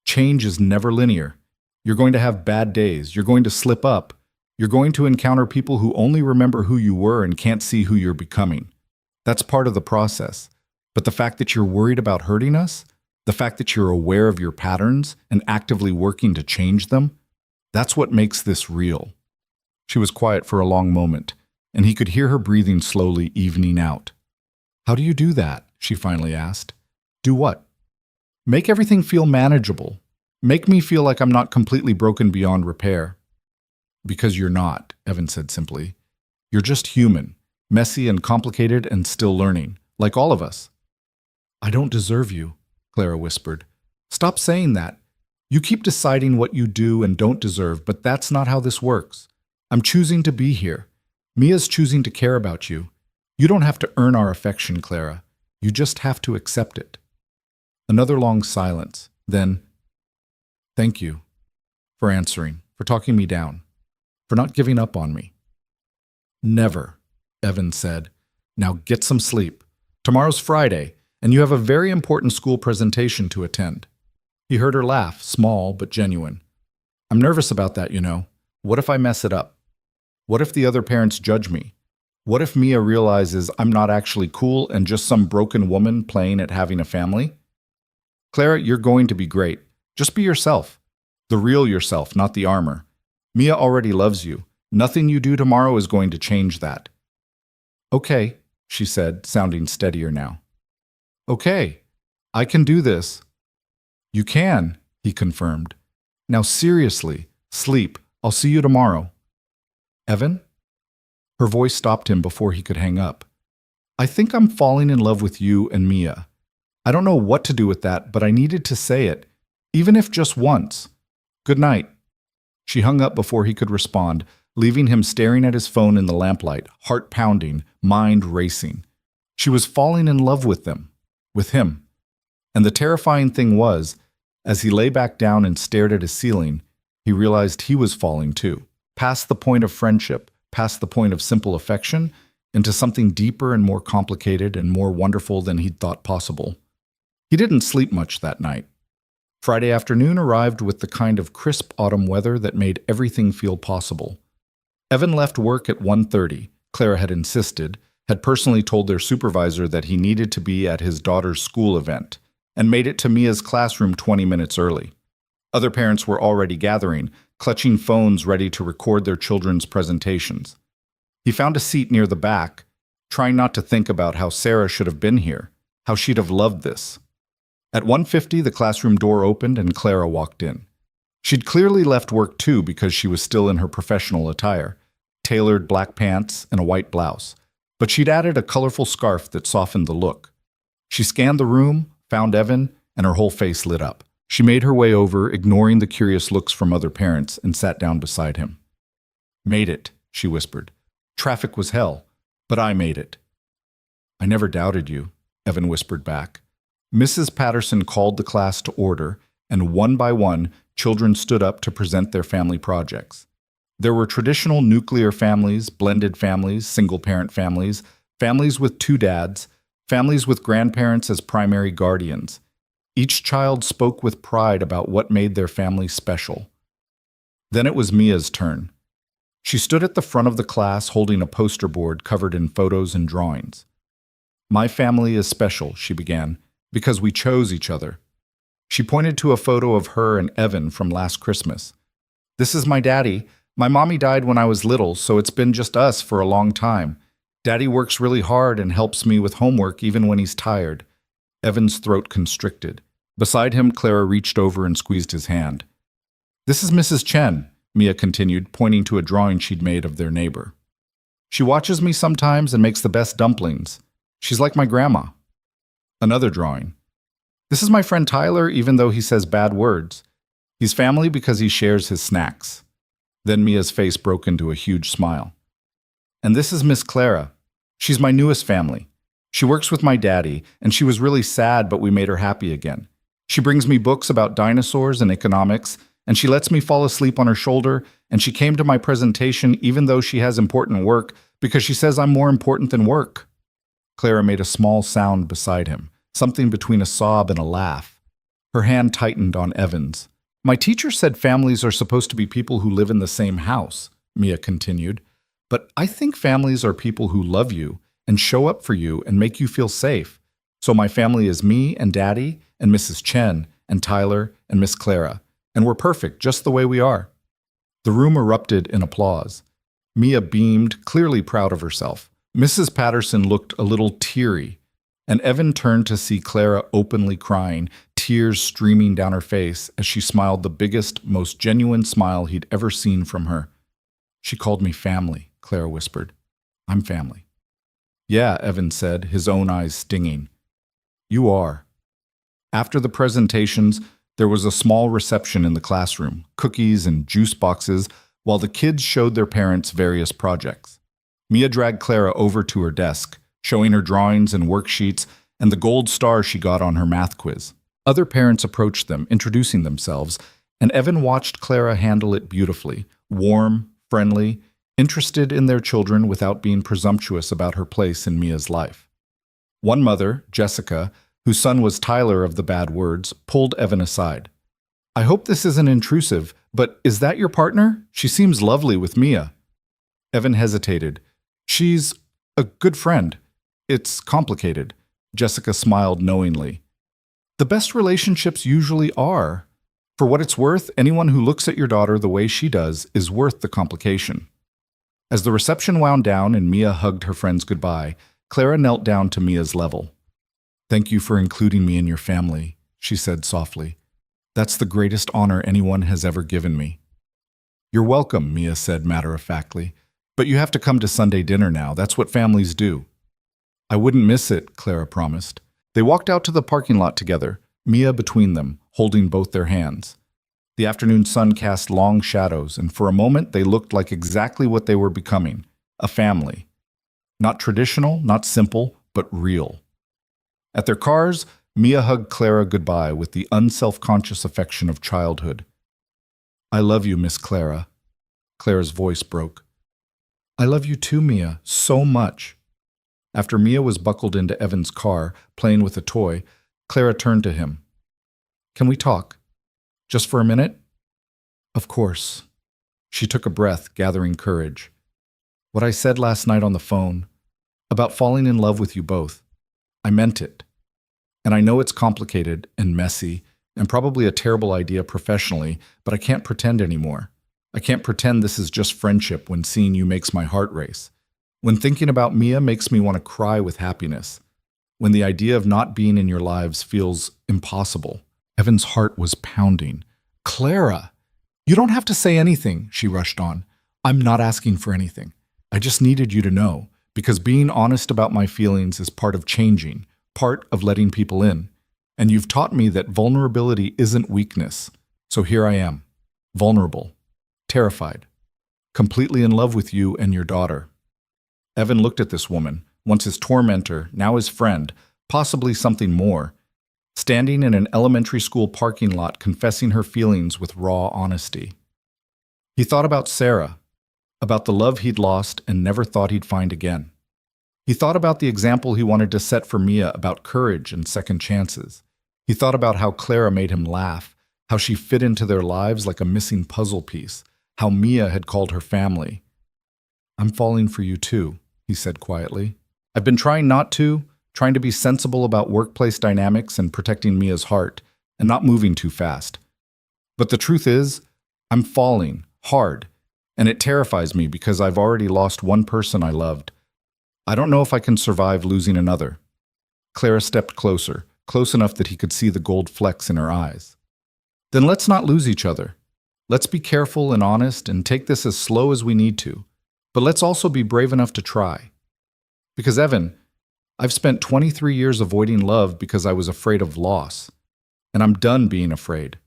[SPEAKER 1] Change is never linear. You're going to have bad days. You're going to slip up. You're going to encounter people who only remember who you were and can't see who you're becoming. That's part of the process. But the fact that you're worried about hurting us, the fact that you're aware of your patterns and actively working to change them, that's what makes this real. She was quiet for a long moment, and he could hear her breathing slowly evening out. How do you do that? She finally asked. Do what? Make everything feel manageable. Make me feel like I'm not completely broken beyond repair. Because you're not, Evan said simply. You're just human, messy and complicated and still learning, like all of us. I don't deserve you, Clara whispered. Stop saying that. You keep deciding what you do and don't deserve, but that's not how this works. I'm choosing to be here. Mia's choosing to care about you. You don't have to earn our affection, Clara. You just have to accept it. Another long silence. Then, thank you for answering, for talking me down, for not giving up on me. Never, Evan said. Now get some sleep. Tomorrow's Friday, and you have a very important school presentation to attend. He heard her laugh, small but genuine. I'm nervous about that, you know. What if I mess it up? What if the other parents judge me? What if Mia realizes I'm not actually cool and just some broken woman playing at having a family? Clara, you're going to be great. Just be yourself. The real yourself, not the armor. Mia already loves you. Nothing you do tomorrow is going to change that. Okay, she said, sounding steadier now. Okay, I can do this. You can, he confirmed. Now seriously, sleep. I'll see you tomorrow. Evan? Her voice stopped him before he could hang up. I think I'm falling in love with you and Mia. I don't know what to do with that, but I needed to say it, even if just once. Good night. She hung up before he could respond, leaving him staring at his phone in the lamplight, heart pounding, mind racing. She was falling in love with them, with him. And the terrifying thing was, as he lay back down and stared at his ceiling, he realized he was falling too, past the point of friendship, past the point of simple affection, into something deeper and more complicated and more wonderful than he'd thought possible. He didn't sleep much that night. Friday afternoon arrived with the kind of crisp autumn weather that made everything feel possible. Evan left work at 1:30. Clara had insisted, had personally told their supervisor that he needed to be at his daughter's school event, and made it to Mia's classroom 20 minutes early. Other parents were already gathering, clutching phones ready to record their children's presentations. He found a seat near the back, trying not to think about how Sarah should have been here, how she'd have loved this. At 1:50, the classroom door opened and Clara walked in. She'd clearly left work too because she was still in her professional attire, tailored black pants and a white blouse, but she'd added a colorful scarf that softened the look. She scanned the room, found Evan, and her whole face lit up. She made her way over, ignoring the curious looks from other parents, and sat down beside him. Made it, she whispered. Traffic was hell, but I made it. I never doubted you, Evan whispered back. Mrs. Patterson called the class to order, and one by one, children stood up to present their family projects. There were traditional nuclear families, blended families, single-parent families, families with two dads, families with grandparents as primary guardians. Each child spoke with pride about what made their family special. Then it was Mia's turn. She stood at the front of the class holding a poster board covered in photos and drawings. My family is special, she began, because we chose each other. She pointed to a photo of her and Evan from last Christmas. This is my daddy. My mommy died when I was little, so it's been just us for a long time. Daddy works really hard and helps me with homework even when he's tired. Evan's throat constricted. Beside him, Clara reached over and squeezed his hand. This is Mrs. Chen, Mia continued, pointing to a drawing she'd made of their neighbor. She watches me sometimes and makes the best dumplings. She's like my grandma. Another drawing. This is my friend Tyler, even though he says bad words. He's family because he shares his snacks. Then Mia's face broke into a huge smile. And this is Miss Clara. She's my newest family. She works with my daddy, and she was really sad, but we made her happy again. She brings me books about dinosaurs and economics, and she lets me fall asleep on her shoulder, and she came to my presentation even though she has important work because she says I'm more important than work. Clara made a small sound beside him, something between a sob and a laugh. Her hand tightened on Evan's. My teacher said families are supposed to be people who live in the same house, Mia continued. But I think families are people who love you and show up for you and make you feel safe. So my family is me and Daddy and Mrs. Chen and Tyler and Miss Clara, and we're perfect just the way we are. The room erupted in applause. Mia beamed, clearly proud of herself. Mrs. Patterson looked a little teary, and Evan turned to see Clara openly crying, tears streaming down her face as she smiled the biggest, most genuine smile he'd ever seen from her. She called me family, Clara whispered. I'm family. Yeah, Evan said, his own eyes stinging. You are. After the presentations, there was a small reception in the classroom, cookies and juice boxes, while the kids showed their parents various projects. Mia dragged Clara over to her desk, showing her drawings and worksheets and the gold star she got on her math quiz. Other parents approached them, introducing themselves, and Evan watched Clara handle it beautifully, warm, friendly, interested in their children without being presumptuous about her place in Mia's life. One mother, Jessica, whose son was Tyler of the bad words, pulled Evan aside. I hope this isn't intrusive, but is that your partner? She seems lovely with Mia. Evan hesitated. She's a good friend. It's complicated. Jessica smiled knowingly. The best relationships usually are. For what it's worth, anyone who looks at your daughter the way she does is worth the complication. As the reception wound down and Mia hugged her friends goodbye, Clara knelt down to Mia's level. Thank you for including me in your family, she said softly. That's the greatest honor anyone has ever given me. You're welcome, Mia said matter-of-factly. But you have to come to Sunday dinner now. That's what families do. I wouldn't miss it, Clara promised. They walked out to the parking lot together, Mia between them, holding both their hands. The afternoon sun cast long shadows, and for a moment they looked like exactly what they were becoming, a family. Not traditional, not simple, but real. At their cars, Mia hugged Clara goodbye with the unself-conscious affection of childhood. I love you, Miss Clara. Clara's voice broke. I love you too, Mia, so much. After Mia was buckled into Evan's car, playing with a toy, Clara turned to him. Can we talk? Just for a minute? Of course. She took a breath, gathering courage. What I said last night on the phone, about falling in love with you both, I meant it. And I know it's complicated and messy and probably a terrible idea professionally, but I can't pretend anymore. I can't pretend this is just friendship when seeing you makes my heart race. When thinking about Mia makes me want to cry with happiness. When the idea of not being in your lives feels impossible. Evan's heart was pounding. Clara! You don't have to say anything, she rushed on. I'm not asking for anything. I just needed you to know, because being honest about my feelings is part of changing, part of letting people in. And you've taught me that vulnerability isn't weakness. So here I am, vulnerable, terrified, completely in love with you and your daughter. Evan looked at this woman, once his tormentor, now his friend, possibly something more, standing in an elementary school parking lot confessing her feelings with raw honesty. He thought about Sarah, about the love he'd lost and never thought he'd find again. He thought about the example he wanted to set for Mia about courage and second chances. He thought about how Clara made him laugh, how she fit into their lives like a missing puzzle piece, how Mia had called her family. I'm falling for you too, he said quietly. I've been trying not to, trying to be sensible about workplace dynamics and protecting Mia's heart, and not moving too fast. But the truth is, I'm falling hard, and it terrifies me because I've already lost one person I loved. I don't know if I can survive losing another. Clara stepped closer, close enough that he could see the gold flecks in her eyes. Then let's not lose each other. Let's be careful and honest and take this as slow as we need to. But let's also be brave enough to try. Because, Evan, I've spent 23 years avoiding love because I was afraid of loss. And I'm done being afraid.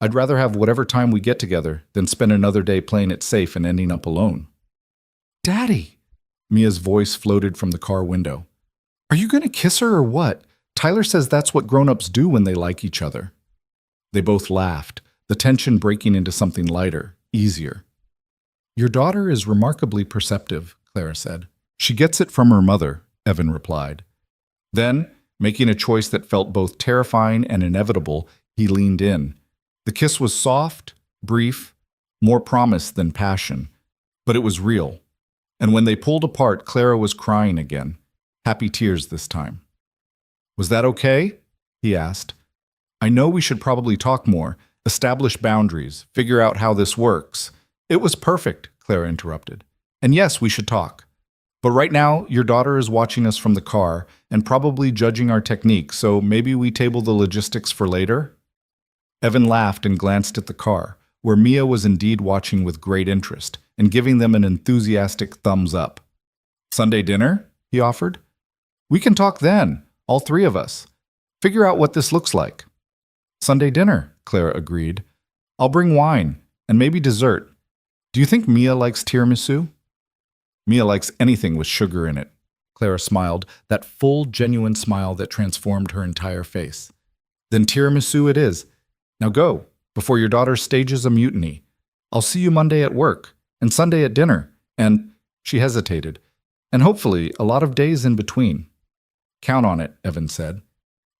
[SPEAKER 1] I'd rather have whatever time we get together than spend another day playing it safe and ending up alone. Daddy! Mia's voice floated from the car window. Are you going to kiss her or what? Tyler says that's what grown-ups do when they like each other. They both laughed, the tension breaking into something lighter, easier. Your daughter is remarkably perceptive, Clara said. She gets it from her mother, Evan replied. Then, making a choice that felt both terrifying and inevitable, he leaned in. The kiss was soft, brief, more promise than passion, but it was real. And when they pulled apart, Clara was crying again, happy tears this time. Was that okay? He asked. I know we should probably talk more, establish boundaries, figure out how this works. It was perfect, Clara interrupted. And yes, we should talk. But right now, your daughter is watching us from the car and probably judging our technique, so maybe we table the logistics for later? Evan laughed and glanced at the car, where Mia was indeed watching with great interest and giving them an enthusiastic thumbs up. Sunday dinner? He offered. We can talk then, all three of us. Figure out what this looks like. Sunday dinner, Clara agreed. I'll bring wine, and maybe dessert. Do you think Mia likes tiramisu? Mia likes anything with sugar in it. Clara smiled, that full, genuine smile that transformed her entire face. Then tiramisu it is. Now go, before your daughter stages a mutiny. I'll see you Monday at work, and Sunday at dinner, and, she hesitated, and hopefully a lot of days in between. Count on it, Evan said.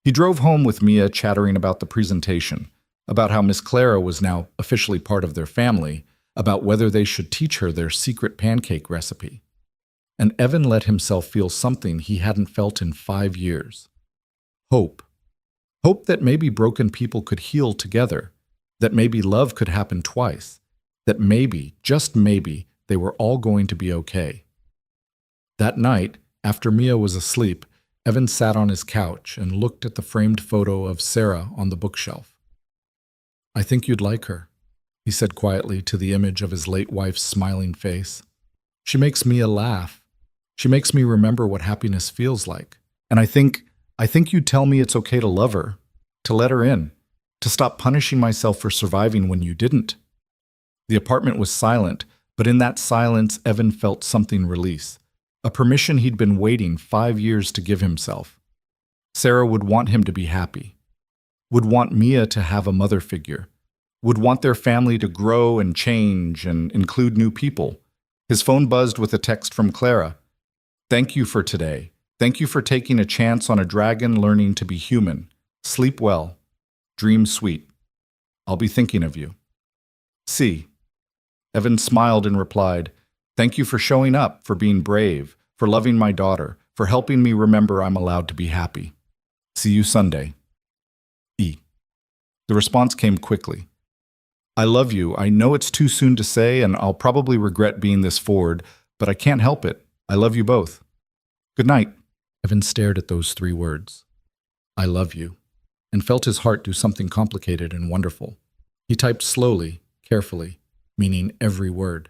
[SPEAKER 1] He drove home with Mia chattering about the presentation, about how Miss Clara was now officially part of their family, about whether they should teach her their secret pancake recipe. And Evan let himself feel something he hadn't felt in 5 years. Hope. Hope that maybe broken people could heal together, that maybe love could happen twice, that maybe, just maybe, they were all going to be okay. That night, after Mia was asleep, Evan sat on his couch and looked at the framed photo of Sarah on the bookshelf. I think you'd like her, he said quietly to the image of his late wife's smiling face. She makes Mia laugh. She makes me remember what happiness feels like. And I think you'd tell me it's okay to love her, to let her in, to stop punishing myself for surviving when you didn't. The apartment was silent, but in that silence, Evan felt something release, a permission he'd been waiting 5 years to give himself. Sarah would want him to be happy, would want Mia to have a mother figure, would want their family to grow and change and include new people. His phone buzzed with a text from Clara. Thank you for today. Thank you for taking a chance on a dragon learning to be human. Sleep well. Dream sweet. I'll be thinking of you. See. Evan smiled and replied, Thank you for showing up, for being brave, for loving my daughter, for helping me remember I'm allowed to be happy. See you Sunday. E. The response came quickly. I love you. I know it's too soon to say, and I'll probably regret being this forward, but I can't help it. I love you both. Good night. Evan stared at those 3 words. I love you, and felt his heart do something complicated and wonderful. He typed slowly, carefully, meaning every word.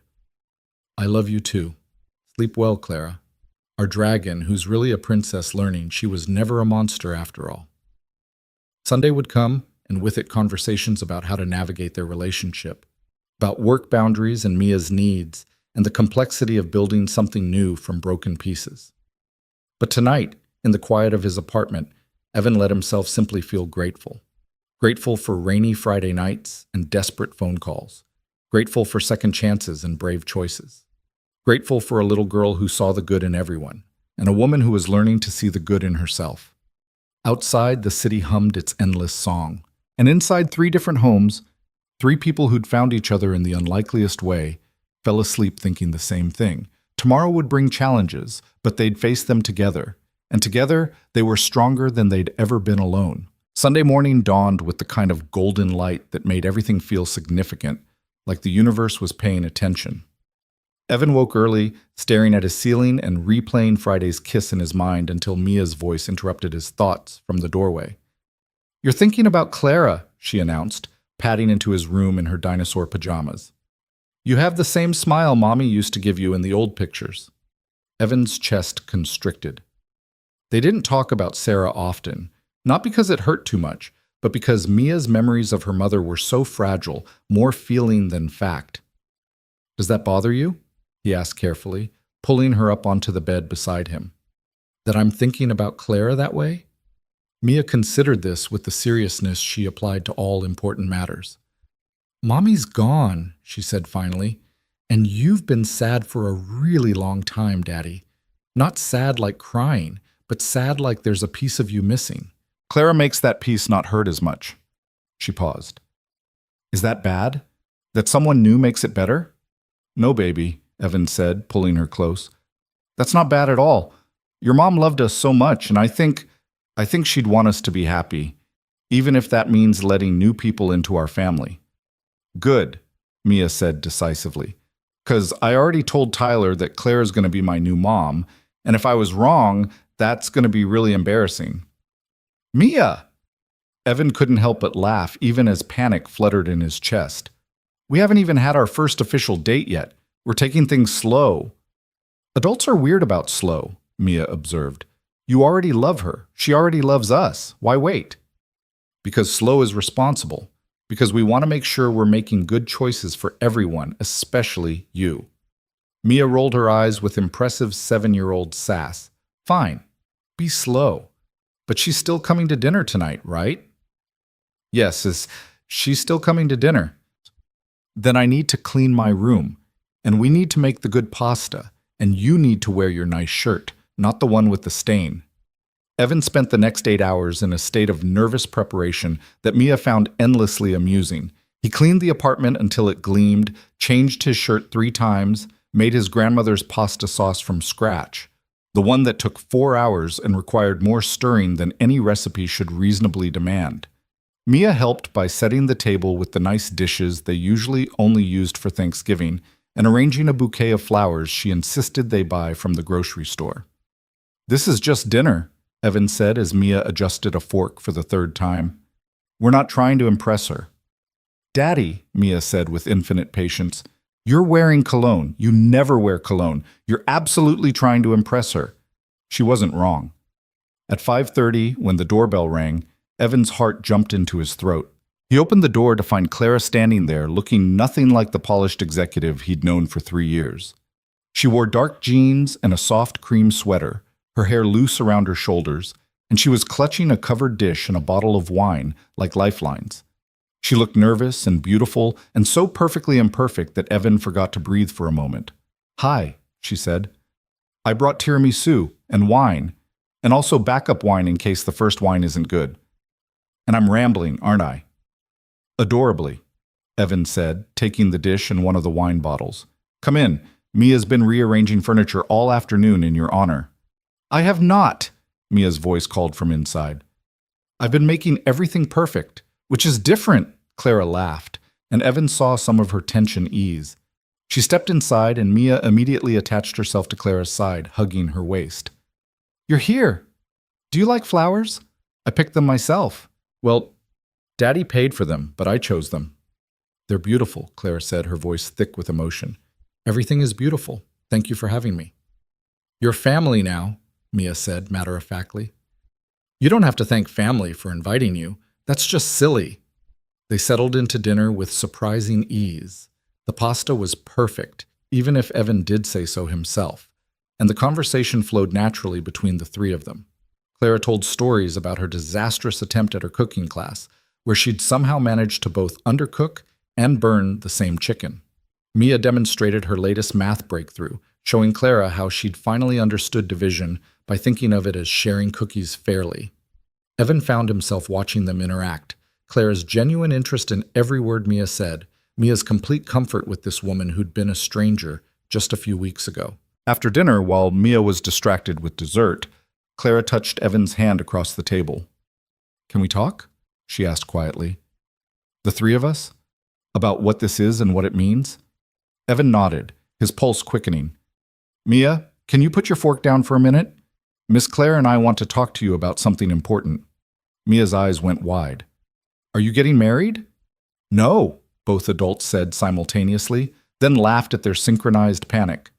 [SPEAKER 1] I love you too. Sleep well, Clara. Our dragon, who's really a princess learning she was never a monster after all. Sunday would come, and with it conversations about how to navigate their relationship, about work boundaries and Mia's needs, and the complexity of building something new from broken pieces. But tonight, in the quiet of his apartment, Evan let himself simply feel grateful. Grateful for rainy Friday nights and desperate phone calls. Grateful for second chances and brave choices. Grateful for a little girl who saw the good in everyone, and a woman who was learning to see the good in herself. Outside, the city hummed its endless song. And inside 3 different homes, 3 people who'd found each other in the unlikeliest way, fell asleep thinking the same thing. Tomorrow would bring challenges, but they'd face them together. And together, they were stronger than they'd ever been alone. Sunday morning dawned with the kind of golden light that made everything feel significant, like the universe was paying attention. Evan woke early, staring at his ceiling and replaying Friday's kiss in his mind until Mia's voice interrupted his thoughts from the doorway. "You're thinking about Clara," she announced, padding into his room in her dinosaur pajamas. "You have the same smile Mommy used to give you in the old pictures." Evan's chest constricted. They didn't talk about Sarah often, not because it hurt too much, but because Mia's memories of her mother were so fragile, more feeling than fact. "Does that bother you?" he asked carefully, pulling her up onto the bed beside him. "That I'm thinking about Clara that way?" Mia considered this with the seriousness she applied to all important matters. "Mommy's gone," she said finally, "and you've been sad for a really long time, Daddy. Not sad like crying, but sad like there's a piece of you missing. Clara makes that piece not hurt as much." She paused. "Is that bad? That someone new makes it better?" "No, baby," Evan said, pulling her close. "That's not bad at all. Your mom loved us so much, and I think she'd want us to be happy, even if that means letting new people into our family." "Good," Mia said decisively, "'cause I already told Tyler that Claire's going to be my new mom, and if I was wrong, that's going to be really embarrassing." "Mia!" Evan couldn't help but laugh, even as panic fluttered in his chest. "We haven't even had our first official date yet. We're taking things slow." "Adults are weird about slow," Mia observed. "You already love her. She already loves us. Why wait?" "Because slow is responsible. Because we want to make sure we're making good choices for everyone, especially you." Mia rolled her eyes with impressive 7-year-old sass. "Fine. Be slow. But she's still coming to dinner tonight, right?" "Yes, she's still coming to dinner." "Then I need to clean my room. And we need to make the good pasta, and you need to wear your nice shirt, not the one with the stain." Evan spent the next 8 hours in a state of nervous preparation that Mia found endlessly amusing. He cleaned the apartment until it gleamed, changed his shirt 3 times, made his grandmother's pasta sauce from scratch, the one that took 4 hours and required more stirring than any recipe should reasonably demand. Mia helped by setting the table with the nice dishes they usually only used for Thanksgiving, and arranging a bouquet of flowers she insisted they buy from the grocery store. "This is just dinner," Evan said as Mia adjusted a fork for the 3rd time. "We're not trying to impress her." "Daddy," Mia said with infinite patience, "you're wearing cologne. You never wear cologne. You're absolutely trying to impress her." She wasn't wrong. At 5:30, when the doorbell rang, Evan's heart jumped into his throat. He opened the door to find Clara standing there, looking nothing like the polished executive he'd known for 3 years. She wore dark jeans and a soft cream sweater, her hair loose around her shoulders, and she was clutching a covered dish and a bottle of wine like lifelines. She looked nervous and beautiful and so perfectly imperfect that Evan forgot to breathe for a moment. "Hi," she said. "I brought tiramisu and wine, and also backup wine in case the first wine isn't good. And I'm rambling, aren't I?" "Adorably," Evan said, taking the dish and one of the wine bottles. "Come in. Mia's been rearranging furniture all afternoon in your honor." "I have not," Mia's voice called from inside. "I've been making everything perfect, which is different," Clara laughed, and Evan saw some of her tension ease. She stepped inside, and Mia immediately attached herself to Clara's side, hugging her waist. "You're here. Do you like flowers? I picked them myself." "Well, Daddy paid for them, but I chose them." "They're beautiful," Clara said, her voice thick with emotion. "Everything is beautiful. Thank you for having me." "You're family now," Mia said matter-of-factly. "You don't have to thank family for inviting you. That's just silly." They settled into dinner with surprising ease. The pasta was perfect, even if Evan did say so himself, and the conversation flowed naturally between the 3 of them. Clara told stories about her disastrous attempt at her cooking class, where she'd somehow managed to both undercook and burn the same chicken. Mia demonstrated her latest math breakthrough, showing Clara how she'd finally understood division by thinking of it as sharing cookies fairly. Evan found himself watching them interact, Clara's genuine interest in every word Mia said, Mia's complete comfort with this woman who'd been a stranger just a few weeks ago. After dinner, while Mia was distracted with dessert, Clara touched Evan's hand across the table. Can we talk? She asked quietly. The three of us? About what this is and what it means? Evan nodded, his pulse quickening. Mia, can you put your fork down for a minute? Miss Claire and I want to talk to you about something important. Mia's eyes went wide. Are you getting married? No, both adults said simultaneously, then laughed at their synchronized panic.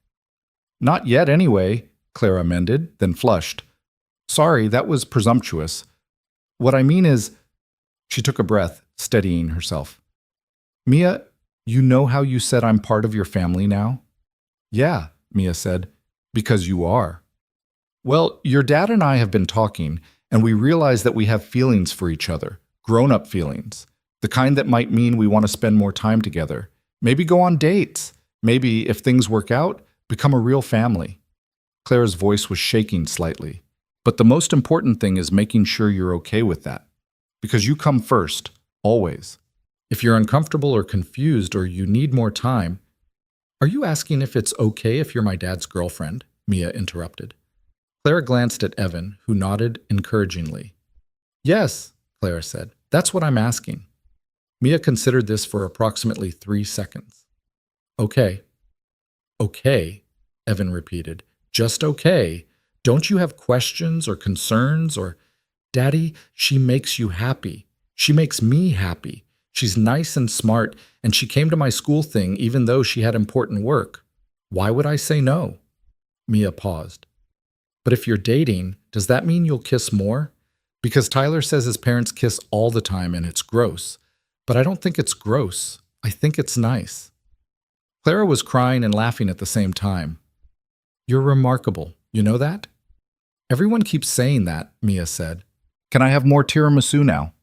[SPEAKER 1] Not yet anyway, Clara amended, then flushed. Sorry, that was presumptuous. What I mean is… She took a breath, steadying herself. Mia, you know how you said I'm part of your family now? Yeah, Mia said, because you are. Well, your dad and I have been talking, and we realize that we have feelings for each other, grown-up feelings, the kind that might mean we want to spend more time together, maybe go on dates, maybe, if things work out, become a real family. Clara's voice was shaking slightly. But the most important thing is making sure you're okay with that. Because you come first, always. If you're uncomfortable or confused or you need more time… Are you asking if it's okay if you're my dad's girlfriend? Mia interrupted. Clara glanced at Evan, who nodded encouragingly. Yes, Clara said. That's what I'm asking. Mia considered this for approximately 3 seconds. Okay. Okay, Evan repeated. Just okay. Don't you have questions or concerns or… Daddy, she makes you happy. She makes me happy. She's nice and smart, and she came to my school thing even though she had important work. Why would I say no? Mia paused. But if you're dating, does that mean you'll kiss more? Because Tyler says his parents kiss all the time and it's gross. But I don't think it's gross. I think it's nice. Clara was crying and laughing at the same time. You're remarkable. You know that? Everyone keeps saying that, Mia said. Can I have more tiramisu now?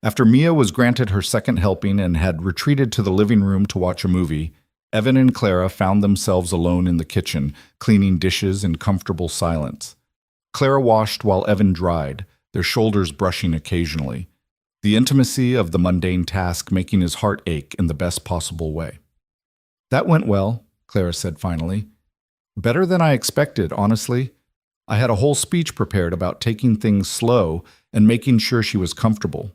[SPEAKER 1] After Mia was granted her second helping and had retreated to the living room to watch a movie, Evan and Clara found themselves alone in the kitchen, cleaning dishes in comfortable silence. Clara washed while Evan dried, their shoulders brushing occasionally, the intimacy of the mundane task making his heart ache in the best possible way. That went well, Clara said finally. Better than I expected, honestly. I had a whole speech prepared about taking things slow and making sure she was comfortable.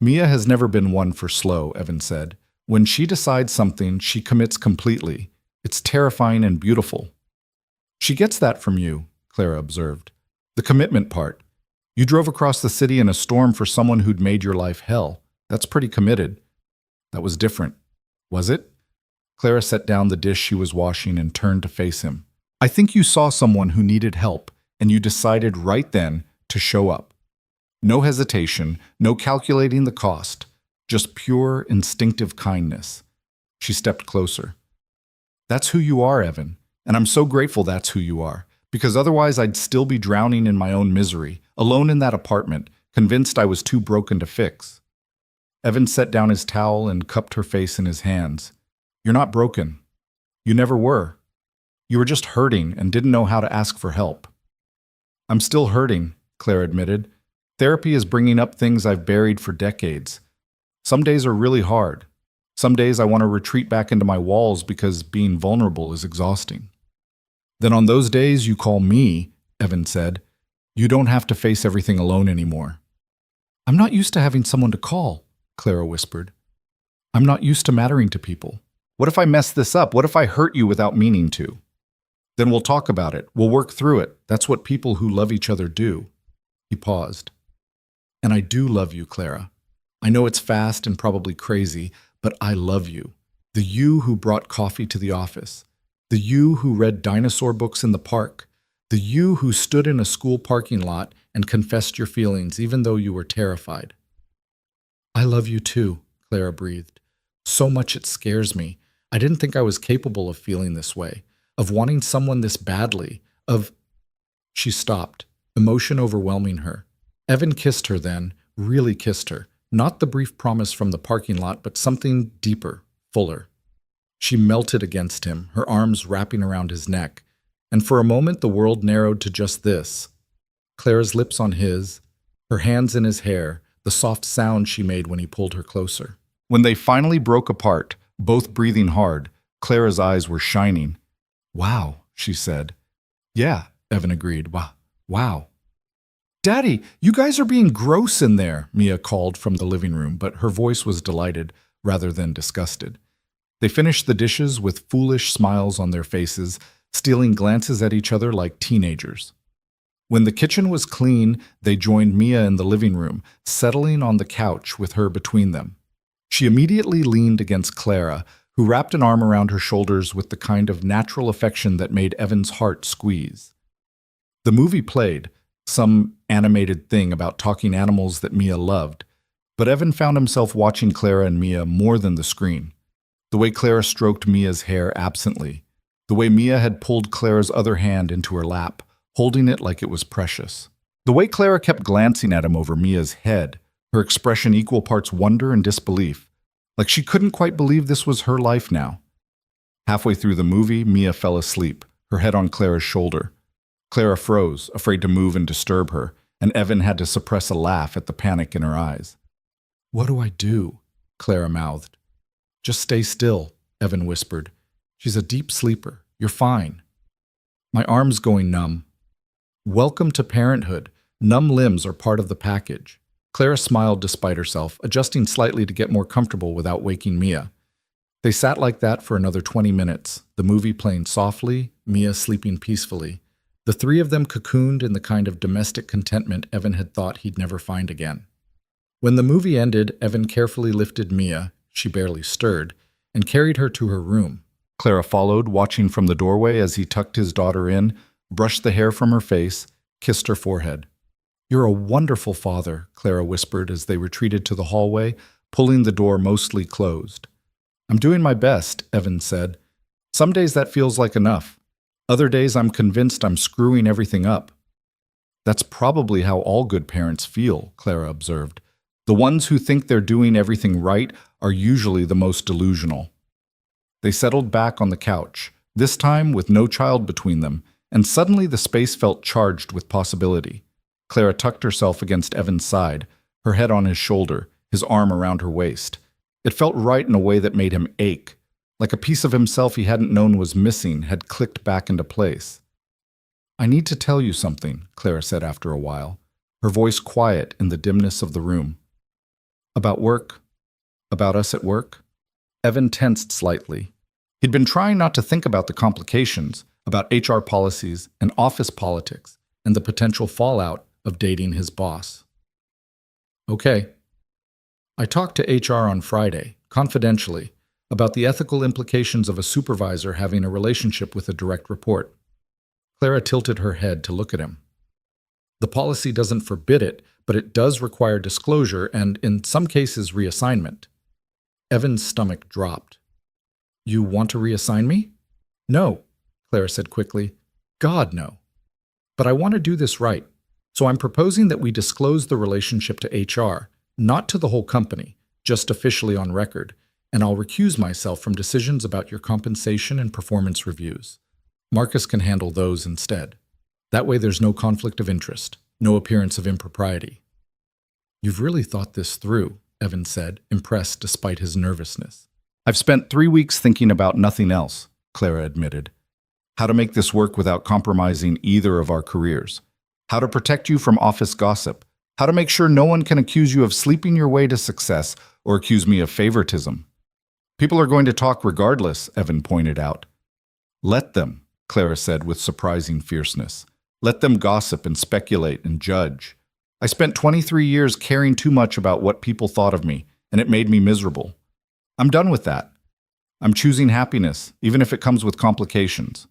[SPEAKER 1] Mia has never been one for slow, Evan said. When she decides something, she commits completely. It's terrifying and beautiful. She gets that from you, Clara observed. The commitment part. You drove across the city in a storm for someone who'd made your life hell. That's pretty committed. That was different. Was it? Clara set down the dish she was washing and turned to face him. I think you saw someone who needed help, and you decided right then to show up. No hesitation, no calculating the cost, just pure instinctive kindness. She stepped closer. That's who you are, Evan, and I'm so grateful that's who you are, because otherwise I'd still be drowning in my own misery, alone in that apartment, convinced I was too broken to fix. Evan set down his towel and cupped her face in his hands. You're not broken. You never were. You were just hurting and didn't know how to ask for help. I'm still hurting, Claire admitted. Therapy is bringing up things I've buried for decades. Some days are really hard. Some days I want to retreat back into my walls because being vulnerable is exhausting. Then on those days you call me, Evan said. You don't have to face everything alone anymore. I'm not used to having someone to call, Clara whispered. I'm not used to mattering to people. What if I mess this up? What if I hurt you without meaning to? Then we'll talk about it. We'll work through it. That's what people who love each other do. He paused. And I do love you, Clara. I know it's fast and probably crazy, but I love you. The you who brought coffee to the office. The you who read dinosaur books in the park. The you who stood in a school parking lot and confessed your feelings even though you were terrified. I love you too, Clara breathed. So much it scares me. I didn't think I was capable of feeling this way, of wanting someone this badly, of… She stopped, emotion overwhelming her. Evan kissed her then, really kissed her. Not the brief promise from the parking lot, but something deeper, fuller. She melted against him, her arms wrapping around his neck. And for a moment the world narrowed to just this. Clara's lips on his, her hands in his hair, the soft sound she made when he pulled her closer. When they finally broke apart, both breathing hard, Clara's eyes were shining. Wow, she said. Yeah, Evan agreed. Wow.
[SPEAKER 2] Daddy, you guys are being gross in there, Mia called from the living room, but her voice was delighted rather than disgusted. They finished the dishes with foolish smiles on their faces, stealing glances at each other like teenagers. When the kitchen was clean, they joined Mia in the living room, settling on the couch with her between them. She immediately leaned against Clara, who wrapped an arm around her shoulders with the kind of natural affection that made Evan's heart squeeze. The movie played, some animated thing about talking animals that Mia loved, but Evan found himself watching Clara and Mia more than the screen. The way Clara stroked Mia's hair absently, the way Mia had pulled Clara's other hand into her lap, holding it like it was precious. The way Clara kept glancing at him over Mia's head, her expression equal parts wonder and disbelief, like she couldn't quite believe this was her life now. Halfway through the movie, Mia fell asleep, her head on Clara's shoulder. Clara froze, afraid to move and disturb her, and Evan had to suppress a laugh at the panic in her eyes. "What do I do?" Clara mouthed. "Just stay still," Evan whispered. "She's a deep sleeper. You're fine." My arm's going numb. Welcome to parenthood. Numb limbs are part of the package. Clara smiled despite herself, adjusting slightly to get more comfortable without waking Mia. They sat like that for another 20 minutes, the movie playing softly, Mia sleeping peacefully. The three of them cocooned in the kind of domestic contentment Evan had thought he'd never find again. When the movie ended, Evan carefully lifted Mia, she barely stirred, and carried her to her room. Clara followed, watching from the doorway as he tucked his daughter in, brushed the hair from her face, kissed her forehead. "You're a wonderful father," Clara whispered as they retreated to the hallway, pulling the door mostly closed. "I'm doing my best," Evan said. "Some days that feels like enough. Other days I'm convinced I'm screwing everything up." "That's probably how all good parents feel," Clara observed. "The ones who think they're doing everything right are usually the most delusional." They settled back on the couch, this time with no child between them, and suddenly the space felt charged with possibility. Clara tucked herself against Evan's side, her head on his shoulder, his arm around her waist. It felt right in a way that made him ache, like a piece of himself he hadn't known was missing had clicked back into place. "I need to tell you something," Clara said after a while, her voice quiet in the dimness of the room. "About work? About us at work?" Evan tensed slightly. He'd been trying not to think about the complications, about HR policies and office politics, and the potential fallout of dating his boss. "Okay. I talked to HR on Friday, confidentially, about the ethical implications of a supervisor having a relationship with a direct report." Clara tilted her head to look at him. "The policy doesn't forbid it, but it does require disclosure and, in some cases, reassignment." Evan's stomach dropped. "You want to reassign me?" "No," Clara said quickly. "God, no. But I want to do this right, so I'm proposing that we disclose the relationship to HR, not to the whole company, just officially on record, and I'll recuse myself from decisions about your compensation and performance reviews. Marcus can handle those instead. That way there's no conflict of interest, no appearance of impropriety." "You've really thought this through," Evan said, impressed despite his nervousness. "I've spent 3 weeks thinking about nothing else," Clara admitted. "How to make this work without compromising either of our careers. How to protect you from office gossip. How to make sure no one can accuse you of sleeping your way to success or accuse me of favoritism." "People are going to talk regardless," Evan pointed out. "Let them," Clara said with surprising fierceness. "Let them gossip and speculate and judge. I spent 23 years caring too much about what people thought of me, and it made me miserable. I'm done with that. I'm choosing happiness, even if it comes with complications."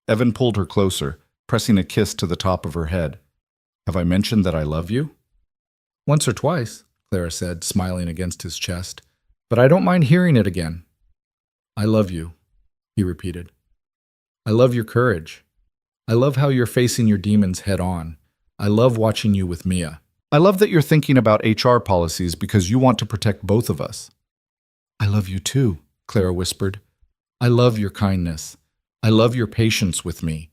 [SPEAKER 2] Evan pulled her closer, pressing a kiss to the top of her head. "Have I mentioned that I love you?" "Once or twice," Clara said, smiling against his chest. "But I don't mind hearing it again." "I love you," he repeated. "I love your courage. I love how you're facing your demons head on. I love watching you with Mia. I love that you're thinking about HR policies because you want to protect both of us." "I love you too," Clara whispered. "I love your kindness. I love your patience with me.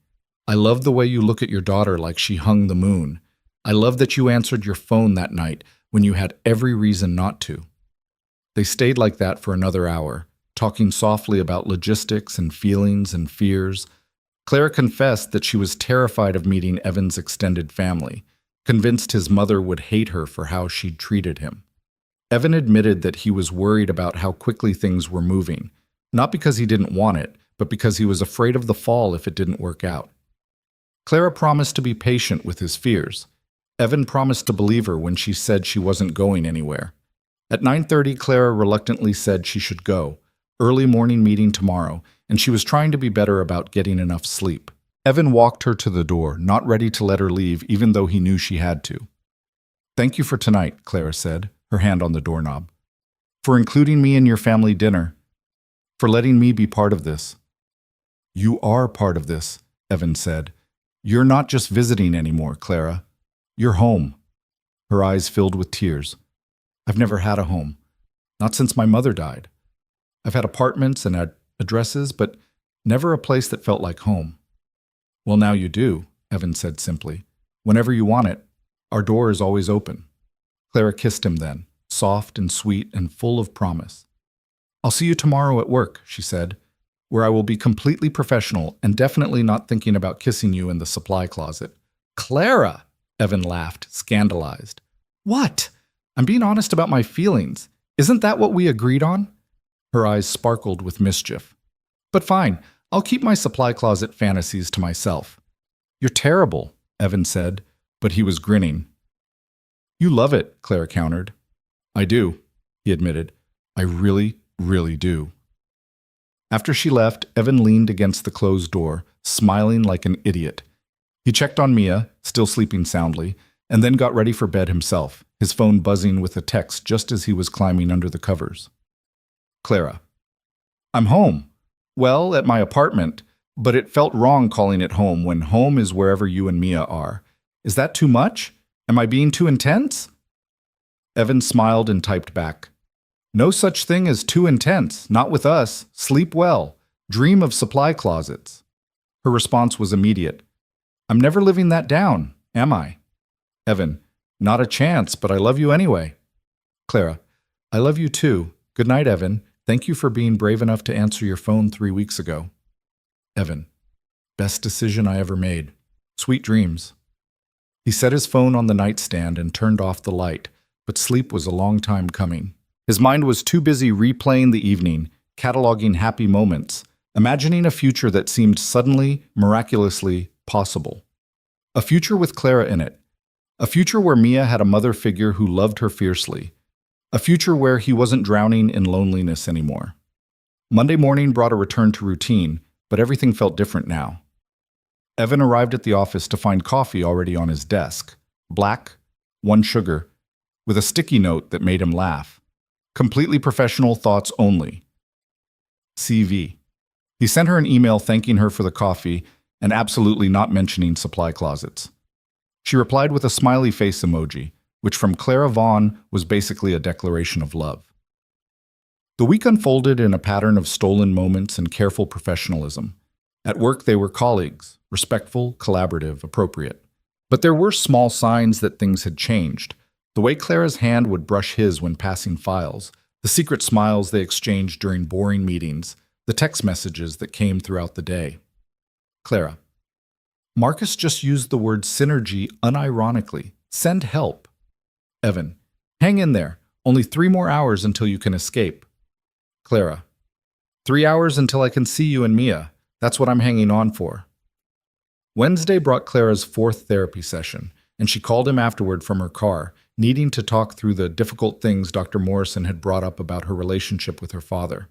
[SPEAKER 2] I love the way you look at your daughter like she hung the moon. I love that you answered your phone that night when you had every reason not to." They stayed like that for another hour, talking softly about logistics and feelings and fears. Clara confessed that she was terrified of meeting Evan's extended family,
[SPEAKER 1] convinced his mother would hate her for how she'd treated him. Evan admitted that he was worried about how quickly things were moving, not because he didn't want it, but because he was afraid of the fall if it didn't work out. Clara promised to be patient with his fears. Evan promised to believe her when she said she wasn't going anywhere. At 9:30, Clara reluctantly said she should go. Early morning meeting tomorrow, and she was trying to be better about getting enough sleep. Evan walked her to the door, not ready to let her leave even though he knew she had to. "Thank you for tonight," Clara said, her hand on the doorknob. "For including me in your family dinner. For letting me be part of this." "You are part of this," Evan said. "You're not just visiting anymore, Clara. You're home." Her eyes filled with tears. "I've never had a home. Not since my mother died. I've had apartments and addresses, but never a place that felt like home." "Well, now you do," Evan said simply. "Whenever you want it, our door is always open." Clara kissed him then, soft and sweet and full of promise. "I'll see you tomorrow at work," she said, "where I will be completely professional and definitely not thinking about kissing you in the supply closet." "Clara!" Evan laughed, scandalized. "What? I'm being honest about my feelings. Isn't that what we agreed on?" Her eyes sparkled with mischief. "But fine, I'll keep my supply closet fantasies to myself." "You're terrible," Evan said, but he was grinning. "You love it," Clara countered. "I do," he admitted. "I really, really do." After she left, Evan leaned against the closed door, smiling like an idiot. He checked on Mia, still sleeping soundly, and then got ready for bed himself, his phone buzzing with a text just as he was climbing under the covers. Clara. "I'm home. Well, at my apartment, but it felt wrong calling it home when home is wherever you and Mia are. Is that too much? Am I being too intense?" Evan smiled and typed back, "No such thing as too intense, not with us. Sleep well. Dream of supply closets." Her response was immediate. "I'm never living that down, am I?" Evan, "Not a chance, but I love you anyway." Clara, "I love you too. Good night, Evan. Thank you for being brave enough to answer your phone 3 weeks ago." Evan, "Best decision I ever made. Sweet dreams." He set his phone on the nightstand and turned off the light, but sleep was a long time coming. His mind was too busy replaying the evening, cataloging happy moments, imagining a future that seemed suddenly, miraculously possible. A future with Clara in it. A future where Mia had a mother figure who loved her fiercely. A future where he wasn't drowning in loneliness anymore. Monday morning brought a return to routine, but everything felt different now. Evan arrived at the office to find coffee already on his desk. Black, 1 sugar, with a sticky note that made him laugh. Completely professional thoughts only. CV. He sent her an email thanking her for the coffee and absolutely not mentioning supply closets. She replied with a smiley face emoji, which from Clara Vaughn was basically a declaration of love. The week unfolded in a pattern of stolen moments and careful professionalism. At work, they were colleagues, respectful, collaborative, appropriate. But there were small signs that things had changed. The way Clara's hand would brush his when passing files, the secret smiles they exchanged during boring meetings, the text messages that came throughout the day. Clara. Marcus just used the word synergy unironically. Send help. Evan. Hang in there. Only 3 more hours until you can escape. Clara. 3 hours until I can see you and Mia. That's what I'm hanging on for. Wednesday brought Clara's 4th therapy session, and she called him afterward from her car, needing to talk through the difficult things Dr. Morrison had brought up about her relationship with her father.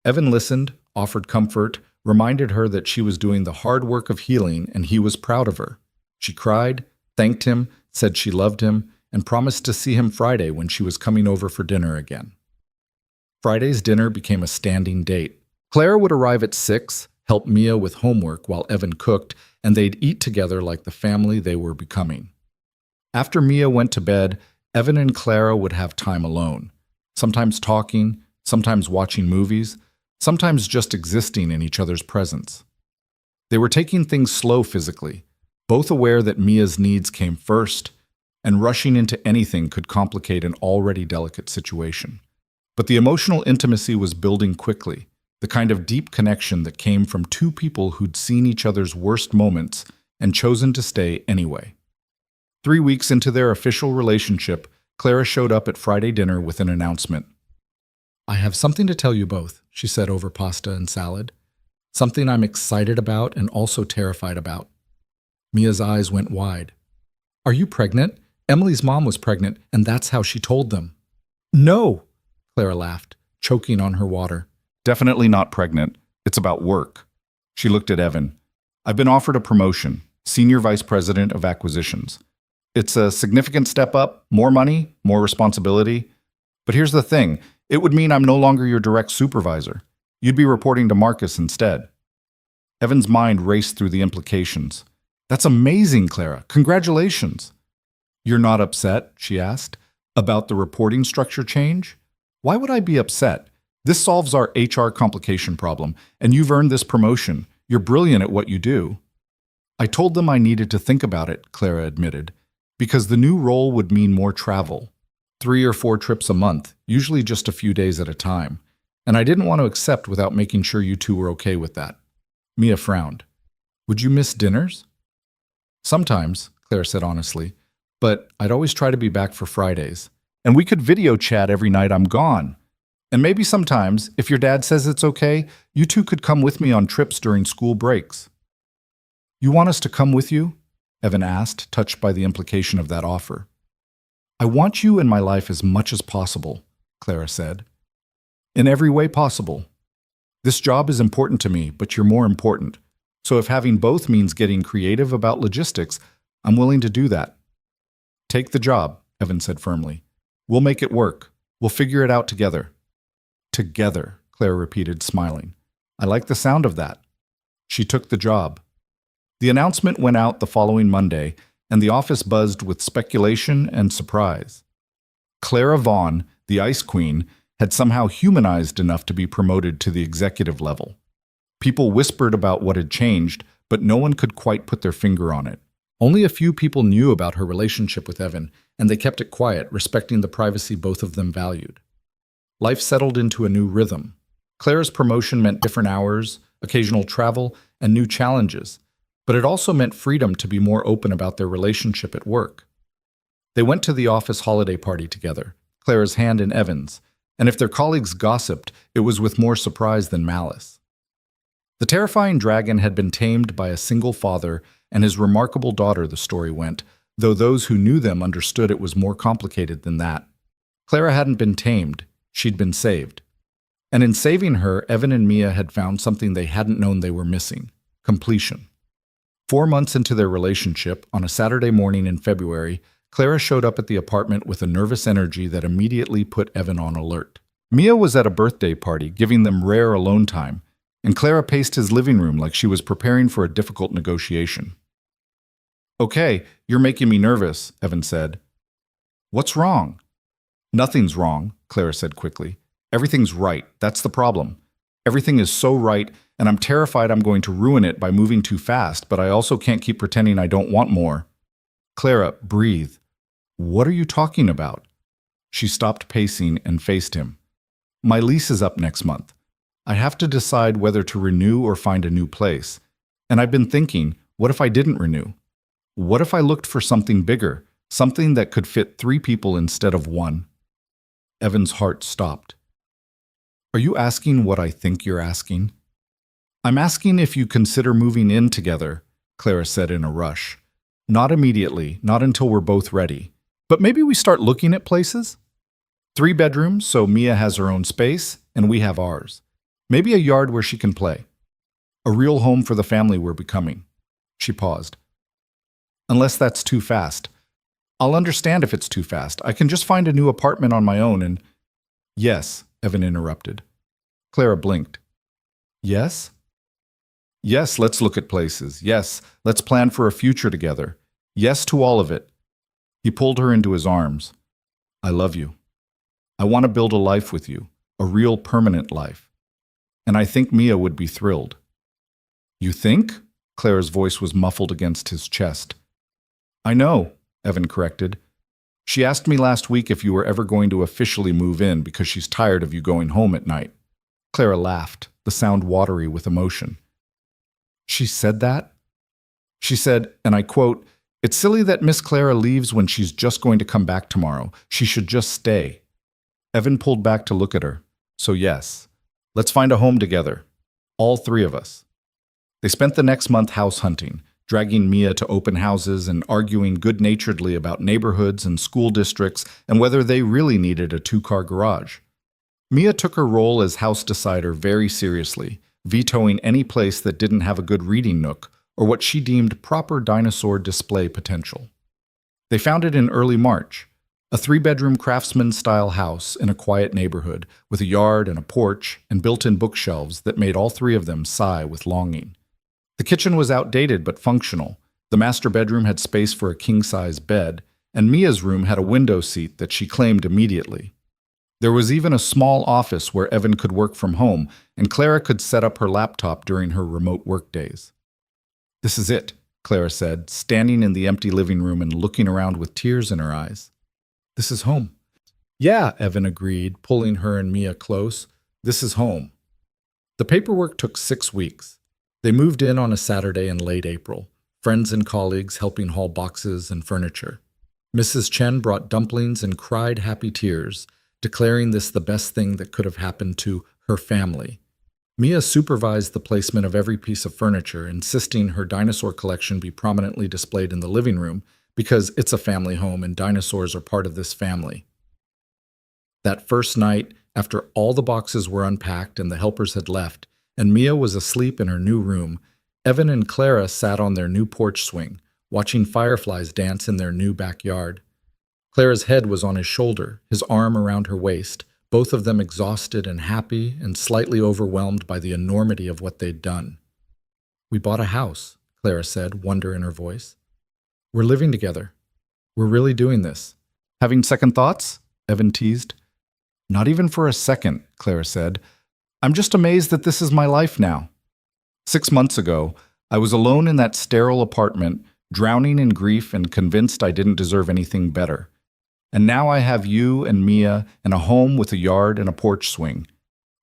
[SPEAKER 1] Evan listened, offered comfort, reminded her that she was doing the hard work of healing and he was proud of her. She cried, thanked him, said she loved him, and promised to see him Friday when she was coming over for dinner again. Friday's dinner became a standing date. Clara would arrive at 6, help Mia with homework while Evan cooked, and they'd eat together like the family they were becoming. After Mia went to bed, Evan and Clara would have time alone, sometimes talking, sometimes watching movies, sometimes just existing in each other's presence. They were taking things slow physically, both aware that Mia's needs came first, and rushing into anything could complicate an already delicate situation. But the emotional intimacy was building quickly, the kind of deep connection that came from 2 people who'd seen each other's worst moments and chosen to stay anyway. 3 weeks into their official relationship, Clara showed up at Friday dinner with an announcement.
[SPEAKER 2] I have something to tell you both, she said over pasta and salad. Something I'm excited about and also terrified about. Mia's eyes went wide. Are you pregnant? Emily's mom was pregnant, and that's how she told them. No, Clara laughed, choking on her water.
[SPEAKER 1] Definitely not pregnant. It's about work. She looked at Evan. I've been offered a promotion, Senior Vice President of Acquisitions. It's a significant step up, more money, more responsibility. But here's the thing, it would mean I'm no longer your direct supervisor. You'd be reporting to Marcus instead. Evan's mind raced through the implications. That's amazing, Clara. Congratulations. You're not upset, she asked, about the reporting structure change? Why would I be upset? This solves our HR complication problem, and you've earned this promotion. You're brilliant at what you do. I told them I needed to think about it, Clara admitted, because the new role would mean more travel. 3 or 4 trips a month, usually just a few days at a time. And I didn't want to accept without making sure you two were okay with that. Mia frowned. Would you miss dinners? Sometimes, Claire said honestly, but I'd always try to be back for Fridays. And we could video chat every night I'm gone. And maybe sometimes, if your dad says it's okay, you two could come with me on trips during school breaks. You want us to come with you? Evan asked, touched by the implication of that offer. I want you in my life as much as possible, Clara said. In every way possible. This job is important to me, but you're more important. So if having both means getting creative about logistics, I'm willing to do that. Take the job, Evan said firmly. We'll make it work. We'll figure it out together. Together, Claire repeated, smiling. I like the sound of that. She took the job. The announcement went out the following Monday, and the office buzzed with speculation and surprise. Clara Vaughn, the Ice Queen, had somehow humanized enough to be promoted to the executive level. People whispered about what had changed, but no one could quite put their finger on it. Only a few people knew about her relationship with Evan, and they kept it quiet, respecting the privacy both of them valued. Life settled into a new rhythm. Clara's promotion meant different hours, occasional travel, and new challenges, but it also meant freedom to be more open about their relationship at work. They went to the office holiday party together, Clara's hand in Evan's, and if their colleagues gossiped, it was with more surprise than malice. The terrifying dragon had been tamed by a single father and his remarkable daughter, the story went, though those who knew them understood it was more complicated than that. Clara hadn't been tamed, she'd been saved. And in saving her, Evan and Mia had found something they hadn't known they were missing: completion. 4 months into their relationship, on a Saturday morning in February, Clara showed up at the apartment with a nervous energy that immediately put Evan on alert. Mia was at a birthday party, giving them rare alone time, and Clara paced his living room like she was preparing for a difficult negotiation. Okay, you're making me nervous, Evan said. What's wrong? Nothing's wrong, Clara said quickly. Everything's right, that's the problem. Everything is so right, and I'm terrified I'm going to ruin it by moving too fast, but I also can't keep pretending I don't want more. Clara, breathe. What are you talking about? She stopped pacing and faced him. My lease is up next month. I have to decide whether to renew or find a new place. And I've been thinking, what if I didn't renew? What if I looked for something bigger, something that could fit 3 people instead of 1? Evan's heart stopped. Are you asking what I think you're asking? I'm asking if you consider moving in together, Clara said in a rush. Not immediately, not until we're both ready. But maybe we start looking at places? 3 bedrooms, so Mia has her own space, and we have ours. Maybe a yard where she can play. A real home for the family we're becoming. She paused. Unless that's too fast. I'll understand if it's too fast. I can just find a new apartment on my own and… Yes, Evan interrupted. Clara blinked. Yes? Yes, let's look at places. Yes, let's plan for a future together. Yes to all of it. He pulled her into his arms. I love you. I want to build a life with you, a real permanent life. And I think Mia would be thrilled. You think? Clara's voice was muffled against his chest. I know, Evan corrected. She asked me last week if you were ever going to officially move in because she's tired of you going home at night. Clara laughed, the sound watery with emotion. She said that? She said, and I quote, It's silly that Miss Clara leaves when she's just going to come back tomorrow. She should just stay. Evan pulled back to look at her. So yes, let's find a home together. All three of us. They spent the next month house hunting, dragging Mia to open houses and arguing good-naturedly about neighborhoods and school districts and whether they really needed a two-car garage. Mia took her role as house decider very seriously, vetoing any place that didn't have a good reading nook or what she deemed proper dinosaur display potential. They found it in early March, a three-bedroom craftsman-style house in a quiet neighborhood with a yard and a porch and built-in bookshelves that made all three of them sigh with longing. The kitchen was outdated but functional. The master bedroom had space for a king-size bed, and Mia's room had a window seat that she claimed immediately. There was even a small office where Evan could work from home, and Clara could set up her laptop during her remote work days. "This is it," Clara said, standing in the empty living room and looking around with tears in her eyes. "This is home." "Yeah," Evan agreed, pulling her and Mia close. "This is home." The paperwork took 6 weeks. They moved in on a Saturday in late April, friends and colleagues helping haul boxes and furniture. Mrs. Chen brought dumplings and cried happy tears, declaring this the best thing that could have happened to her family. Mia supervised the placement of every piece of furniture, insisting her dinosaur collection be prominently displayed in the living room because it's a family home and dinosaurs are part of this family. That first night, after all the boxes were unpacked and the helpers had left, and Mia was asleep in her new room, Evan and Clara sat on their new porch swing, watching fireflies dance in their new backyard. Clara's head was on his shoulder, his arm around her waist, both of them exhausted and happy and slightly overwhelmed by the enormity of what they'd done. "We bought a house," Clara said, wonder in her voice. "We're living together. We're really doing this." "Having second thoughts?" Evan teased. "Not even for a second," Clara said. "I'm just amazed that this is my life now. 6 months ago, I was alone in that sterile apartment, drowning in grief and convinced I didn't deserve anything better. And now I have you and Mia and a home with a yard and a porch swing."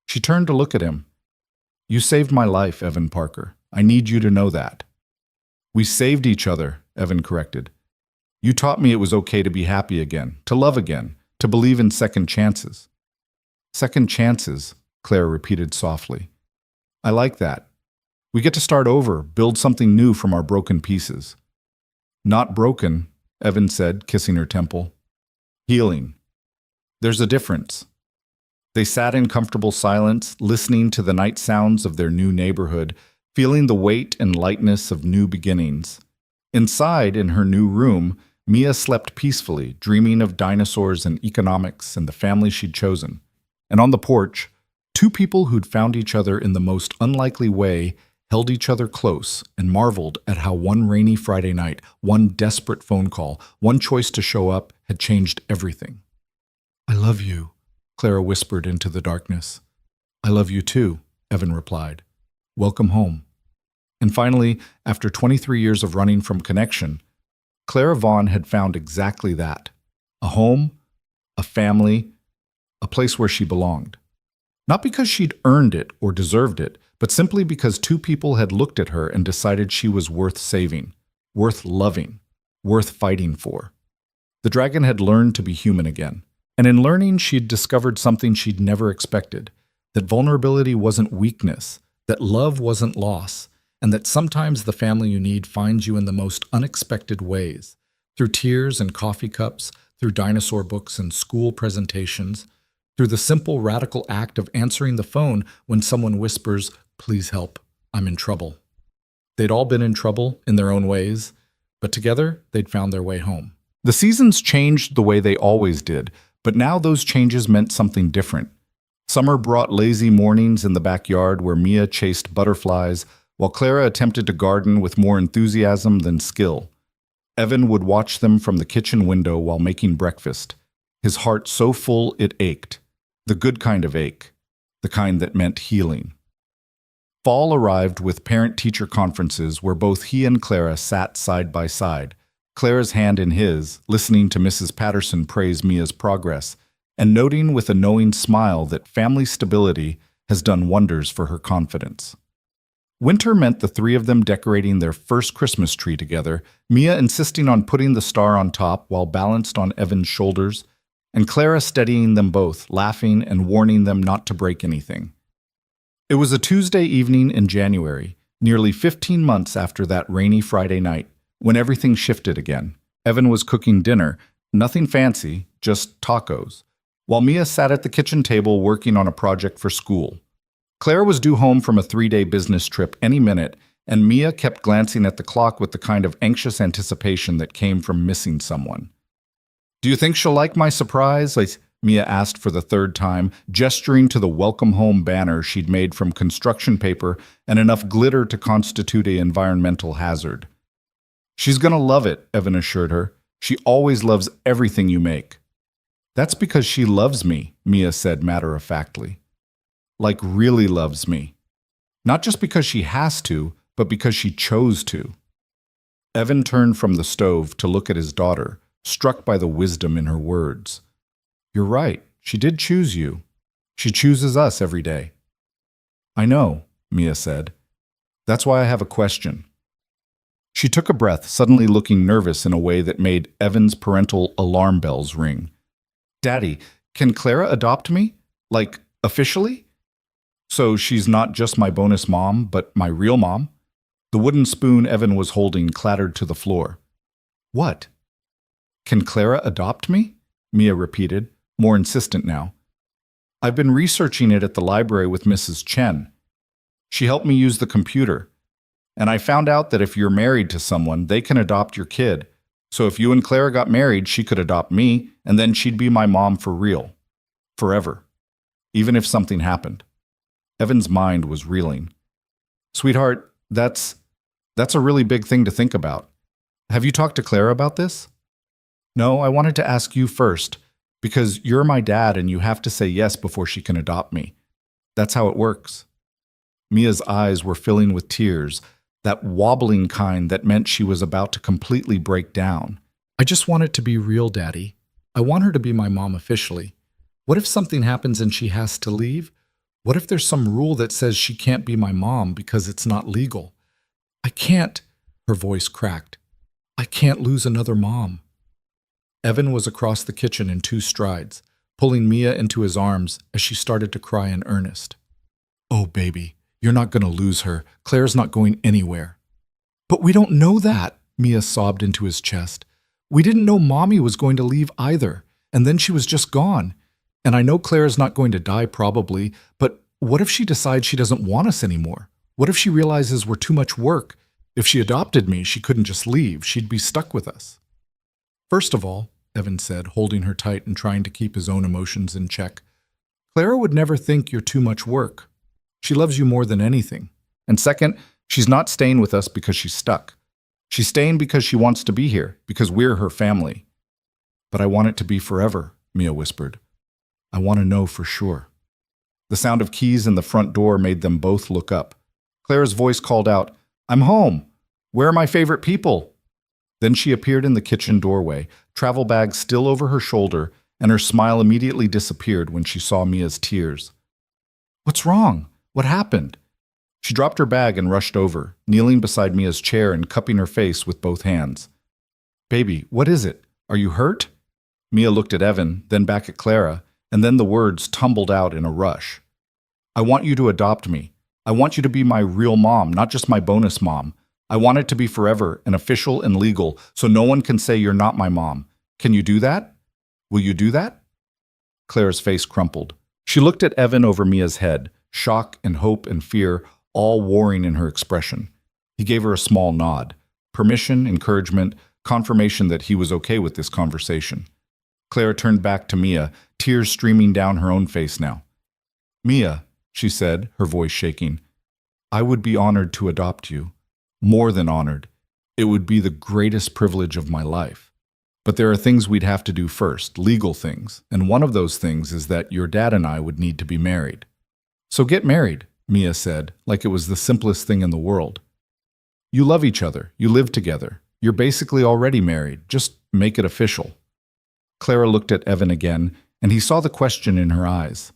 [SPEAKER 1] She turned to look at him. "You saved my life, Evan Parker. I need you to know that." "We saved each other," Evan corrected. "You taught me it was okay to be happy again, to love again, to believe in second chances." "Second chances," Claire repeated softly. "I like that. We get to start over, build something new from our broken pieces." "Not broken," Evan said, kissing her temple. "Healing. There's a difference." They sat in comfortable silence, listening to the night sounds of their new neighborhood, feeling the weight and lightness of new beginnings. Inside, in her new room, Mia slept peacefully, dreaming of dinosaurs and economics and the family she'd chosen. And on the porch, two people who'd found each other in the most unlikely way held each other close and marveled at how one rainy Friday night, one desperate phone call, one choice to show up had changed everything. "I love you," Clara whispered into the darkness. "I love you too," Evan replied. "Welcome home." And finally, after 23 years of running from connection, Clara Vaughn had found exactly that: a home, a family, a place where she belonged. Not because she'd earned it or deserved it, but simply because two people had looked at her and decided she was worth saving, worth loving, worth fighting for. The dragon had learned to be human again, and in learning she'd discovered something she'd never expected, that vulnerability wasn't weakness, that love wasn't loss, and that sometimes the family you need finds you in the most unexpected ways, through tears and coffee cups, through dinosaur books and school presentations, through the simple radical act of answering the phone when someone whispers, "Please help, I'm in trouble." They'd all been in trouble in their own ways, but together they'd found their way home. The seasons changed the way they always did, but now those changes meant something different. Summer brought lazy mornings in the backyard where Mia chased butterflies, while Clara attempted to garden with more enthusiasm than skill. Evan would watch them from the kitchen window while making breakfast, his heart so full it ached, the good kind of ache, the kind that meant healing. Fall arrived with parent-teacher conferences where both he and Clara sat side by side, Clara's hand in his, listening to Mrs. Patterson praise Mia's progress, and noting with a knowing smile that family stability has done wonders for her confidence. Winter meant the three of them decorating their first Christmas tree together, Mia insisting on putting the star on top while balanced on Evan's shoulders, and Clara steadying them both, laughing and warning them not to break anything. It was a Tuesday evening in January, nearly 15 months after that rainy Friday night, when everything shifted again. Evan was cooking dinner, nothing fancy, just tacos, while Mia sat at the kitchen table working on a project for school. Claire was due home from a 3-day business trip any minute, and Mia kept glancing at the clock with the kind of anxious anticipation that came from missing someone. "Do you think she'll like my surprise?" Mia asked for the third time, gesturing to the welcome home banner she'd made from construction paper and enough glitter to constitute an environmental hazard. "She's gonna love it," Evan assured her. "She always loves everything you make." "That's because she loves me," Mia said matter-of-factly. "Like really loves me. Not just because she has to, but because she chose to." Evan turned from the stove to look at his daughter, struck by the wisdom in her words. "You're right. She did choose you. She chooses us every day." "I know," Mia said. "That's why I have a question." She took a breath, suddenly looking nervous in a way that made Evan's parental alarm bells ring. "Daddy, can Clara adopt me? Like, officially? So she's not just my bonus mom, but my real mom?" The wooden spoon Evan was holding clattered to the floor. "What? Can Clara adopt me?" Mia repeated, more insistent now. "I've been researching it at the library with Mrs. Chen. She helped me use the computer. And I found out that if you're married to someone, they can adopt your kid. So if you and Clara got married, she could adopt me, and then she'd be my mom for real. Forever. Even if something happened." Evan's mind was reeling. "Sweetheart, that's a really big thing to think about. Have you talked to Clara about this?" "No, I wanted to ask you first, because you're my dad and you have to say yes before she can adopt me. That's how it works." Mia's eyes were filling with tears, that wobbling kind that meant she was about to completely break down.
[SPEAKER 2] "I just want it to be real, Daddy. I want her to be my mom officially. What if something happens and she has to leave? What if there's some rule that says she can't be my mom because it's not legal? I can't," her voice cracked. "I can't lose another mom." Evan was across the kitchen in 2 strides, pulling Mia into his arms as she started to cry in earnest. "Oh, baby, you're not going to lose her. Claire's not going anywhere." "But we don't know that," Mia sobbed into his chest. "We didn't know Mommy was going to leave either, and then she was just gone. And I know Claire's not going to die probably, but what if she decides she doesn't want us anymore? What if she realizes we're too much work? If she adopted me, she couldn't just leave. She'd be stuck with us." "First of all," Evan said, holding her tight and trying to keep his own emotions in check, "Clara would never think you're too much work. She loves you more than anything. And second, she's not staying with us because she's stuck. She's staying because she wants to be here, because we're her family." "But I want it to be forever," Mia whispered. "I want to know for sure." The sound of keys in the front door made them both look up. Clara's voice called out, "I'm home. Where are my favorite people?" Then she appeared in the kitchen doorway, travel bag still over her shoulder, and her smile immediately disappeared when she saw Mia's tears. "What's wrong? What happened?" She dropped her bag and rushed over, kneeling beside Mia's chair and cupping her face with both hands. "Baby, what is it? Are you hurt?" Mia looked at Evan, then back at Clara, and then the words tumbled out in a rush. "I want you to adopt me. I want you to be my real mom, not just my bonus mom. I want it to be forever and official and legal, so no one can say you're not my mom. Can you do that? Will you do that?" Clara's face crumpled. She looked at Evan over Mia's head, shock and hope and fear all warring in her expression. He gave her a small nod. Permission, encouragement, confirmation that he was okay with this conversation. Clara turned back to Mia, tears streaming down her own face now. "Mia," she said, her voice shaking, "I would be honored to adopt you. More than honored. It would be the greatest privilege of my life. But there are things we'd have to do first, legal things, and one of those things is that your dad and I would need to be married." "So get married," Mia said, like it was the simplest thing in the world. "You love each other. You live together. You're basically already married. Just make it official." Clara looked at Evan again, and he saw the question in her eyes.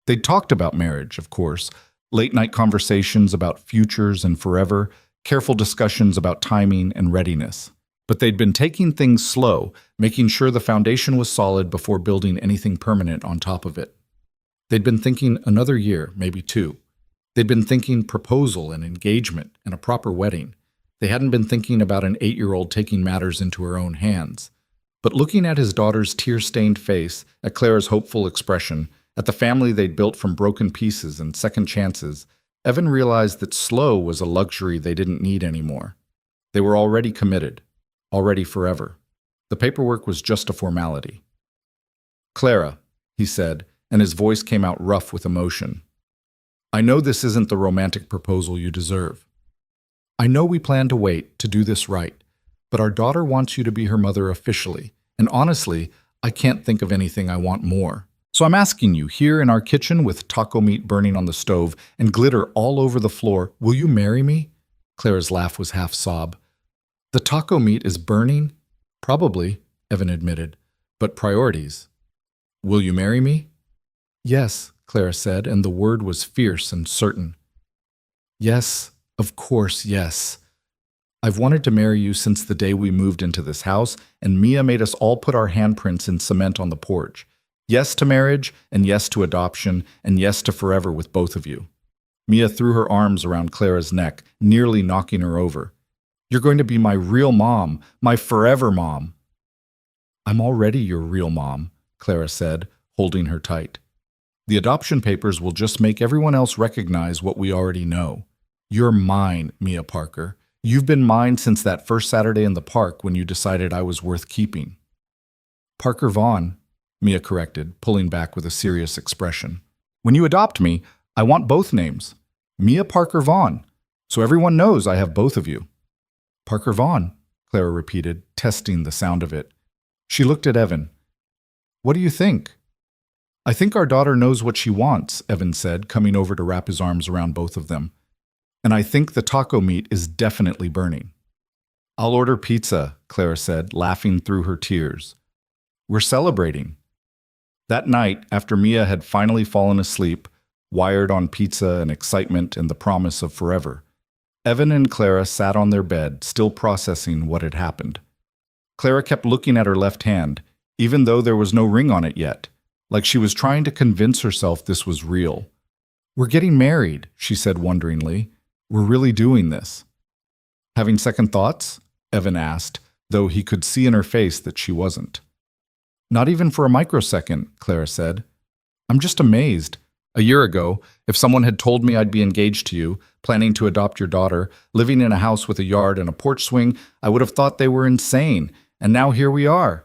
[SPEAKER 2] They'd talked about marriage, of course,
[SPEAKER 1] Late-night conversations about futures and forever, careful discussions about timing and readiness. But they'd been taking things slow, making sure the foundation was solid before building anything permanent on top of it. They'd been thinking another year, maybe two. They'd been thinking proposal and engagement and a proper wedding. They hadn't been thinking about an 8-year-old taking matters into her own hands. But looking at his daughter's tear-stained face, at Clara's hopeful expression, at the family they'd built from broken pieces and second chances, Evan realized that slow was a luxury they didn't need anymore. They were already committed, already forever. The paperwork was just a formality. "Clara," he said, and his voice came out rough with emotion. "I know this isn't the romantic proposal you deserve. I know we plan to wait to do this right, but our daughter wants you to be her mother officially, and honestly, I can't think of anything I want more. So I'm asking you, here in our kitchen with taco meat burning on the stove and glitter all over the floor, will you marry me?" Clara's laugh was half sob. "The taco meat is burning?" "Probably," Evan admitted, "but priorities. Will you marry me?" "Yes," Clara said, and the word was fierce and certain. "Yes, of course, yes. I've wanted to marry you since the day we moved into this house, and Mia made us all put our handprints in cement on the porch. Yes to marriage, and yes to adoption, and yes to forever with both of you." Mia threw her arms around Clara's neck, nearly knocking her over. "You're going to be my real mom, my forever mom." "I'm already your real mom," Clara said, holding her tight. "The adoption papers will just make everyone else recognize what we already know. You're mine, Mia Parker. You've been mine since that first Saturday in the park when you decided I was worth keeping." "Parker Vaughn," Mia corrected, pulling back with a serious expression. "When you adopt me, I want both names. Mia Parker Vaughn, so everyone knows I have both of you." "Parker Vaughn," Clara repeated, testing the sound of it. She looked at Evan. "What do you think?" "I think our daughter knows what she wants," Evan said, coming over to wrap his arms around both of them. "And I think the taco meat is definitely burning." "I'll order pizza," Clara said, laughing through her tears. "We're celebrating." That night, after Mia had finally fallen asleep, wired on pizza and excitement and the promise of forever, Evan and Clara sat on their bed, still processing what had happened. Clara kept looking at her left hand, even though there was no ring on it yet, like she was trying to convince herself this was real. "We're getting married," she said wonderingly. "We're really doing this." "Having second thoughts?" Evan asked, though he could see in her face that she wasn't. "Not even for a microsecond," Clara said. "I'm just amazed. A year ago, if someone had told me I'd be engaged to you, planning to adopt your daughter, living in a house with a yard and a porch swing, I would have thought they were insane. And now here we are."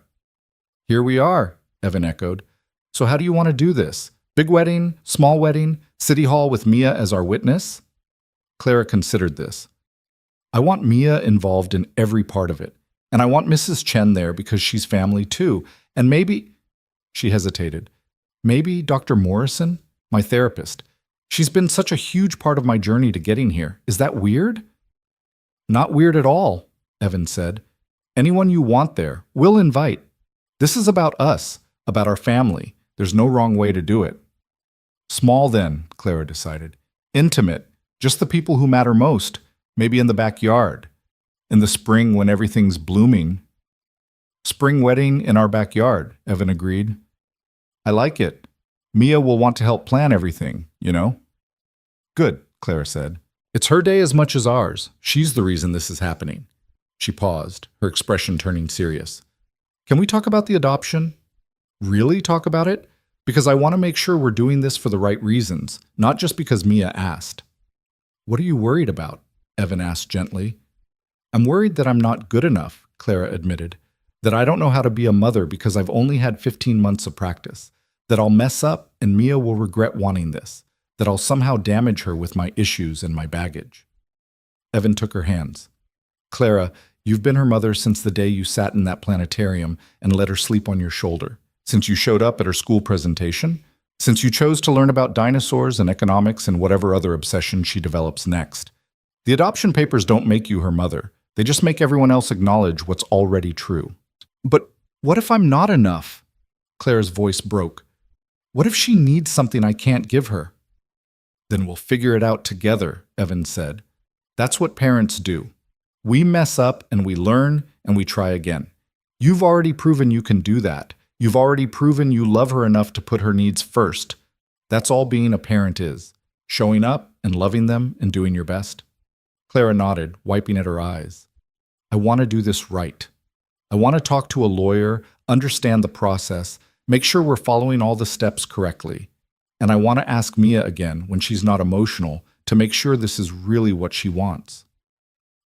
[SPEAKER 1] "Here we are," Evan echoed. "So how do you want to do this? Big wedding, small wedding, city hall with Mia as our witness?" Clara considered this. "I want Mia involved in every part of it. And I want Mrs. Chen there because she's family too. And maybe," she hesitated, "maybe Dr. Morrison, my therapist. She's been such a huge part of my journey to getting here. Is that weird?" "Not weird at all," Evan said. "Anyone you want there, we'll invite. This is about us, about our family. There's no wrong way to do it." "Small then," Clara decided. "Intimate, just the people who matter most, maybe in the backyard. In the spring when everything's blooming." "Spring wedding in our backyard," Evan agreed. "I like it. Mia will want to help plan everything, you know?" "Good," Clara said. "It's her day as much as ours. She's the reason this is happening." She paused, her expression turning serious. "Can we talk about the adoption? Really talk about it? Because I want to make sure we're doing this for the right reasons, not just because Mia asked." "What are you worried about?" Evan asked gently. "I'm worried that I'm not good enough," Clara admitted. "That I don't know how to be a mother because I've only had 15 months of practice. That I'll mess up and Mia will regret wanting this. That I'll somehow damage her with my issues and my baggage." Evan took her hands. "Clara, you've been her mother since the day you sat in that planetarium and let her sleep on your shoulder. Since you showed up at her school presentation. Since you chose to learn about dinosaurs and economics and whatever other obsession she develops next. The adoption papers don't make you her mother. They just make everyone else acknowledge what's already true." "But what if I'm not enough?" Clara's voice broke. "What if she needs something I can't give her?" Then we'll figure it out together, Evan said. That's what parents do. We mess up and we learn and we try again. You've already proven you can do that. You've already proven you love her enough to put her needs first. That's all being a parent is. Showing up and loving them and doing your best. Clara nodded, wiping at her eyes. I want to do this right. I want to talk to a lawyer, understand the process, make sure we're following all the steps correctly. And I want to ask Mia again, when she's not emotional, to make sure this is really what she wants.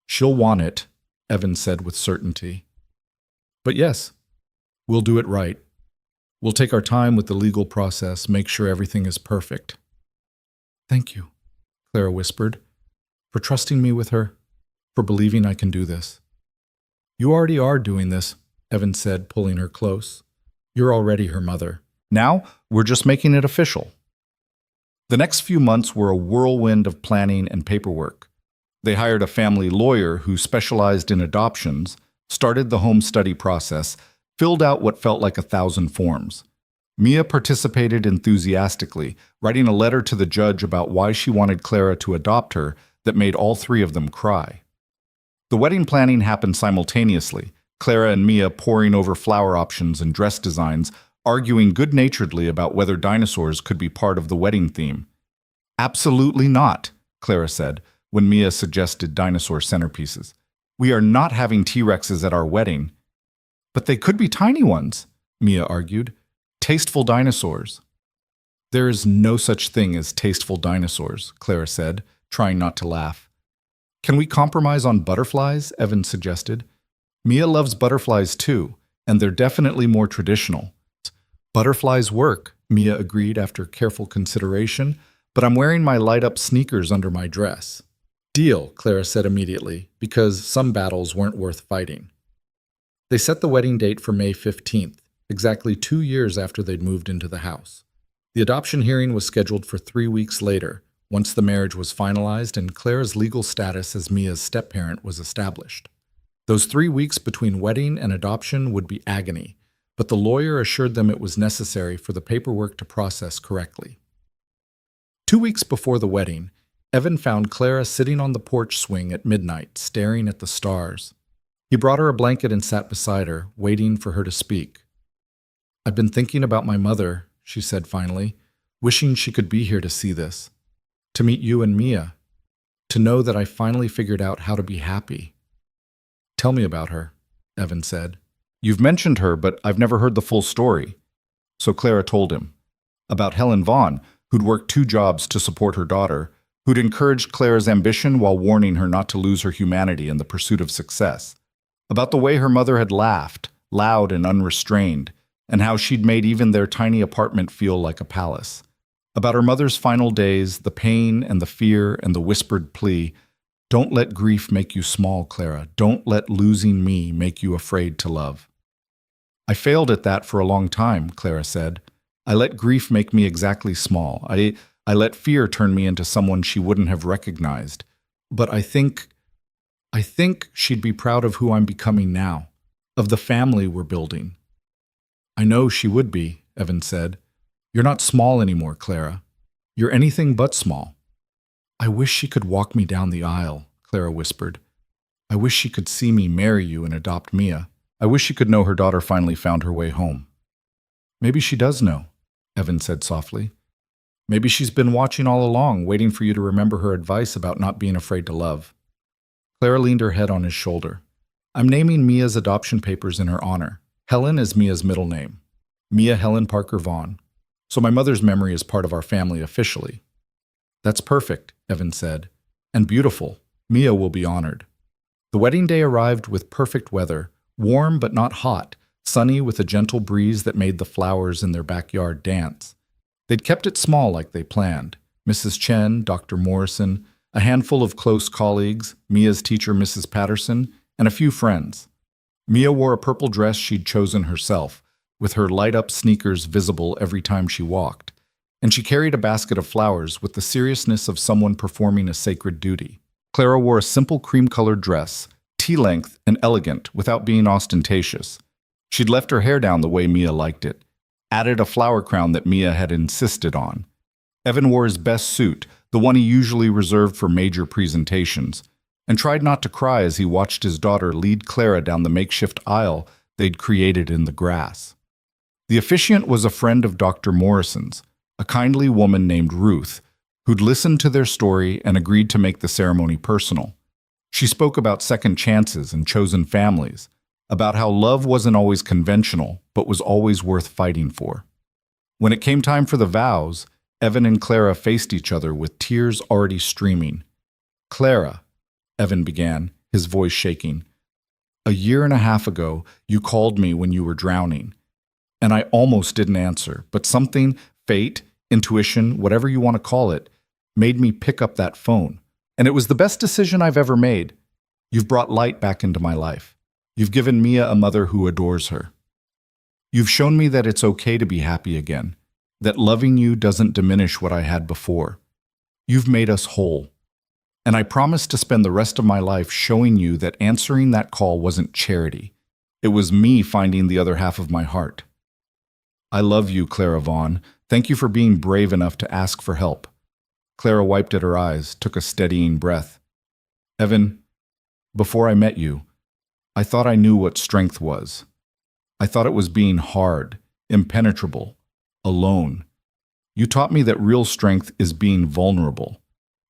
[SPEAKER 1] She'll want it, Evan said with certainty. But yes, we'll do it right. We'll take our time with the legal process, make sure everything is perfect. Thank you, Clara whispered, for trusting me with her, for believing I can do this. You already are doing this, Evan said, pulling her close. You're already her mother. Now, we're just making it official. The next few months were a whirlwind of planning and paperwork. They hired a family lawyer who specialized in adoptions, started the home study process, filled out what felt like 1,000 forms. Mia participated enthusiastically, writing a letter to the judge about why she wanted Clara to adopt her that made all three of them cry. The wedding planning happened simultaneously, Clara and Mia poring over flower options and dress designs, arguing good-naturedly about whether dinosaurs could be part of the wedding theme. Absolutely not, Clara said, when Mia suggested dinosaur centerpieces. We are not having T-Rexes at our wedding. But they could be tiny ones, Mia argued. Tasteful dinosaurs. There is no such thing as tasteful dinosaurs, Clara said, trying not to laugh. Can we compromise on butterflies? Evan suggested. Mia loves butterflies too, and they're definitely more traditional. Butterflies work, Mia agreed after careful consideration, but I'm wearing my light-up sneakers under my dress. Deal, Clara said immediately, because some battles weren't worth fighting. They set the wedding date for May 15th, exactly 2 years after they'd moved into the house. The adoption hearing was scheduled for 3 weeks later, once the marriage was finalized and Clara's legal status as Mia's step-parent was established. Those 3 weeks between wedding and adoption would be agony, but the lawyer assured them it was necessary for the paperwork to process correctly. 2 weeks before the wedding, Evan found Clara sitting on the porch swing at midnight, staring at the stars. He brought her a blanket and sat beside her, waiting for her to speak. I've been thinking about my mother, she said finally, wishing she could be here to see this, to meet you and Mia, to know that I finally figured out how to be happy. Tell me about her, Evan said. You've mentioned her, but I've never heard the full story. So Clara told him. About Helen Vaughn, who'd worked 2 jobs to support her daughter, who'd encouraged Clara's ambition while warning her not to lose her humanity in the pursuit of success. About the way her mother had laughed, loud and unrestrained, and how she'd made even their tiny apartment feel like a palace. About her mother's final days, the pain and the fear and the whispered plea, "Don't let grief make you small, Clara. Don't let losing me make you afraid to love." I failed at that for a long time, Clara said. I let grief make me exactly small. I let fear turn me into someone she wouldn't have recognized. But I think she'd be proud of who I'm becoming now, of the family we're building. I know she would be, Evan said. You're not small anymore, Clara. You're anything but small. I wish she could walk me down the aisle, Clara whispered. I wish she could see me marry you and adopt Mia. I wish she could know her daughter finally found her way home. Maybe she does know, Evan said softly. Maybe she's been watching all along, waiting for you to remember her advice about not being afraid to love. Clara leaned her head on his shoulder. I'm naming Mia's adoption papers in her honor. Helen is Mia's middle name. Mia Helen Parker Vaughn. So my mother's memory is part of our family officially. That's perfect, Evan said. And beautiful. Mia will be honored. The wedding day arrived with perfect weather, warm but not hot, sunny with a gentle breeze that made the flowers in their backyard dance. They'd kept it small like they planned. Mrs. Chen, Dr. Morrison, a handful of close colleagues, Mia's teacher Mrs. Patterson, and a few friends. Mia wore a purple dress she'd chosen herself, with her light-up sneakers visible every time she walked, and she carried a basket of flowers with the seriousness of someone performing a sacred duty. Clara wore a simple cream-colored dress, tea-length and elegant without being ostentatious. She'd left her hair down the way Mia liked it, added a flower crown that Mia had insisted on. Evan wore his best suit, the one he usually reserved for major presentations, and tried not to cry as he watched his daughter lead Clara down the makeshift aisle they'd created in the grass. The officiant was a friend of Dr. Morrison's, a kindly woman named Ruth, who'd listened to their story and agreed to make the ceremony personal. She spoke about second chances and chosen families, about how love wasn't always conventional, but was always worth fighting for. When it came time for the vows, Evan and Clara faced each other with tears already streaming. "Clara," Evan began, his voice shaking, "a year and a half ago, you called me when you were drowning. And I almost didn't answer, but something, fate, intuition, whatever you want to call it, made me pick up that phone. And it was the best decision I've ever made. You've brought light back into my life. You've given Mia a mother who adores her. You've shown me that it's okay to be happy again, that loving you doesn't diminish what I had before. You've made us whole. And I promise to spend the rest of my life showing you that answering that call wasn't charity. It was me finding the other half of my heart. I love you, Clara Vaughn. Thank you for being brave enough to ask for help." Clara wiped at her eyes, took a steadying breath. "Evan, before I met you, I thought I knew what strength was. I thought it was being hard, impenetrable, alone. You taught me that real strength is being vulnerable,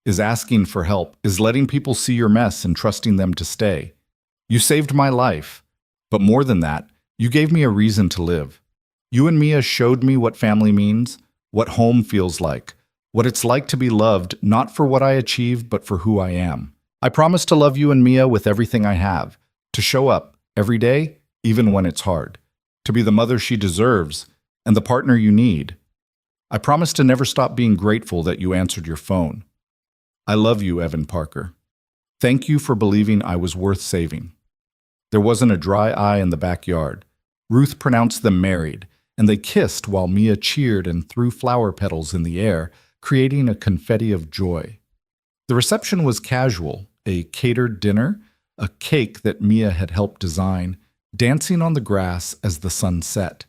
[SPEAKER 1] is asking for help, is letting people see your mess and trusting them to stay. You saved my life, but more than that, you gave me a reason to live. You and Mia showed me what family means, what home feels like, what it's like to be loved not for what I achieved but for who I am. I promise to love you and Mia with everything I have, to show up every day, even when it's hard, to be the mother she deserves and the partner you need. I promise to never stop being grateful that you answered your phone. I love you, Evan Parker. Thank you for believing I was worth saving." There wasn't a dry eye in the backyard. Ruth pronounced them married, and they kissed while Mia cheered and threw flower petals in the air, creating a confetti of joy. The reception was casual, a catered dinner, a cake that Mia had helped design, dancing on the grass as the sun set.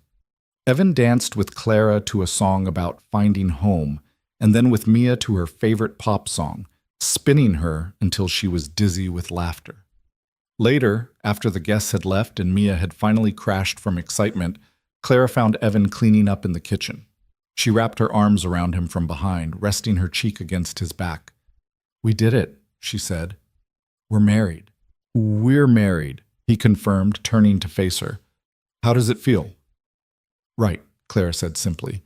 [SPEAKER 1] Evan danced with Clara to a song about finding home, and then with Mia to her favorite pop song, spinning her until she was dizzy with laughter. Later, after the guests had left and Mia had finally crashed from excitement, Clara found Evan cleaning up in the kitchen. She wrapped her arms around him from behind, resting her cheek against his back. "We did it," she said. "We're married." "We're married," he confirmed, turning to face her. "How does it feel?" "Right," Clara said simply.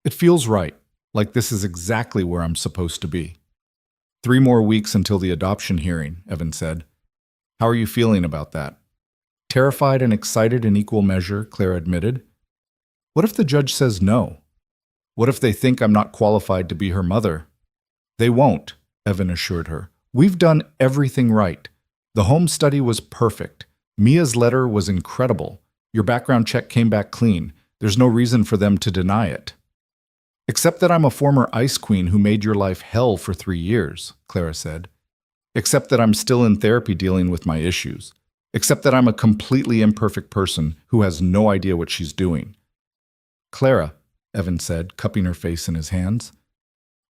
[SPEAKER 1] "It feels right, like this is exactly where I'm supposed to be." 3 more weeks until the adoption hearing, Evan said. "How are you feeling about that?" "Terrified and excited in equal measure," Clara admitted. "What if the judge says no? What if they think I'm not qualified to be her mother?" "They won't," Evan assured her. "We've done everything right. The home study was perfect. Mia's letter was incredible. Your background check came back clean. There's no reason for them to deny it." "Except that I'm a former ice queen who made your life hell for 3 years," Clara said. "Except that I'm still in therapy dealing with my issues. Except that I'm a completely imperfect person who has no idea what she's doing." "Clara," Evan said, cupping her face in his hands,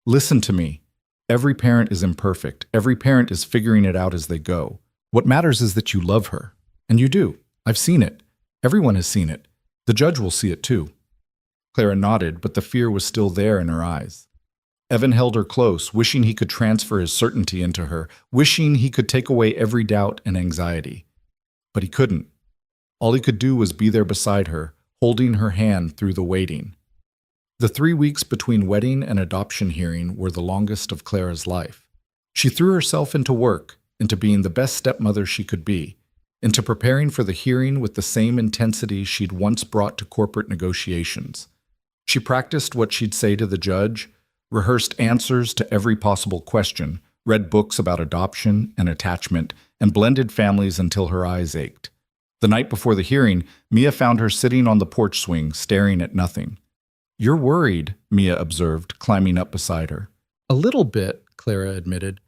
[SPEAKER 1] "listen to me. Every parent is imperfect. Every parent is figuring it out as they go. What matters is that you love her. And you do. I've seen it. Everyone has seen it. The judge will see it too." Clara nodded, but the fear was still there in her eyes. Evan held her close, wishing he could transfer his certainty into her, wishing he could take away every doubt and anxiety. But he couldn't. All he could do was be there beside her, holding her hand through the waiting. The 3 weeks between wedding and adoption hearing were the longest of Clara's life. She threw herself into work, into being the best stepmother she could be, into preparing for the hearing with the same intensity she'd once brought to corporate negotiations. She practiced what she'd say to the judge, rehearsed answers to every possible question, read books about adoption and attachment, and blended families until her eyes ached. The night before the hearing, Mia found her sitting on the porch swing, staring at nothing. "You're worried," Mia observed, climbing up beside her. "A little bit," Clara admitted.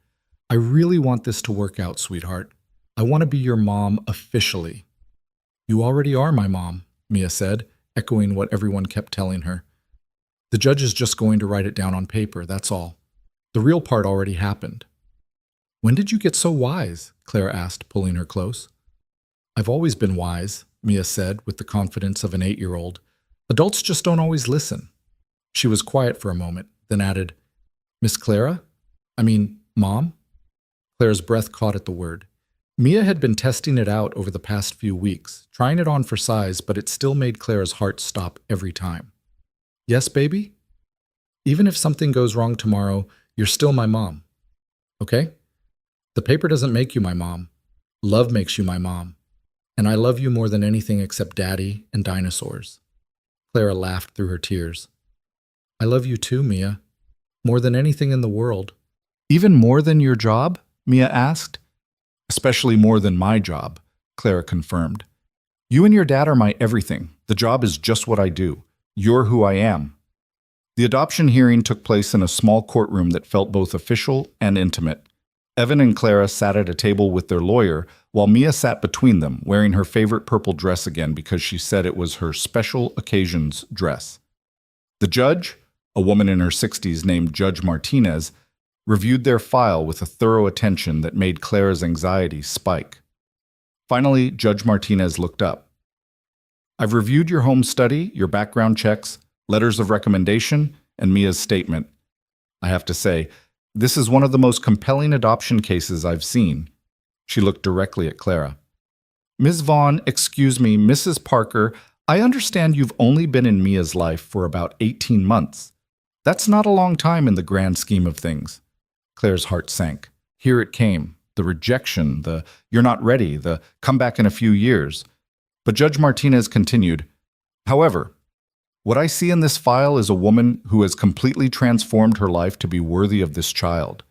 [SPEAKER 1] "I really want this to work out, sweetheart. I want to be your mom officially." "You already are my mom," Mia said, echoing what everyone kept telling her. "The judge is just going to write it down on paper, that's all."
[SPEAKER 2] The real part already happened. When did you get so wise? Claire asked, pulling her close. I've always been wise, Mia said with the confidence of an 8-year-old. Adults just don't always listen. She was quiet for a moment, then added, Miss Clara? Mom? Claire's breath caught at the word. Mia had been testing it out over the past few weeks, trying it on for size, but it still made Claire's heart stop every time. Yes, baby? Even if something goes wrong tomorrow, you're still my mom. Okay? The paper doesn't make you my mom. Love makes you my mom. And I love you more than anything except Daddy and dinosaurs. Clara laughed through her tears. I love you too, Mia. More than anything in the world.
[SPEAKER 1] Even more than your job? Mia asked. Especially more than my job, Clara confirmed. You and your dad are my everything. The job is just what I do. You're who I am. The adoption hearing took place in a small courtroom that felt both official and intimate. Evan and Clara sat at a table with their lawyer, while Mia sat between them, wearing her favorite purple dress again because she said it was her special occasions dress. The judge, a woman in her 60s named Judge Martinez, reviewed their file with a thorough attention that made Clara's anxiety spike. Finally, Judge Martinez looked up. I've reviewed your home study, your background checks, letters of recommendation, and Mia's statement. I have to say, this is one of the most compelling adoption cases I've seen. She looked directly at Clara. Ms. Vaughn, excuse me, Mrs. Parker, I understand you've only been in Mia's life for about 18 months. That's not a long time in the grand scheme of things. Claire's heart sank. Here it came, the rejection, the you're not ready, the come back in a few years. But Judge Martinez continued, however, what I see in this file is a woman who has completely transformed her life to be worthy of this child,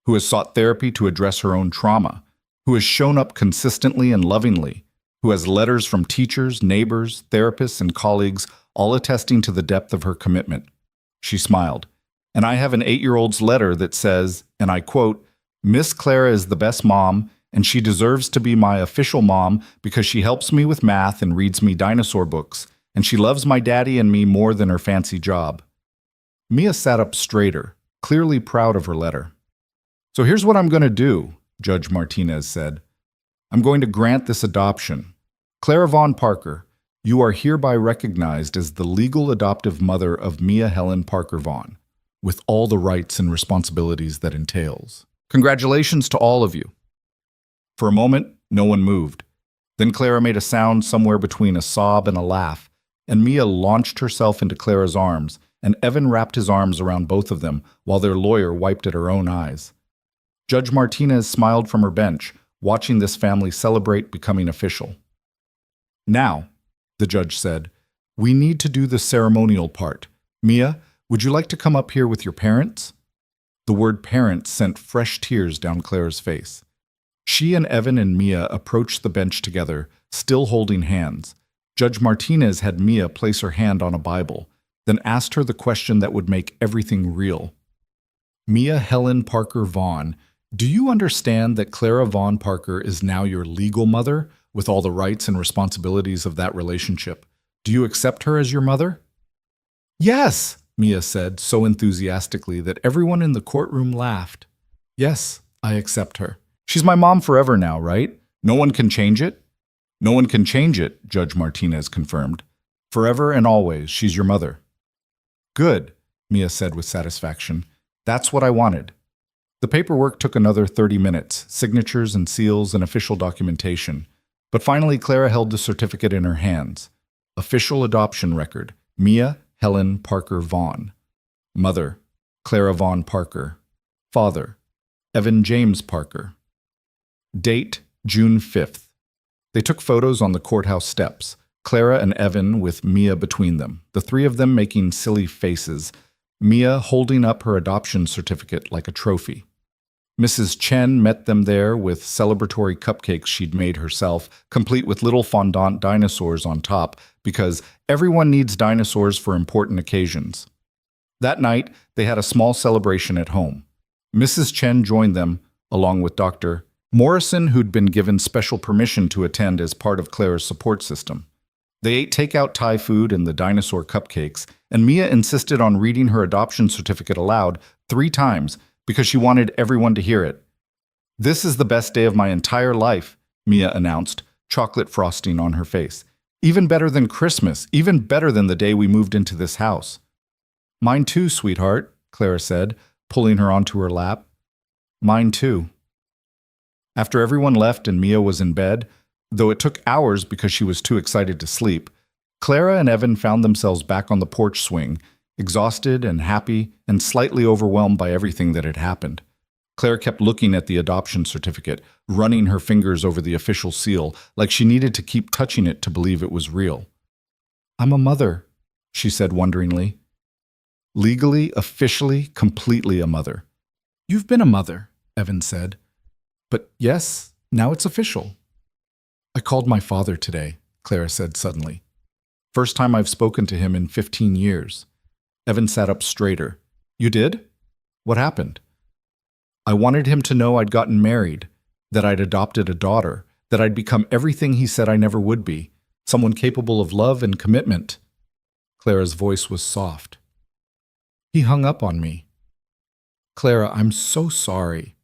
[SPEAKER 1] who has sought therapy to address her own trauma, who has shown up consistently and lovingly, who has letters from teachers, neighbors, therapists, and colleagues all attesting to the depth of her commitment. She smiled. And I have an 8-year-old's letter that says, and I quote, Miss Clara is the best mom, and she deserves to be my official mom because she helps me with math and reads me dinosaur books, and she loves my daddy and me more than her fancy job. Mia sat up straighter, clearly proud of her letter. So here's what I'm going to do, Judge Martinez said. I'm going to grant this adoption. Clara Vaughn Parker, you are hereby recognized as the legal adoptive mother of Mia Helen Parker Vaughn, with all the rights and responsibilities that entails. Congratulations to all of you. For a moment, no one moved. Then Clara made a sound somewhere between a sob and a laugh, and Mia launched herself into Clara's arms, and Evan wrapped his arms around both of them while their lawyer wiped at her own eyes. Judge Martinez smiled from her bench, watching this family celebrate becoming official. Now, the judge said, we need to do the ceremonial part. Mia, would you like to come up here with your parents? The word parents sent fresh tears down Clara's face. She and Evan and Mia approached the bench together, still holding hands. Judge Martinez had Mia place her hand on a Bible, then asked her the question that would make everything real. Mia Helen Parker Vaughn, do you understand that Clara Vaughn Parker is now your legal mother, with all the rights and responsibilities of that relationship? Do you accept her as your mother? Yes, Mia said so enthusiastically that everyone in the courtroom laughed. Yes, I accept her. She's my mom forever now, right? No one can change it? No one can change it, Judge Martinez confirmed. Forever and always, she's your mother. Good, Mia said with satisfaction. That's what I wanted. The paperwork took another 30 minutes, signatures and seals and official documentation. But finally, Clara held the certificate in her hands. Official adoption record, Mia Helen Parker Vaughn. Mother, Clara Vaughn Parker. Father, Evan James Parker. Date, June 5th. They took photos on the courthouse steps, Clara and Evan with Mia between them, the three of them making silly faces, Mia holding up her adoption certificate like a trophy. Mrs. Chen met them there with celebratory cupcakes she'd made herself, complete with little fondant dinosaurs on top, because everyone needs dinosaurs for important occasions. That night, they had a small celebration at home. Mrs. Chen joined them, along with Dr. Morrison, who'd been given special permission to attend as part of Clara's support system. They ate takeout Thai food and the dinosaur cupcakes, and Mia insisted on reading her adoption certificate aloud 3 times because she wanted everyone to hear it. "This is the best day of my entire life," Mia announced, chocolate frosting on her face. "Even better than Christmas, even better than the day we moved into this house." "Mine too, sweetheart," Clara said, pulling her onto her lap. "Mine too." After everyone left and Mia was in bed, though it took hours because she was too excited to sleep, Clara and Evan found themselves back on the porch swing, exhausted and happy and slightly overwhelmed by everything that had happened. Claire kept looking at the adoption certificate, running her fingers over the official seal, like she needed to keep touching it to believe it was real. "I'm a mother," she said wonderingly. "Legally, officially, completely a mother."
[SPEAKER 2] "You've been a mother," Evan said. "But yes, now it's official." "I called my father today," Clara said suddenly. "First time I've spoken to him in 15 years. Evan sat up straighter. "You did? What happened?" "I wanted him to know I'd gotten married, that I'd adopted a daughter, that I'd become everything he said I never would be, someone capable of love and commitment." Clara's voice was soft. "He hung up on me." "Clara, I'm so sorry."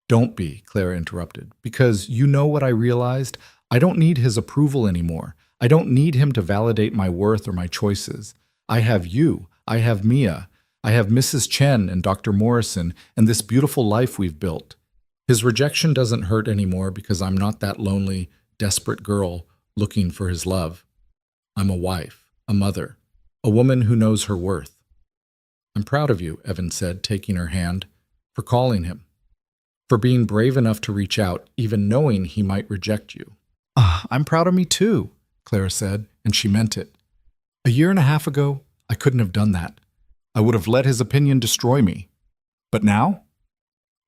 [SPEAKER 2] "Don't be," Clara interrupted, "because you know what I realized? I don't need his approval anymore. I don't need him to validate my worth or my choices. I have you. I have Mia. I have Mrs. Chen and Dr. Morrison and this beautiful life we've built. His rejection doesn't hurt anymore because I'm not that lonely, desperate girl looking for his love. I'm a wife, a mother, a woman who knows her worth." "I'm proud of you," Evan said, taking her hand, "for calling him, for being brave enough to reach out, even knowing he might reject you." "I'm proud of me too," Clara said, and she meant it. "A year and a half ago, I couldn't have done that. I would have let his opinion destroy me. But now?"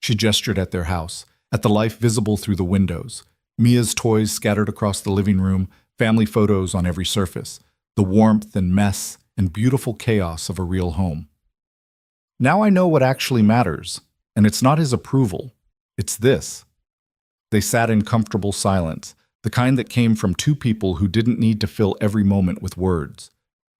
[SPEAKER 2] She gestured at their house, at the life visible through the windows, Mia's toys scattered across the living room, family photos on every surface, the warmth and mess and beautiful chaos of a real home. "Now I know what actually matters, and it's not his approval. It's this." They sat in comfortable silence, the kind that came from two people who didn't need to fill every moment with words.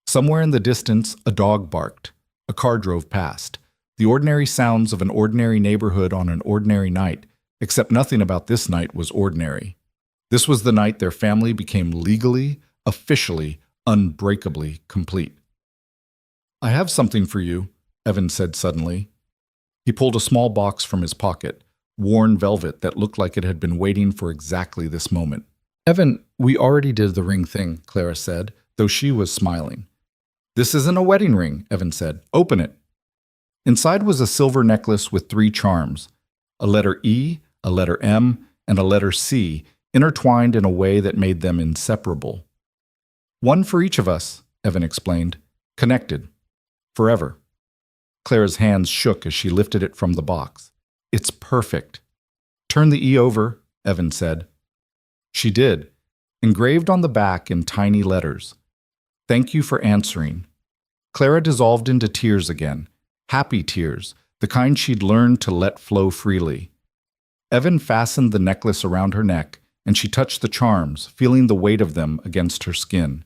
[SPEAKER 2] Somewhere in the distance, a dog barked. A car drove past. The ordinary sounds of an ordinary neighborhood on an ordinary night, except nothing about this night was ordinary. This was the night their family became legally, officially, unbreakably complete. "I have something for you," Evan said suddenly. He pulled a small box from his pocket, worn velvet that looked like it had been waiting for exactly this moment. "Evan, we already did the ring thing," Clara said, though she was smiling. "This isn't a wedding ring," Evan said. "Open it." Inside was a silver necklace with 3 charms, a letter E, a letter M, and a letter C, intertwined in a way that made them inseparable. "One for each of us," Evan explained. "Connected. Forever." Clara's hands shook as she lifted it from the box. "It's perfect." "Turn the E over," Evan said. She did, engraved on the back in tiny letters. "Thank you for answering." Clara dissolved into tears again, happy tears, the kind she'd learned to let flow freely. Evan fastened the necklace around her neck, and she touched the charms, feeling the weight of them against her skin.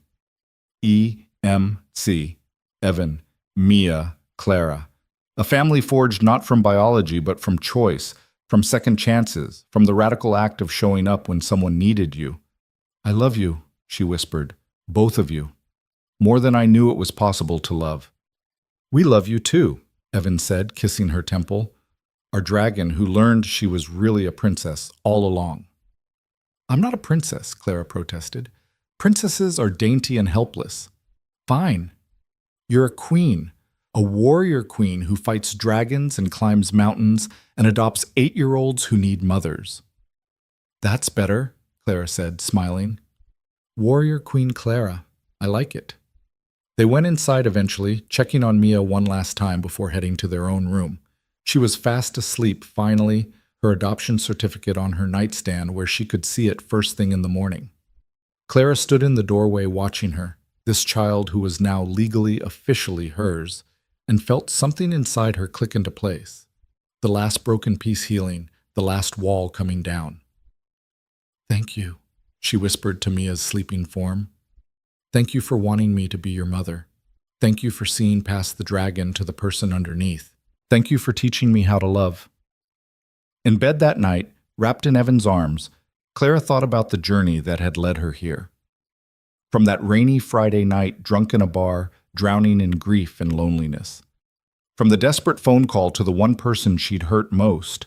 [SPEAKER 2] E-M-C, Evan, Mia, Clara. A family forged not from biology but from choice, from second chances, from the radical act of showing up when someone needed you. "I love you," she whispered, "both of you. More than I knew it was possible to love." "We love you too," Evan said, kissing her temple. "Our dragon who learned she was really a princess all along." "I'm not a princess," Clara protested. "Princesses are dainty and helpless." "Fine. You're a queen, a warrior queen who fights dragons and climbs mountains and adopts 8-year-olds who need mothers." "That's better," Clara said, smiling. "Warrior Queen Clara. I like it." They went inside eventually, checking on Mia one last time before heading to their own room. She was fast asleep finally, her adoption certificate on her nightstand where she could see it first thing in the morning. Clara stood in the doorway watching her, this child who was now legally, officially hers, and felt something inside her click into place. The last broken piece healing, the last wall coming down. "Thank you," she whispered to Mia's sleeping form. "Thank you for wanting me to be your mother. Thank you for seeing past the dragon to the person underneath.
[SPEAKER 1] Thank you for teaching me how to love. In bed that night, wrapped in Evan's arms, Clara thought about the journey that had led her here. From that rainy Friday night, drunk in a bar, drowning in grief and loneliness. From the desperate phone call to the one person she'd hurt most.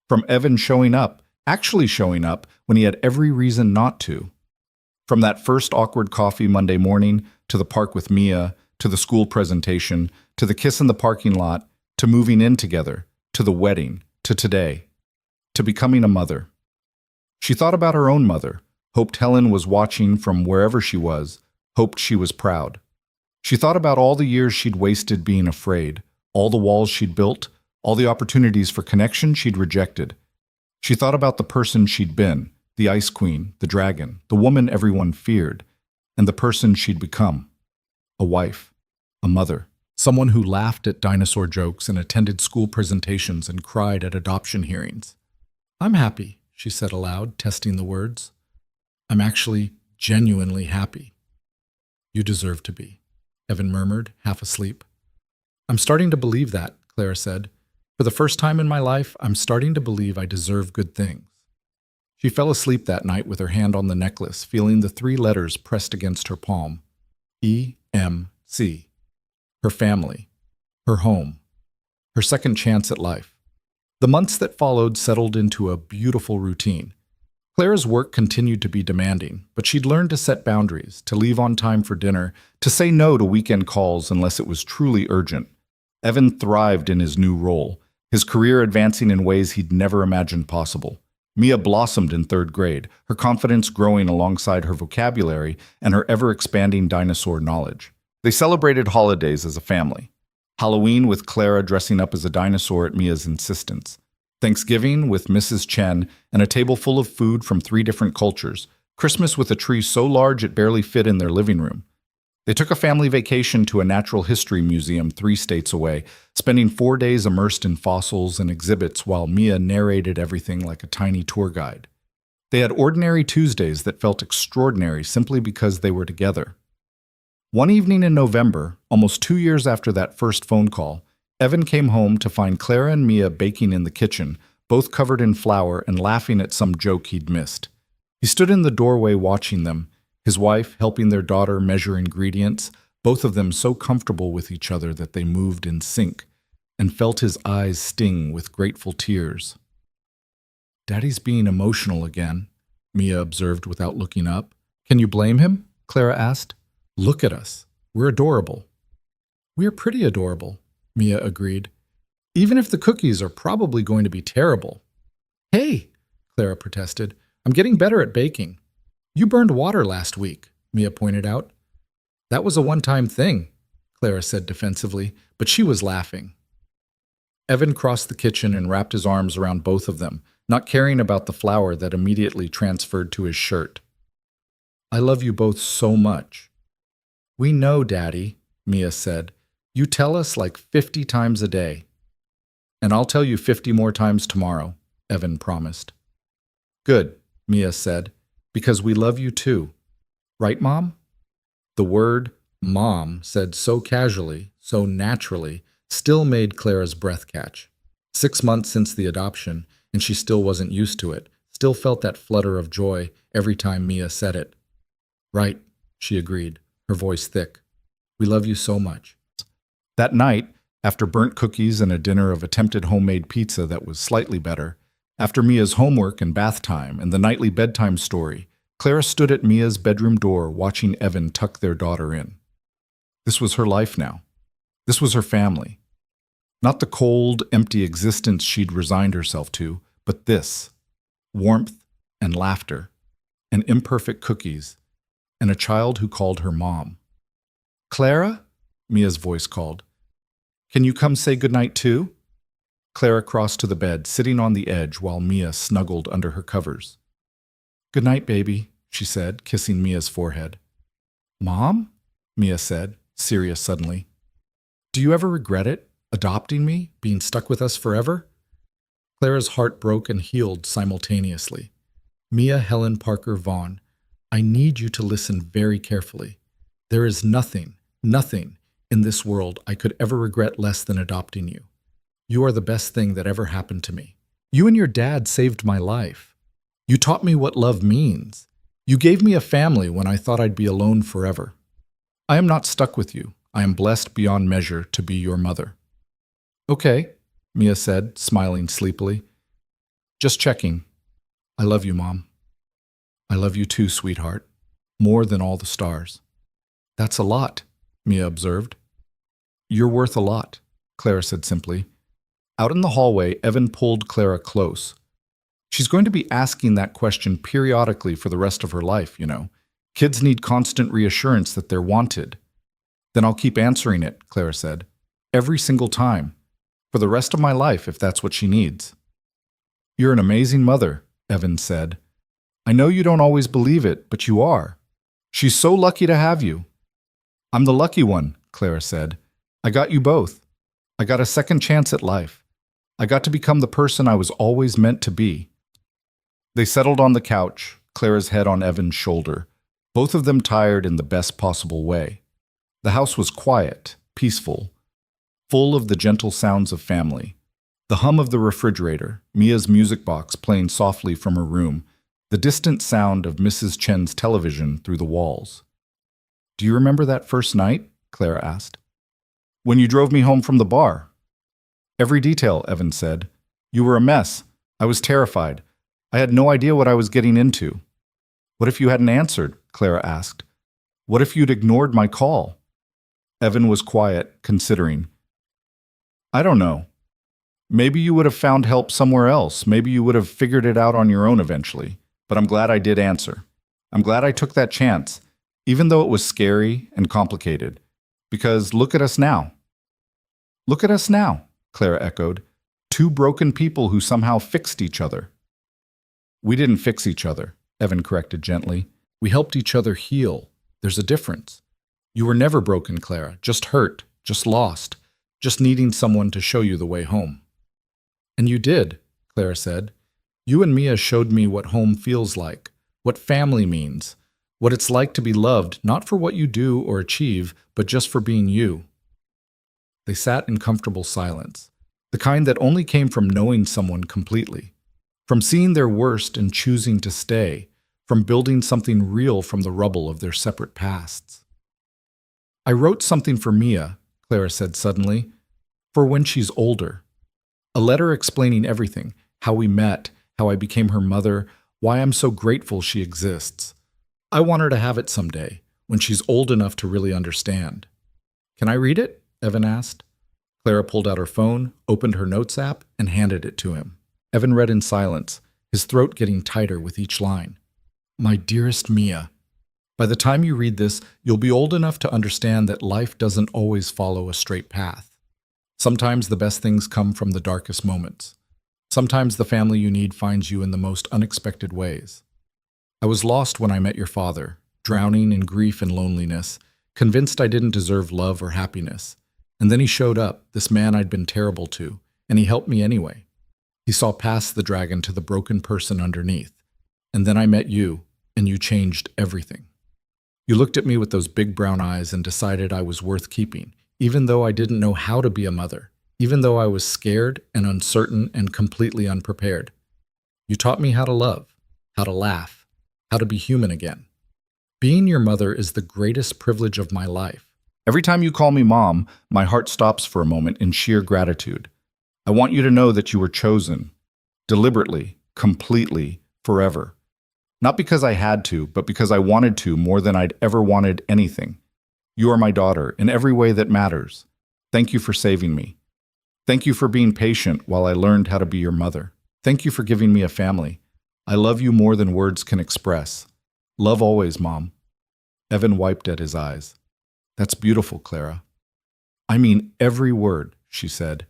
[SPEAKER 1] From Evan showing up, actually showing up, when he had every reason not to. From that first awkward coffee Monday morning, to the park with Mia, to the school presentation, to the kiss in the parking lot, to moving in together, to the wedding, to today, to becoming a mother. She thought about her own mother, hoped Helen was watching from wherever she was, hoped she was proud. She thought about all the years she'd wasted being afraid, all the walls she'd built, all the opportunities for connection she'd rejected. She thought about the person she'd been, the Ice Queen, the dragon, the woman everyone feared, and the person she'd become. A wife, a mother. Someone who laughed at dinosaur jokes and attended school presentations and cried at adoption hearings. "I'm happy," she said aloud, testing the words. "I'm actually genuinely happy." "You deserve to be," Evan murmured, half asleep. "I'm starting to believe that," Clara said. "For the first time in my life, I'm starting to believe I deserve good things." She fell asleep that night with her hand on the necklace, feeling the 3 letters pressed against her palm. EMC. Her family. Her home. Her second chance at life. The months that followed settled into a beautiful routine. Clara's work continued to be demanding, but she'd learned to set boundaries, to leave on time for dinner, to say no to weekend calls unless it was truly urgent. Evan thrived in his new role, his career advancing in ways he'd never imagined possible. Mia blossomed in 3rd grade, her confidence growing alongside her vocabulary and her ever-expanding dinosaur knowledge. They celebrated holidays as a family. Halloween with Clara dressing up as a dinosaur at Mia's insistence. Thanksgiving with Mrs. Chen and a table full of food from 3 different cultures. Christmas with a tree so large it barely fit in their living room. They took a family vacation to a natural history museum 3 states away, spending 4 days immersed in fossils and exhibits while Mia narrated everything like a tiny tour guide. They had ordinary Tuesdays that felt extraordinary simply because they were together. One evening in November, almost 2 years after that first phone call, Evan came home to find Clara and Mia baking in the kitchen, both covered in flour and laughing at some joke he'd missed. He stood in the doorway watching them, his wife helping their daughter measure ingredients, both of them so comfortable with each other that they moved in sync, and felt his eyes sting with grateful tears. "Daddy's being emotional again," Mia observed without looking up. "Can you blame him?" Clara asked. "Look at us. We're adorable." "We're pretty adorable," Mia agreed. "Even if the cookies are probably going to be terrible." "Hey," Clara protested, "I'm getting better at baking." "You burned water last week," Mia pointed out. "That was a one-time thing," Clara said defensively, but she was laughing. Evan crossed the kitchen and wrapped his arms around both of them, not caring about the flour that immediately transferred to his shirt. "I love you both so much." "We know, Daddy," Mia said. "You tell us like 50 times a day." "And I'll tell you 50 more times tomorrow," Evan promised. "Good," Mia said, "because we love you too. Right, Mom?" The word "Mom," said so casually, so naturally, still made Clara's breath catch. 6 months since the adoption, and she still wasn't used to it, still felt that flutter of joy every time Mia said it. "Right," she agreed, her voice thick. "We love you so much." That night, after burnt cookies and a dinner of attempted homemade pizza that was slightly better, after Mia's homework and bath time and the nightly bedtime story, Clara stood at Mia's bedroom door watching Evan tuck their daughter in. This was her life now. This was her family. Not the cold, empty existence she'd resigned herself to, but this. Warmth and laughter, and imperfect cookies, and a child who called her Mom. "Clara?" Mia's voice called. "Can you come say goodnight too?" Clara crossed to the bed, sitting on the edge while Mia snuggled under her covers. "Good night, baby," she said, kissing Mia's forehead. "Mom?" Mia said, serious suddenly. "Do you ever regret it, adopting me, being stuck with us forever?" Clara's heart broke and healed simultaneously. "Mia Helen Parker Vaughn, I need you to listen very carefully. There is nothing in this world I could ever regret less than adopting you.
[SPEAKER 2] You are the best thing that ever happened to me. You and your dad saved my life. You taught me what love means. You gave me a family when I thought I'd be alone forever. I am not stuck with you. I am blessed beyond measure to be your mother." "Okay," Mia said, smiling sleepily. "Just checking. I love you, Mom." "I love you too, sweetheart. More than all the stars." "That's a lot," Mia observed. "You're worth a lot," Clara said simply. Out in the hallway, Evan pulled Clara close. "She's going to be asking that question periodically for the rest of her life, you know. Kids need constant reassurance that they're wanted." "Then I'll keep answering it," Clara said. "Every single time. For the rest of my life, if that's what she needs." "You're an amazing mother," Evan said. "I know you don't always believe it, but you are. She's so lucky to have you." "I'm the lucky one," Clara said. "I got you both. I got a second chance at life. I got to become the person I was always meant to be." They settled on the couch, Clara's head on Evan's shoulder, both of them tired in the best possible way. The house was quiet, peaceful, full of the gentle sounds of family. The hum of the refrigerator, Mia's music box playing softly from her room, the distant sound of Mrs. Chen's television through the walls. "Do you remember that first night?" Clara asked. "When you drove me home from the bar." "Every detail," Evan said. "You were a mess. I was terrified. I had no idea what I was getting into." "What if you hadn't answered?" Clara asked. "What if you'd ignored my call?" Evan was quiet, considering. "I don't know. Maybe you would have found help somewhere else. Maybe you would have figured it out on your own eventually. But I'm glad I did answer. I'm glad I took that chance, even though it was scary and complicated. Because look at us now." "Look at us now," Clara echoed. "Two broken people who somehow fixed each other." "We didn't fix each other," Evan corrected gently. "We helped each other heal. There's a difference. You were never broken, Clara, just hurt, just lost, just needing someone to show you the way home." "And you did," Clara said. "You and Mia showed me what home feels like, what family means, what it's like to be loved not for what you do or achieve, but just for being you." They sat in comfortable silence, the kind that only came from knowing someone completely, from seeing their worst and choosing to stay, from building something real from the rubble of their separate pasts. "I wrote something for Mia," Clara said suddenly, "for when she's older. A letter explaining everything, how we met, how I became her mother, why I'm so grateful she exists. I want her to have it someday, when she's old enough to really understand." "Can I read it?" Evan asked. Clara pulled out her phone, opened her notes app, and handed it to him. Evan read in silence, his throat getting tighter with each line. "My dearest Mia, by the time you read this, you'll be old enough to understand that life doesn't always follow a straight path. Sometimes the best things come from the darkest moments. Sometimes the family you need finds you in the most unexpected ways. I was lost when I met your father, drowning in grief and loneliness, convinced I didn't deserve love or happiness. And then he showed up, this man I'd been terrible to, and he helped me anyway. He saw past the dragon to the broken person underneath. And then I met you, and you changed everything. You looked at me with those big brown eyes and decided I was worth keeping, even though I didn't know how to be a mother, even though I was scared and uncertain and completely unprepared. You taught me how to love, how to laugh, how to be human again. Being your mother is the greatest privilege of my life. Every time you call me Mom, my heart stops for a moment in sheer gratitude. I want you to know that you were chosen, deliberately, completely, forever. Not because I had to, but because I wanted to more than I'd ever wanted anything. You are my daughter in every way that matters. Thank you for saving me. Thank you for being patient while I learned how to be your mother. Thank you for giving me a family. I love you more than words can express. Love always, Mom." Evan wiped at his eyes. "That's beautiful, Clara." "I mean every word," she said.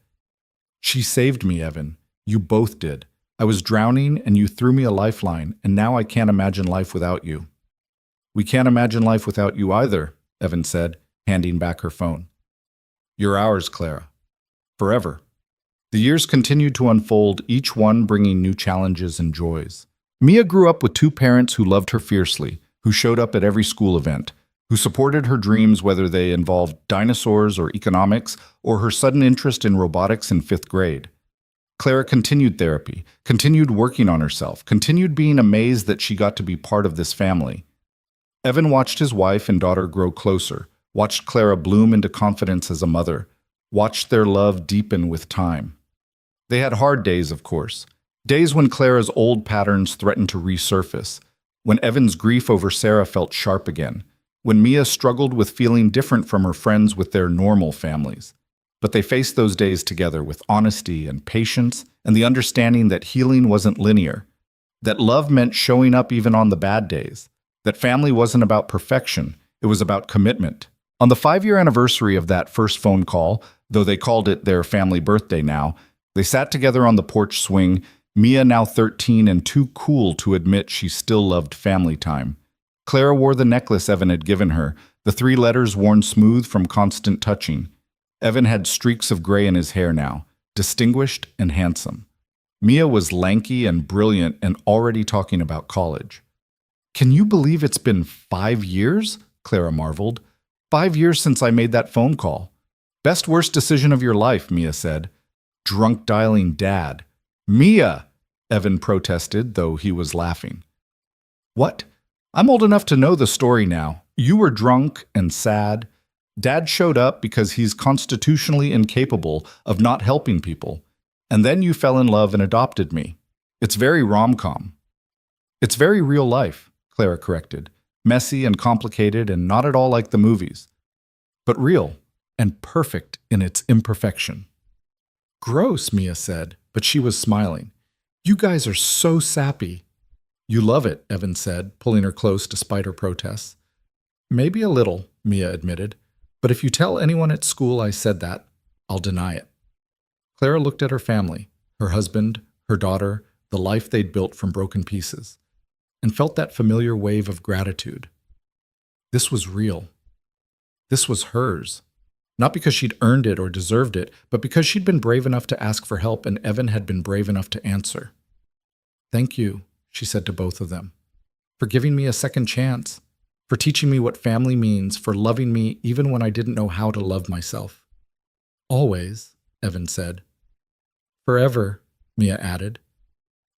[SPEAKER 2] "She saved me, Evan. You both did. I was drowning and you threw me a lifeline, and now I can't imagine life without you." "We can't imagine life without you either," Evan said, handing back her phone. "You're ours, Clara. Forever." The years continued to unfold, each one bringing new challenges and joys. Mia grew up with two parents who loved her fiercely, who showed up at every school event,
[SPEAKER 1] who supported her dreams whether they involved dinosaurs or economics or her sudden interest in robotics in fifth grade. Clara continued therapy, continued working on herself, continued being amazed that she got to be part of this family. Evan watched his wife and daughter grow closer, watched Clara bloom into confidence as a mother, watched their love deepen with time. They had hard days, of course. Days when Clara's old patterns threatened to resurface, when Evan's grief over Sarah felt sharp again, when Mia struggled with feeling different from her friends with their normal families. But they faced those days together with honesty and patience and the understanding that healing wasn't linear, that love meant showing up even on the bad days, that family wasn't about perfection, it was about commitment. On the 5-year anniversary of that first phone call, though they called it their family birthday now, they sat together on the porch swing, Mia now 13 and too cool to admit she still loved family time. Clara wore the necklace Evan had given her, the 3 letters worn smooth from constant touching. Evan had streaks of gray in his hair now, distinguished and handsome. Mia was lanky and brilliant and already talking about college. "Can you believe it's been 5 years?" Clara marveled. 5 years since I made that phone call. "Best worst decision of your life," Mia said. "Drunk dialing dad." "Mia!" Evan protested, though he was laughing. "What? I'm old enough to know the story now. You were drunk and sad. Dad showed up because he's constitutionally incapable of not helping people. And then you fell in love and adopted me. It's very rom-com." "It's very real life," Clara corrected. "Messy and complicated and not at all like the movies. But real and perfect in its imperfection." "Gross," Mia said, but she was smiling. "You guys are so sappy." "You love it," Evan said, pulling her close despite her protests. "Maybe a little," Mia admitted. "But if you tell anyone at school I said that, I'll deny it." Clara looked at her family, her husband, her daughter, the life they'd built from broken pieces, and felt that familiar wave of gratitude. This was real. This was hers. Not because she'd earned it or deserved it, but because she'd been brave enough to ask for help and Evan had been brave enough to answer. "Thank you," she said to both of them, "for giving me a second chance, for teaching me what family means, for loving me even when I didn't know how to love myself." "Always," Evan said. "Forever," Mia added.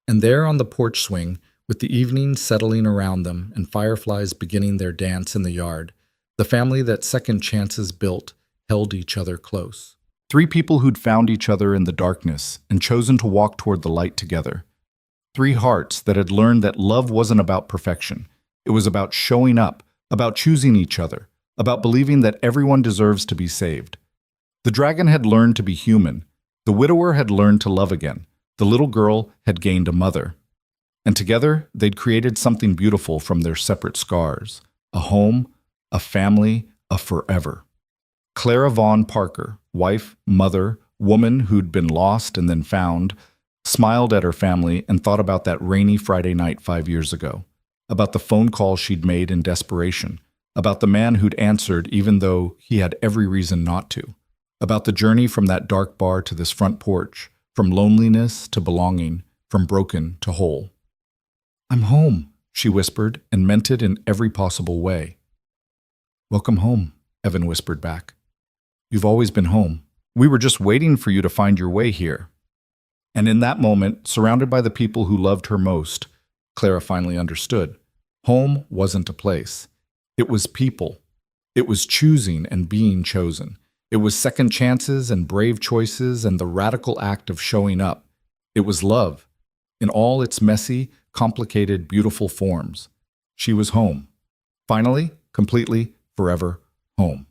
[SPEAKER 1] And there on the porch swing, with the evening settling around them and fireflies beginning their dance in the yard, the family that second chances built held each other close. 3 people who'd found each other in the darkness and chosen to walk toward the light together. 3 hearts that had learned that love wasn't about perfection. It was about showing up, about choosing each other, about believing that everyone deserves to be saved. The dragon had learned to be human. The widower had learned to love again. The little girl had gained a mother. And together, they'd created something beautiful from their separate scars. A home, a family, a forever. Clara Vaughn Parker, wife, mother, woman who'd been lost and then found, smiled at her family and thought about that rainy Friday night 5 years ago, about the phone call she'd made in desperation, about the man who'd answered even though he had every reason not to, about the journey from that dark bar to this front porch, from loneliness to belonging, from broken to whole. "I'm home," she whispered, and meant it in every possible way. "Welcome home," Evan whispered back. "You've always been home. We were just waiting for you to find your way here." And in that moment, surrounded by the people who loved her most, Clara finally understood. Home wasn't a place. It was people. It was choosing and being chosen. It was second chances and brave choices and the radical act of showing up. It was love, in all its messy, complicated, beautiful forms. She was home. Finally, completely, forever home.